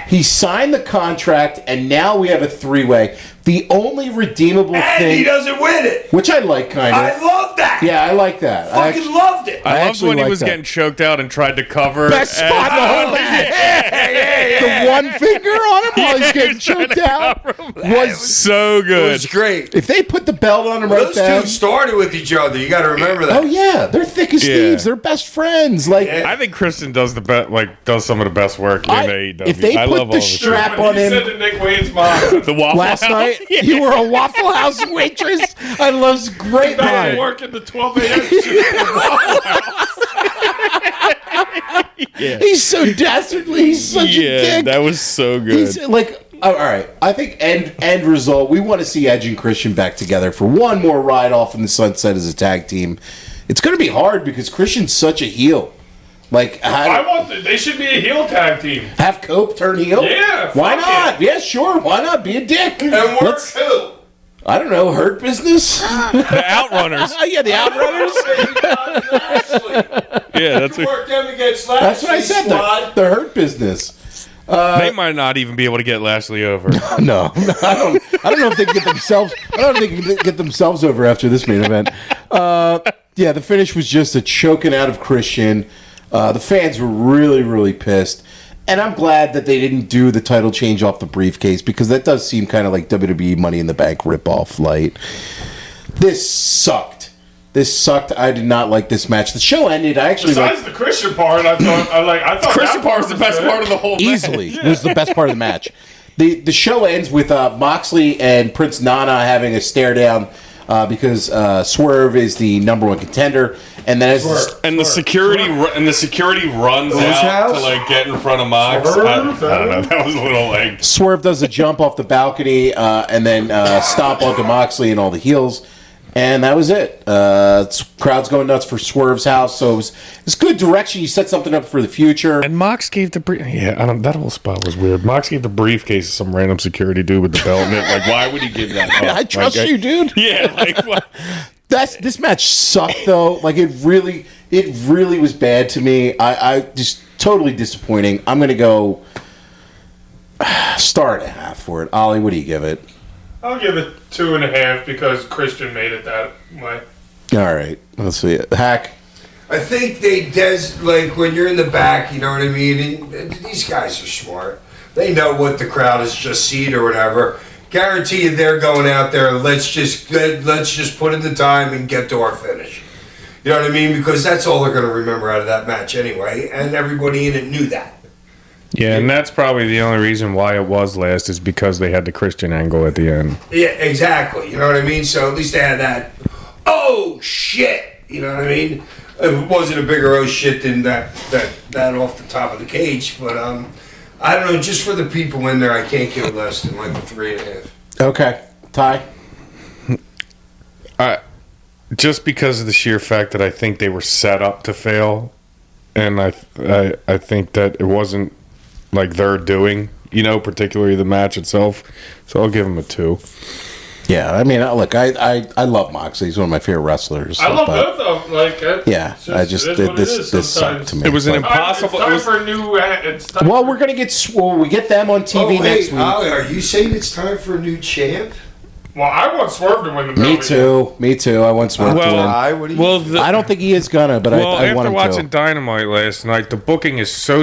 He signed the contract, and now we have a 3-way. The only redeemable And thing... he doesn't win it. Which I like, kind of. I love that. Yeah, I like that. Fucking loved it. I loved actually when he like was that. getting choked out and tried to cover. Best spot in the whole match. The one finger on him while he's getting choked out was so It good. was great. If they put the belt on him right Those then... two started with each other. You got to remember that. Oh, yeah. They're thick as thieves. They're best friends. Like, Yeah. I think Christian does does some of the best work in AEW. if they I put love the all of it. strap When on you said him... to Nick Wayne's mom, The Waffle Last House. night, you were a Waffle House waitress. I love this great I line. work at the 12 a.m. shift at Waffle House. Yeah. He's so dastardly. He's such a dick. That was so good. He's like, All right. I think end result, we want to see Edge and Christian back together for one more ride off in the sunset as a tag team. It's going to be hard because Christian's such a heel. Like, They should be a heel tag team. have Cope turn heel? Yeah, Why fuck not? it. Yeah, sure. Why not? Be a dick. And work Let's- too. I don't know. Hurt Business? The Outrunners. Yeah, the Outrunners. Yeah, that's Work them against Lashley. That's what I said. The Hurt Business. they might not even be able to get Lashley over. No, I don't know if they can get themselves. I don't know if they can get themselves over after this main event. Yeah, the finish was just a choking out of Christian. The fans were really, really pissed, and I'm glad that they didn't do the title change off the briefcase because that does seem kind of like WWE Money in the Bank ripoff light. This sucked. I did not like this match. The show ended. I actually Besides the Christian part, I thought Christian that part was the best good. part of the whole easily. match. It was the best part of the match. The show ends with Moxley and Prince Nana having a stare down because Swerve is the number one contender, and then And the security runs Whose out house? to like get in front of Mox. I don't know. That was a little like Swerve does a jump off the balcony and then stomp onto Moxley and all the heels. And that was it. Crowd's going nuts for Swerve's house, so it's good direction. You set something up for the future. And Mox gave the that whole spot was weird. Mox gave the briefcase to some random security dude with the belt in it. Like, why would he give that? I trust you, dude. Yeah, like what? This match sucked though. Like it really was bad to me. I just totally disappointing. I'm gonna go star and a half for it. Ollie, what do you give it? I'll give it 2.5 because Christian made it that way. All right, let's see it. Hack. I think like when you're in the back, you know what I mean? And these guys are smart. They know what the crowd has just seen or whatever. Guarantee you they're going out there, let's just put in the time and get to our finish. You know what I mean? Because that's all they're going to remember out of that match anyway. And everybody in it knew that. Yeah, and that's probably the only reason why it was last is because they had the Christian angle at the end. Yeah, exactly. You know what I mean? So at least they had that, oh, shit. You know what I mean? It wasn't a bigger oh, shit than that off the top of the cage. But, I don't know, just for the people in there, I can't give it less than like a 3.5. Okay, Ty. Just because of the sheer fact that I think they were set up to fail, and I think that it wasn't like their doing, particularly the match itself. So I'll give them a 2. Yeah, I mean, look, I love Moxley. He's one of my favorite wrestlers. I love both of them. Yeah, this sucked to me. It was an But- impossible. It's time for a new. It's time Well, for- we're gonna we get them on TV next week. Ollie, are you saying it's time for a new champ? Well, I want Swerve to win the belt. Me too. I want Swerve to win. I don't think he is gonna, but I want after him watching to. Dynamite last night, the booking is so.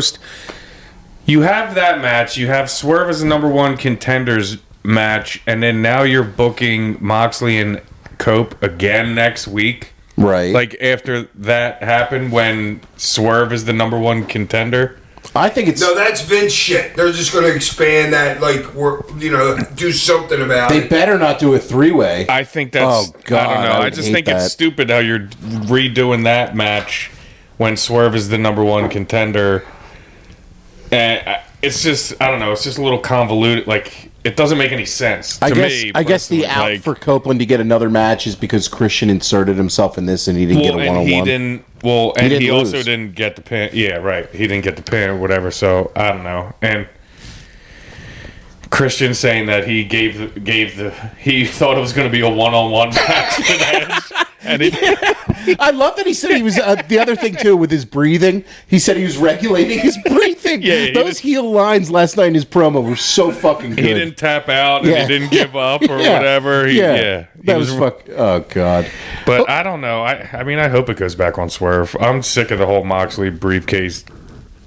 You have that match. You have Swerve as the number one contenders match, and then now you're booking Moxley and Cope again next week. Right. Like after that happened, when Swerve is the number one contender. I think it's No, that's Vince shit. They're just going to expand that, do something about they it. better not do a 3-way. I think that's. Oh, God, I don't know. I I would just hate think that. it's stupid how you're redoing that match when Swerve is the number one contender. And it's just, I don't know. It's just a little convoluted. Like, it doesn't make any sense to me. I guess the personally. out Like, for Copeland to get another match is because Christian inserted himself in this and he didn't get a and one-on-one. he didn't. Well, and didn't he also lose. didn't get the pin. Yeah, right. He didn't get the pin or whatever. So I don't know. And Christian saying that he he thought it was going to be a one-on-one match with Edge, and I love that he said he was the other thing too with his breathing. He said he was regulating his breathing. Yeah, he those heel lines last night in his promo were so fucking good. he didn't tap out and Yeah. he didn't give up or Yeah. whatever. He that was fuck. Oh god. But I don't know. I mean, I hope it goes back on Swerve. I'm sick of the whole Moxley briefcase,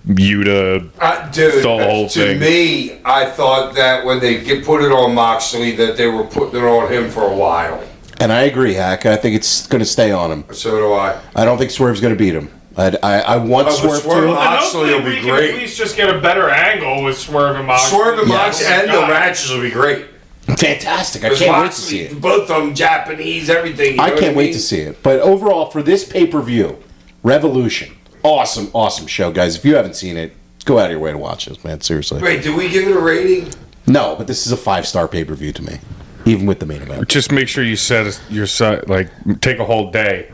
Yuta. Dude, The whole to thing. me, I thought that when they put it on Moxley, that they were putting it on him for a while. And I agree, Hack. I think it's going to stay on him. So do I. I don't think Swerve's going to beat him. I want but Swerve Swerve- to. And Moxley hopefully will be we can great. at least just get a better angle with Swerve and Moxley. Swerve and Yes. Moxley and the matches will be great. Fantastic. I Because can't wait to see Moxley, it. both of them Japanese, everything. you I know what can't wait mean? to see it. But overall, for this pay-per-view, Revolution, awesome show, guys. If you haven't seen it, go out of your way to watch this, man. Seriously. Wait, did we give it a rating? No, but this is a 5-star pay-per-view to me, even with the main event. Just make sure you set your side, like take a whole day.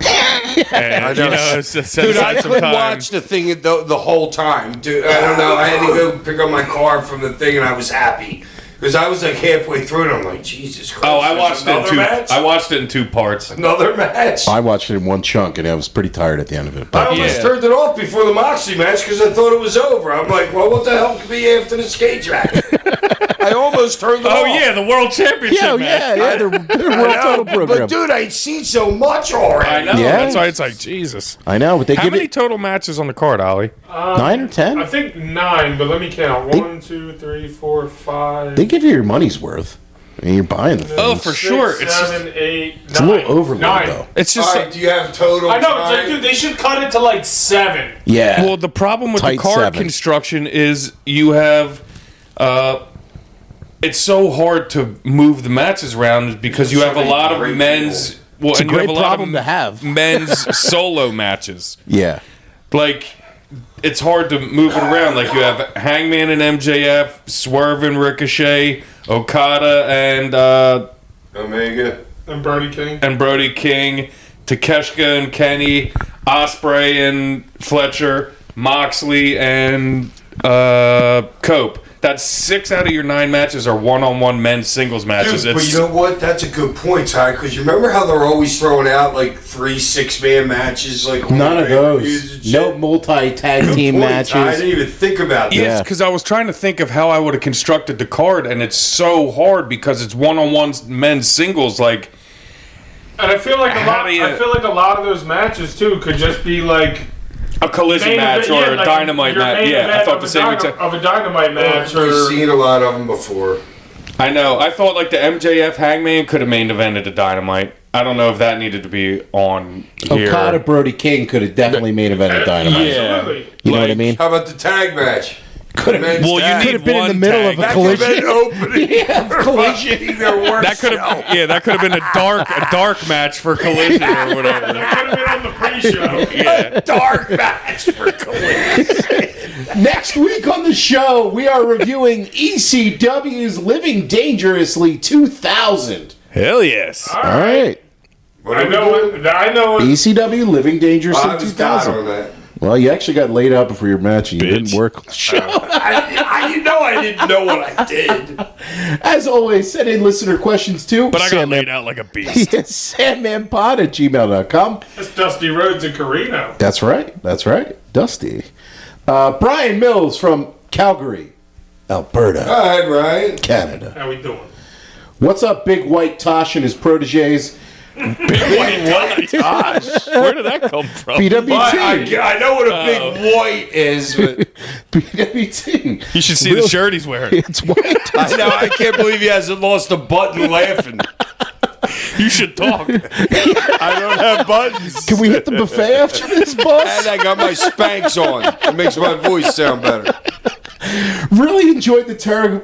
And, I know. Dude, I some couldn't time. watch the thing the whole time. Dude, I don't know. I had to go pick up my car from the thing, and I was happy because I was like halfway through, and I'm like, Jesus Christ! Oh, I watched it in another two. match? I watched it in 2 parts. Another match. I watched it in one chunk, and I was pretty tired at the end of it. I But almost Yeah. turned it off before the Moxley match because I thought it was over. I'm like, well, what the hell could be after this cage match? I almost turned it off. Oh yeah, the World Championship match. they're world title program. But dude, I'd seen so much already. I know. Yeah. That's why it's like Jesus. I know, but they How give many it total matches on the card, Ollie? 9 or 10. I think 9, but let me count. 1, 2, 3, 4, 5. They give you your money's worth. I mean, you're buying the thing. Oh, for sure. 6, It's just, 7, 8, 9. It's a little overload, 9. though. it's All just right, do you have total I know, time? it's like, dude, they should cut it to like 7. Yeah. well, the problem with the Tight card 7. construction is you have. It's so hard to move the matches around because you So have a many lot of great men's. Well, It's a and you have great a lot problem of to have. men's solo matches. Yeah. Like, it's hard to move it around. Like, you have Hangman and MJF, Swerve and Ricochet, Okada and Omega. And Brody King. Brody King, Takeshita and Kenny, Ospreay and Fletcher, Moxley and Cope. That's 6 out of your 9 matches are one-on-one men's singles matches. Dude, but you know what? That's a good point, Ty. Because you remember how they're always throwing out like 3 6-man matches, like None of pay-per-views and those. shit? No multi-tag Good team point, matches. Ty. I didn't even think about that. Yes, Yeah. because I was trying to think of how I would have constructed the card, and it's so hard because it's one-on-one men's singles. Like, And I feel like How do you- I feel like a lot of those matches too could just be like a collision main match event- or yeah, a like dynamite your match. main Yeah, I event thought of the a same dyna- exact. of a dynamite match. We've Or seen a lot of them before. I know. I thought like the MJF Hangman could have main evented a dynamite. I don't know if that needed to be on here. Okada Brody King could have definitely main evented Dynamite. Yeah. Absolutely. You know what I Like- mean? How about the tag match? Could have Men's Well, you tag. need could have been in one the middle tag. of a That could have collision. been opening. collision. Their worst That could show. have, that could have been a dark match for collision or whatever. That could have been on the pre-show. Yeah. Dark match for collision. Next week on the show, we are reviewing ECW's Living Dangerously 2000. Hell yes. All right. What I are we know. doing? I know. ECW Living Dangerously I was God 2000. on that. Well, you actually got laid out before your match and you Bitch. didn't work on the show. You know I didn't know what I did. As always, send in listener questions too. But I got laid out like a beast. SandmanPod@gmail.com. It's Dusty Rhodes and Carino. That's right. That's right. Dusty. Brian Mills from Calgary, Alberta, All right, Ryan. Canada. How we doing? What's up, Big White Tosh and his proteges? Big white gosh. Where did that come from? PWT. I know what a big white is, but PWT. You should see the shirt he's wearing. It's white. I know I can't believe he hasn't lost a button laughing. You should talk. I don't have buttons. Can we hit the buffet after this, boss? And I got my Spanx on. It makes my voice sound better. Really enjoyed the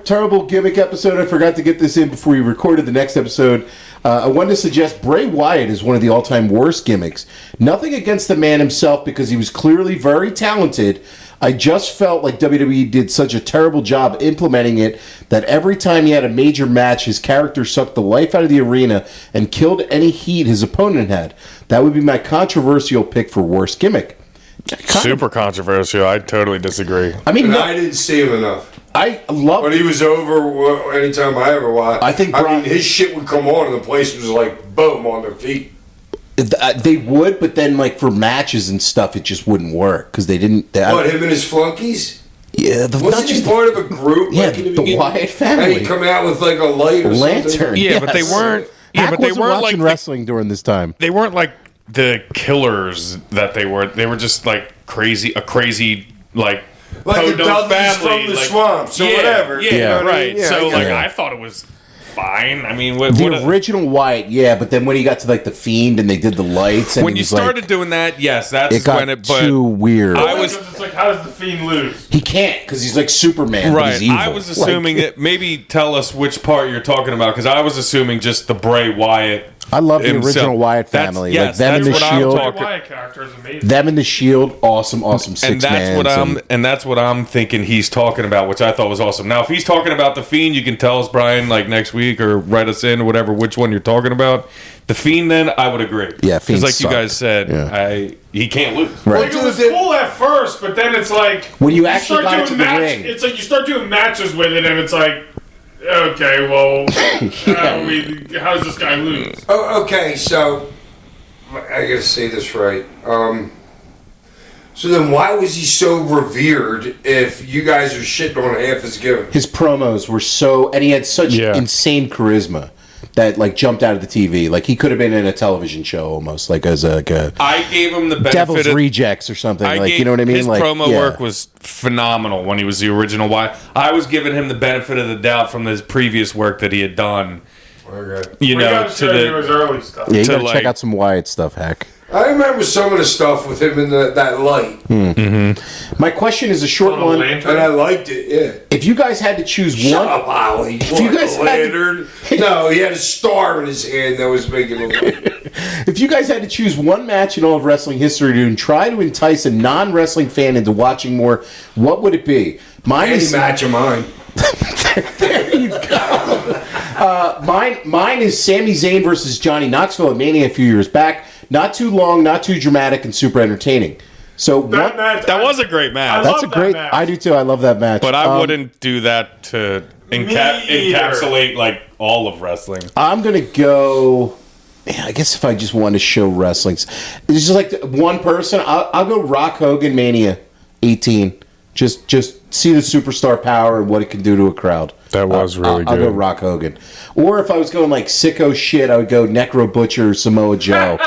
terrible gimmick episode. I forgot to get this in before we recorded the next episode. I wanted to suggest Bray Wyatt is one of the all-time worst gimmicks. Nothing against the man himself because he was clearly very talented. I just felt like WWE did such a terrible job implementing it that every time he had a major match, his character sucked the life out of the arena and killed any heat his opponent had. That would be my controversial pick for worst gimmick. Super controversial. I totally disagree. I mean, And no, I didn't see him enough. I love But he was over anytime I ever watched. I think I Brock- mean, his shit would come on and the place was like, boom, on their feet. They would, but then like for matches and stuff, it just wouldn't work because they didn't. What, him and his flunkies? Yeah, not Wasn't he just part of a group? yeah, like, in the beginning? Wyatt And family, he'd come out with like a light or lantern. something? Yeah, but they yes. weren't. Yeah, Hack but they wasn't weren't like watching wrestling during this time. they weren't like the killers that they were. They were just like a crazy like Like the podunk Dudleys from the like- swamps or whatever. Yeah, You know what I right. mean? Yeah, so I get like it. I thought it was fine. I mean, The original Wyatt, yeah, but then when he got to like the Fiend and they did the lights, and when it you was started like, doing that, yes, that's it got when it. But too weird. I was- Because it's like, how does the Fiend lose? He can't because he's like Superman. But right. he's evil. I was assuming Like, that maybe tell us which part you're talking about because I was assuming just the Bray Wyatt I love the himself. original Wyatt That's- family. yes, like them in that's the what I'm Shield. The talking- Wyatt character is amazing. Them in the Shield, awesome six And that's what I'm thinking he's talking about, which I thought was awesome. Now, if he's talking about the Fiend, you can tell us, Brian, like next week or write us in or whatever, which one you're talking about. The Fiend, then I would agree. Yeah, Fiend because like sucked. you guys said, Yeah. he can't lose. Right. Like, it was cool at first, but then it's like When you actually start got doing into the ring. It's like you start doing matches with it, and it's like, okay, well, how does this guy lose? Oh, okay, so I gotta say this right. So then, why was he so revered if you guys are shitting on half his gimmick? His promos were so, and he had such insane charisma that like jumped out of the TV. Like he could have been in a television show almost, like as a I gave him the benefit Devil's of Rejects or something. Like you know what I mean? His Like promo work was phenomenal when he was the original Wyatt. I was giving him the benefit of the doubt from his previous work that he had done. Okay. You We know, gotta to show you the his early stuff. Yeah, you to, gotta like- check out some Wyatt stuff, Hack. I remember some of the stuff with him in that light, My question is a short On a one. lantern. and I liked it. Yeah. If you guys had to choose Shut one, up, Ollie. If you guys a lantern. No, he had a star in his hand that was making a light. if you guys had to choose one match in all of wrestling history to try to entice a non-wrestling fan into watching more, what would it be? Mine Any is match of mine. there you go. Mine is Sami Zayn versus Johnny Knoxville at Mania a few years back. Not too long, not too dramatic, and super entertaining. So that was a great match. that's a love that great. match. I do too. I love that match. But I wouldn't do that to Me either. encapsulate like all of wrestling. I'm gonna go. Man, I guess if I just want to show wrestling, it's just like one person. I'll go Rock Hogan Mania 18. Just see the superstar power and what it can do to a crowd. That was really I'll go good. Rock Hogan. Or if I was going like sicko shit, I would go Necro Butcher Samoa Joe.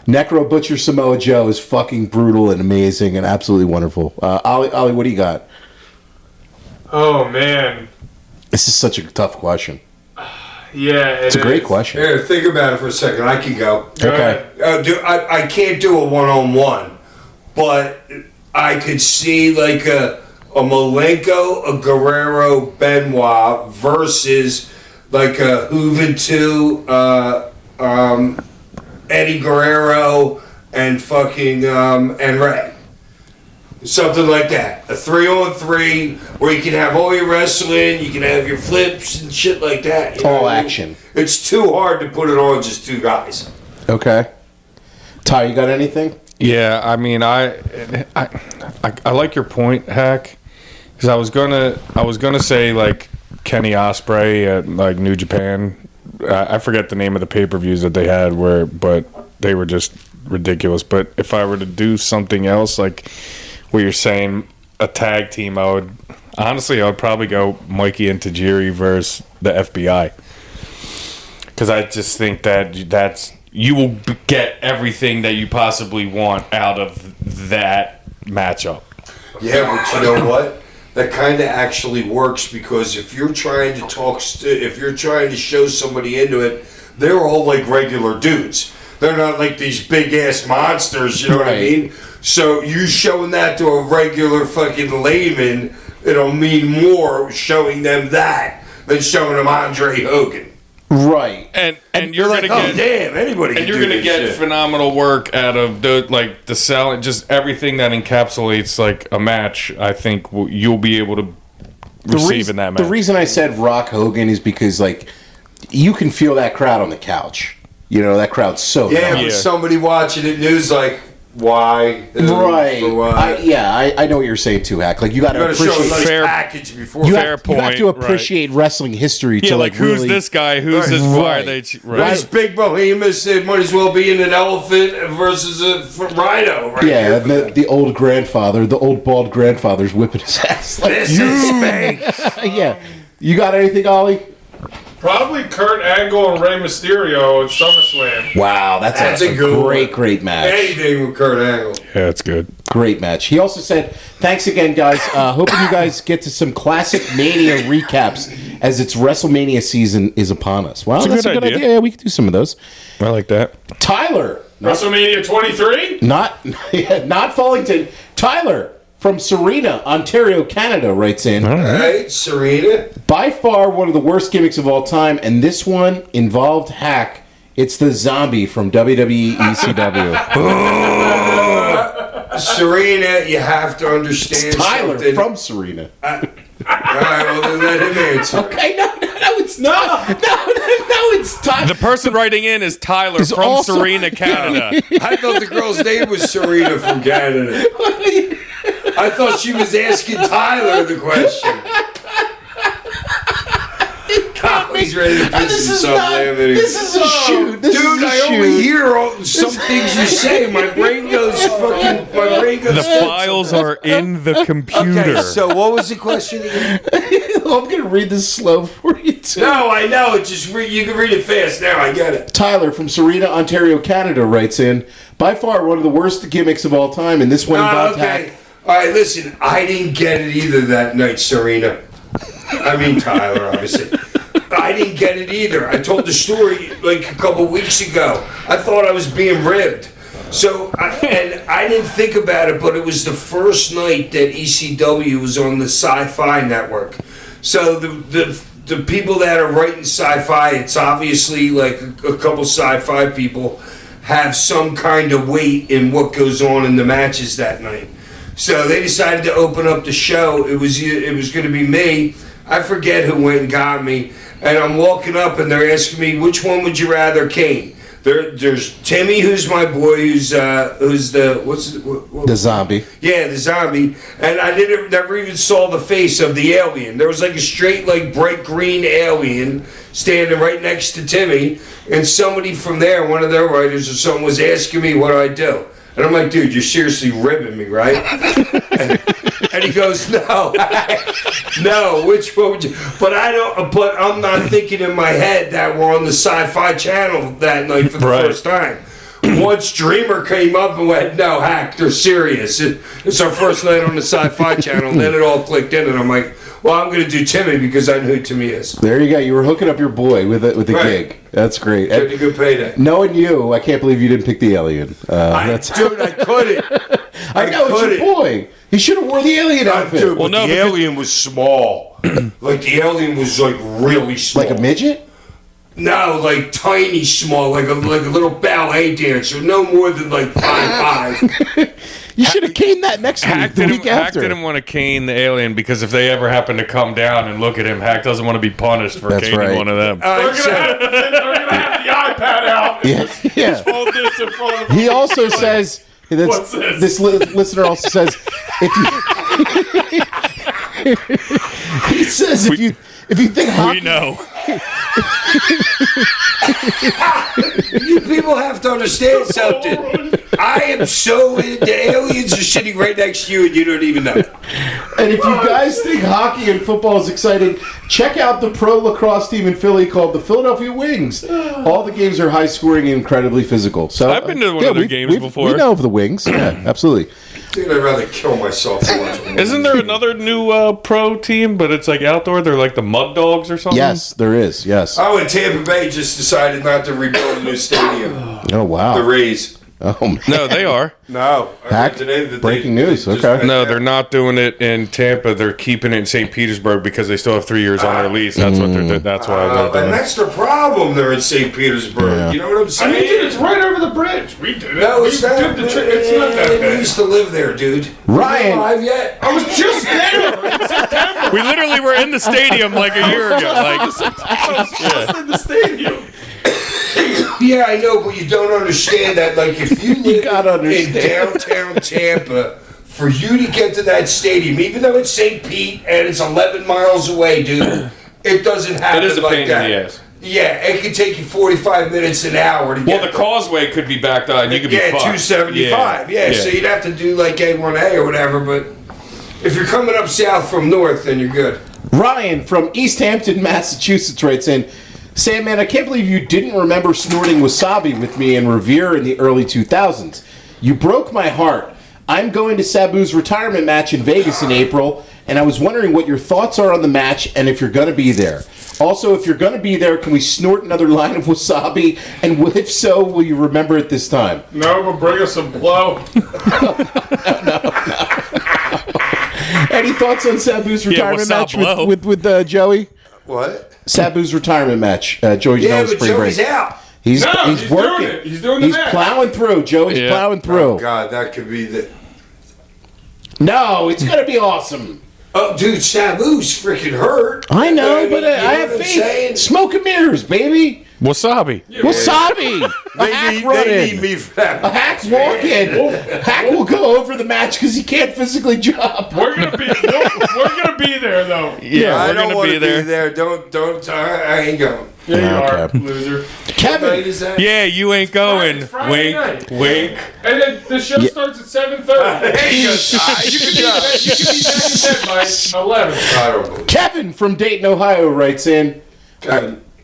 Necro Butcher Samoa Joe is fucking brutal and amazing and absolutely wonderful. Ollie, what do you got? Oh man, This is such a tough question. yeah, It's a great question. Here, think about it for a second. I can go. Okay. I can't do a one-on-one, but I could see like a Malenko, a Guerrero, Benoit versus like a Juventud, Eddie Guerrero, and fucking and Ray. Something like that. A 3-on-3 where you can have all your wrestling, you can have your flips and shit like that. you know All what I mean? action. It's too hard to put it on just two guys. Okay. Ty, you got anything? Yeah, I mean, I like your point, Hack, because I was gonna say like Kenny Ospreay at like New Japan. I forget the name of the pay-per-views that they had but they were just ridiculous. But if I were to do something else, like what you're saying, a tag team, I would probably go Mikey and Tajiri versus the FBI, because I just think that's you will get everything that you possibly want out of that matchup. Yeah, but you know what? That kind of actually works, because if you're trying to if you're trying to show somebody into it, they're all like regular dudes. They're not like these big ass monsters, you know what I Right. mean? So you showing that to a regular fucking layman, it'll mean more showing them that than showing them Andre Hogan. Right. And you're Like, gonna oh get damn, anybody can and you're do gonna this get shit. phenomenal work out of the selling, just everything that encapsulates like a match. I think you'll be able to receive in that match. The reason I said Rock Hogan is because like you can feel that crowd on the couch. You know, that crowd's so Yeah, young. but somebody watching it news like, why? Right. For what? I know what you're saying too, Hack. Like you got You to gotta show a appreciate nice Fair- package before. you fair have, you have point, to right. appreciate wrestling history yeah, to like who's really, this guy? Who's this? Why are they? This big behemoth, it might as well be in an elephant versus a rhino. Right Yeah, here. the old grandfather, the old bald grandfather's whipping his ass. Like, This is fake. yeah. You got anything, Ollie? Probably Kurt Angle and Rey Mysterio at SummerSlam. Wow, that's a good one. great match. Anything with Kurt Angle. Yeah, that's good. Great match. He also said, thanks again, guys. Hoping you guys get to some classic Mania recaps as its WrestleMania season is upon us. Wow, that's a good idea. Yeah, we could do some of those. I like that. Tyler. WrestleMania 23? Not Fallington. Tyler from Serena, Ontario, Canada writes in. All right, Serena. By far one of the worst gimmicks of all time, and this one involved Hack It's the zombie from WWE ECW. Serena, you have to understand Tyler something. from Serena. All right, well, then let him answer. Okay, no, it's not. No, it's Tyler. The person writing in is Tyler Is from also- Serena, Canada. I thought the girl's name was Serena from Canada. I thought she was asking Tyler the question. He's ready to piss This is himself not. laughing. This is a shoot. This Dude, is a I shoot. only hear some things you say. My brain goes fucking. My brain goes. The files are in the computer. Okay, so what was the question again? I'm gonna read this slow for you too. No, I know. It just you can read it fast now. I get it. Tyler from Serena, Ontario, Canada writes in, by far one of the worst gimmicks of all time, and this one involved Okay. All right. Listen, I didn't get it either that night, Serena. I mean Tyler, obviously. I didn't get it either. I told the story like a couple weeks ago. I thought I was being ribbed. So, I didn't think about it, but it was the first night that ECW was on the Sci-Fi Network. So the people that are writing sci-fi, it's obviously like a couple sci-fi people have some kind of weight in what goes on in the matches that night. So they decided to open up the show. It was going to be me. I forget who went and got me. And I'm walking up, and they're asking me, which one would you rather, Kane? There's Timmy, who's my boy, who's the The zombie. yeah, the zombie, and I never even saw the face of the alien. There was like a straight, like bright green alien standing right next to Timmy, and somebody from there, one of their writers or something, was asking me what I do. And I'm like, dude, you're seriously ribbing me, right? and he goes, no, no. Which one would you? But I'm not thinking in my head that we're on the Sci-Fi Channel that night for the first time. Once Dreamer came up and went, no, Hack, they're serious. It's our first night on the Sci-Fi Channel. And then it all clicked in, and I'm like, well, I'm going to do Timmy because I know who Timmy is. There you go. You were hooking up your boy with a Right. gig. That's great. Getting a good payday. Knowing you, I can't believe you didn't pick the alien. Dude, I couldn't. I know, it's your boy. He should have wore the alien outfit. Dude, Well, but no, the because- alien was small. Like, the alien was, like, really small. Like a midget? No, like, tiny small, like a little ballet dancer. No more than, like, 5'5". You should have caned that next week, Hack the week Hack after. didn't want to cane the alien because if they ever happen to come down and look at him, Hack doesn't want to be punished for That's caning right. one of them. All They're right, so, gonna have the iPad out. Yeah, yeah. Hold this in front of He also says, What's this? listener also says, if you, he says if you think hockey, We know. you people have to understand something. I am so into aliens are sitting right next to you and you don't even know. and if you guys think hockey and football is exciting, check out the pro lacrosse team in Philly called the Philadelphia Wings. All the games are high scoring and incredibly physical. So I've been to one of their games before. We know of the Wings. Yeah, absolutely. Dude, I'd rather kill myself than watch them. Isn't there another new pro team, but it's like outdoor? They're like the Mud Dogs or something? Yes, there is. Yes. Oh, and Tampa Bay just decided not to rebuild a new stadium. Oh wow. The Rays. Oh man. No, they are. No. I Hack? read today that Breaking they news, just okay. went No, there. they're not doing it in Tampa. They're keeping it in St. Petersburg because they still have 3 years on their lease. That's what they're. That's why they're doing And it. that's the problem. They're in St. Petersburg. Yeah. You know what I'm I saying? mean, dude, it's right over the bridge. We did it. No, We it's not. did the tri- It's not that We bad. used to live there, dude. Ryan. Are you alive yet? I was just there in September. We literally were in the stadium like a year ago. Like, I was just in the stadium. Yeah, I know, but you don't understand that. Like, if you live gotta in understand. downtown Tampa, for you to get to that stadium, even though it's St. Pete and it's 11 miles away, dude, it doesn't happen it is a like pain that. in the ass. Yeah, it can take you 45 minutes, an hour to Well, get the causeway could be backed up, and you could be yeah, fucked. 275. Yeah, so you'd have to do like A1A or whatever, but if you're coming up south from north, then you're good. Ryan from East Hampton, Massachusetts writes in, Sandman, I can't believe you didn't remember snorting wasabi with me in Revere in the early 2000s. You broke my heart. I'm going to Sabu's retirement match in Vegas in April, and I was wondering what your thoughts are on the match and if you're going to be there. Also, if you're going to be there, can we snort another line of wasabi? And if so, will you remember it this time? No, but bring us some blow. Any thoughts on Sabu's retirement match wasab blow. with Joey? What? Sabu's retirement match. Joey Yeah, Janela's but spring break. Joey's out. He's he's working. doing it. He's doing the He's match. plowing through. Joey's Yeah. plowing through. Oh, God, that could be the... No, it's gonna be awesome. Oh, dude, Sabu's freaking hurt. I know, but you I know have what I'm saying? faith. Smoke and mirrors, baby. Wasabi. Wasabi. A hack They need running. me for that. A hack's walking. Hack will go over the match because he can't physically jump. We're gonna be there though. Yeah, I we're don't gonna want be to there. be there. Don't. I ain't going. Yeah, you Okay. are, loser. What night Kevin. is that? Yeah, you ain't going. It's Friday night. Wink. And then the show starts at 7:30. You can be back in bed by 11. I don't believe. Kevin from Dayton, Ohio writes in,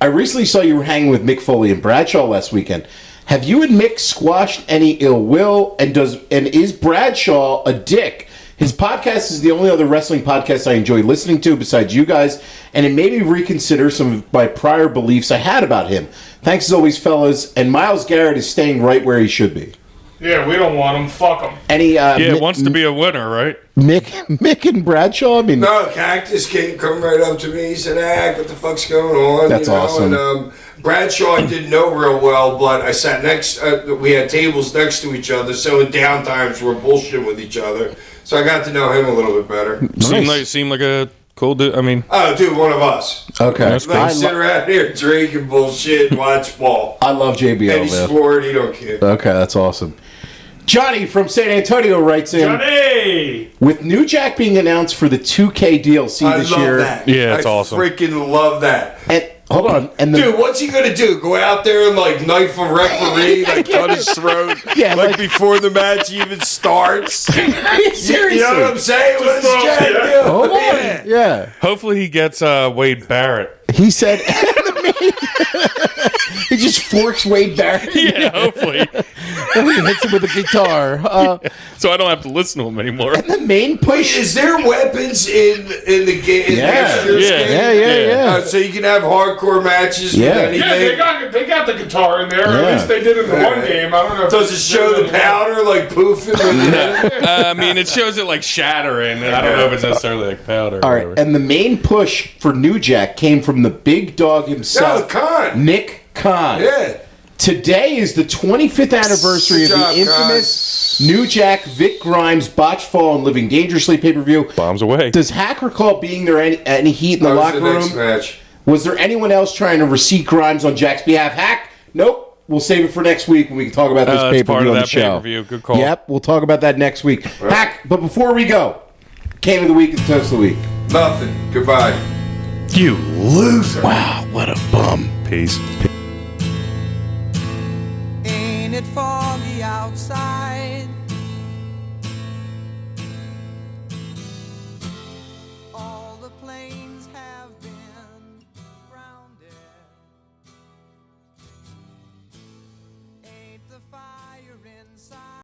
I recently saw you were hanging with Mick Foley and Bradshaw last weekend. Have you and Mick squashed any ill will? And is Bradshaw a dick? His podcast is the only other wrestling podcast I enjoy listening to besides you guys, and it made me reconsider some of my prior beliefs I had about him. Thanks as always, fellas. And Myles Garrett is staying right where he should be. Yeah, we don't want him. Fuck him. Any Wants to be a winner, right? Mick and Bradshaw? I mean, No, Cactus came come right up to me. He said, what the fuck's going on? That's awesome. And Bradshaw I didn't know real well, but I sat next, we had tables next to each other, so in downtimes we're bullshitting with each other. So I got to know him a little bit better. Seemed like a cool dude. I mean, Oh, dude, one of us. okay. That's Like, sit around here, drink and bullshit, and watch ball. I love JBL, Any man. sport, he don't care. Okay, that's awesome. Johnny from San Antonio writes in, Johnny! with New Jack being announced for the 2K DLC I this love year. that. Yeah, it's I awesome. freaking love that. And hold on, and the Dude, what's he gonna do? Go out there and like knife a referee, like cut his throat, Yeah, like, like- before the match even starts? seriously, You know what I'm saying? What's throw- Jack yeah. do? hold on, yeah. hopefully he gets Wade Barrett. He said, he just forks Wade Barrett. Yeah, hopefully. And he hits him with a guitar. So I don't have to listen to him anymore. The main Wait, push. is there weapons in the game? In Yeah. next year's Yeah. game? Yeah. So you can have hardcore matches Yeah. with Yeah, anything. they got the guitar in there. Yeah. At least they did in the one game. I don't know. If Does it show the powder like poofing? I mean, it shows it like shattering. And I don't know if it's necessarily like powder. All or right, whatever. and the main push for New Jack came from the big dog No, himself, Khan. Nick Khan. Yeah. Today is the 25th anniversary Good of job, the infamous New Jack Vic Grimes botched fall and living dangerously pay-per-view. Bombs away. Does Hack recall being there any heat in the That was locker the next room? match. Was there anyone else trying to receipt Grimes on Jack's behalf? Hack? Nope. We'll save it for next week when we can talk about this It's pay-per-view part of on the that show. pay-per-view. Good call. Yep, we'll talk about that next week. Hack, but before we go, Game of the Week and Toast of the Week. Nothing. Goodbye. You loser. Wow, what a bum. Peace. Ain't it foggy outside?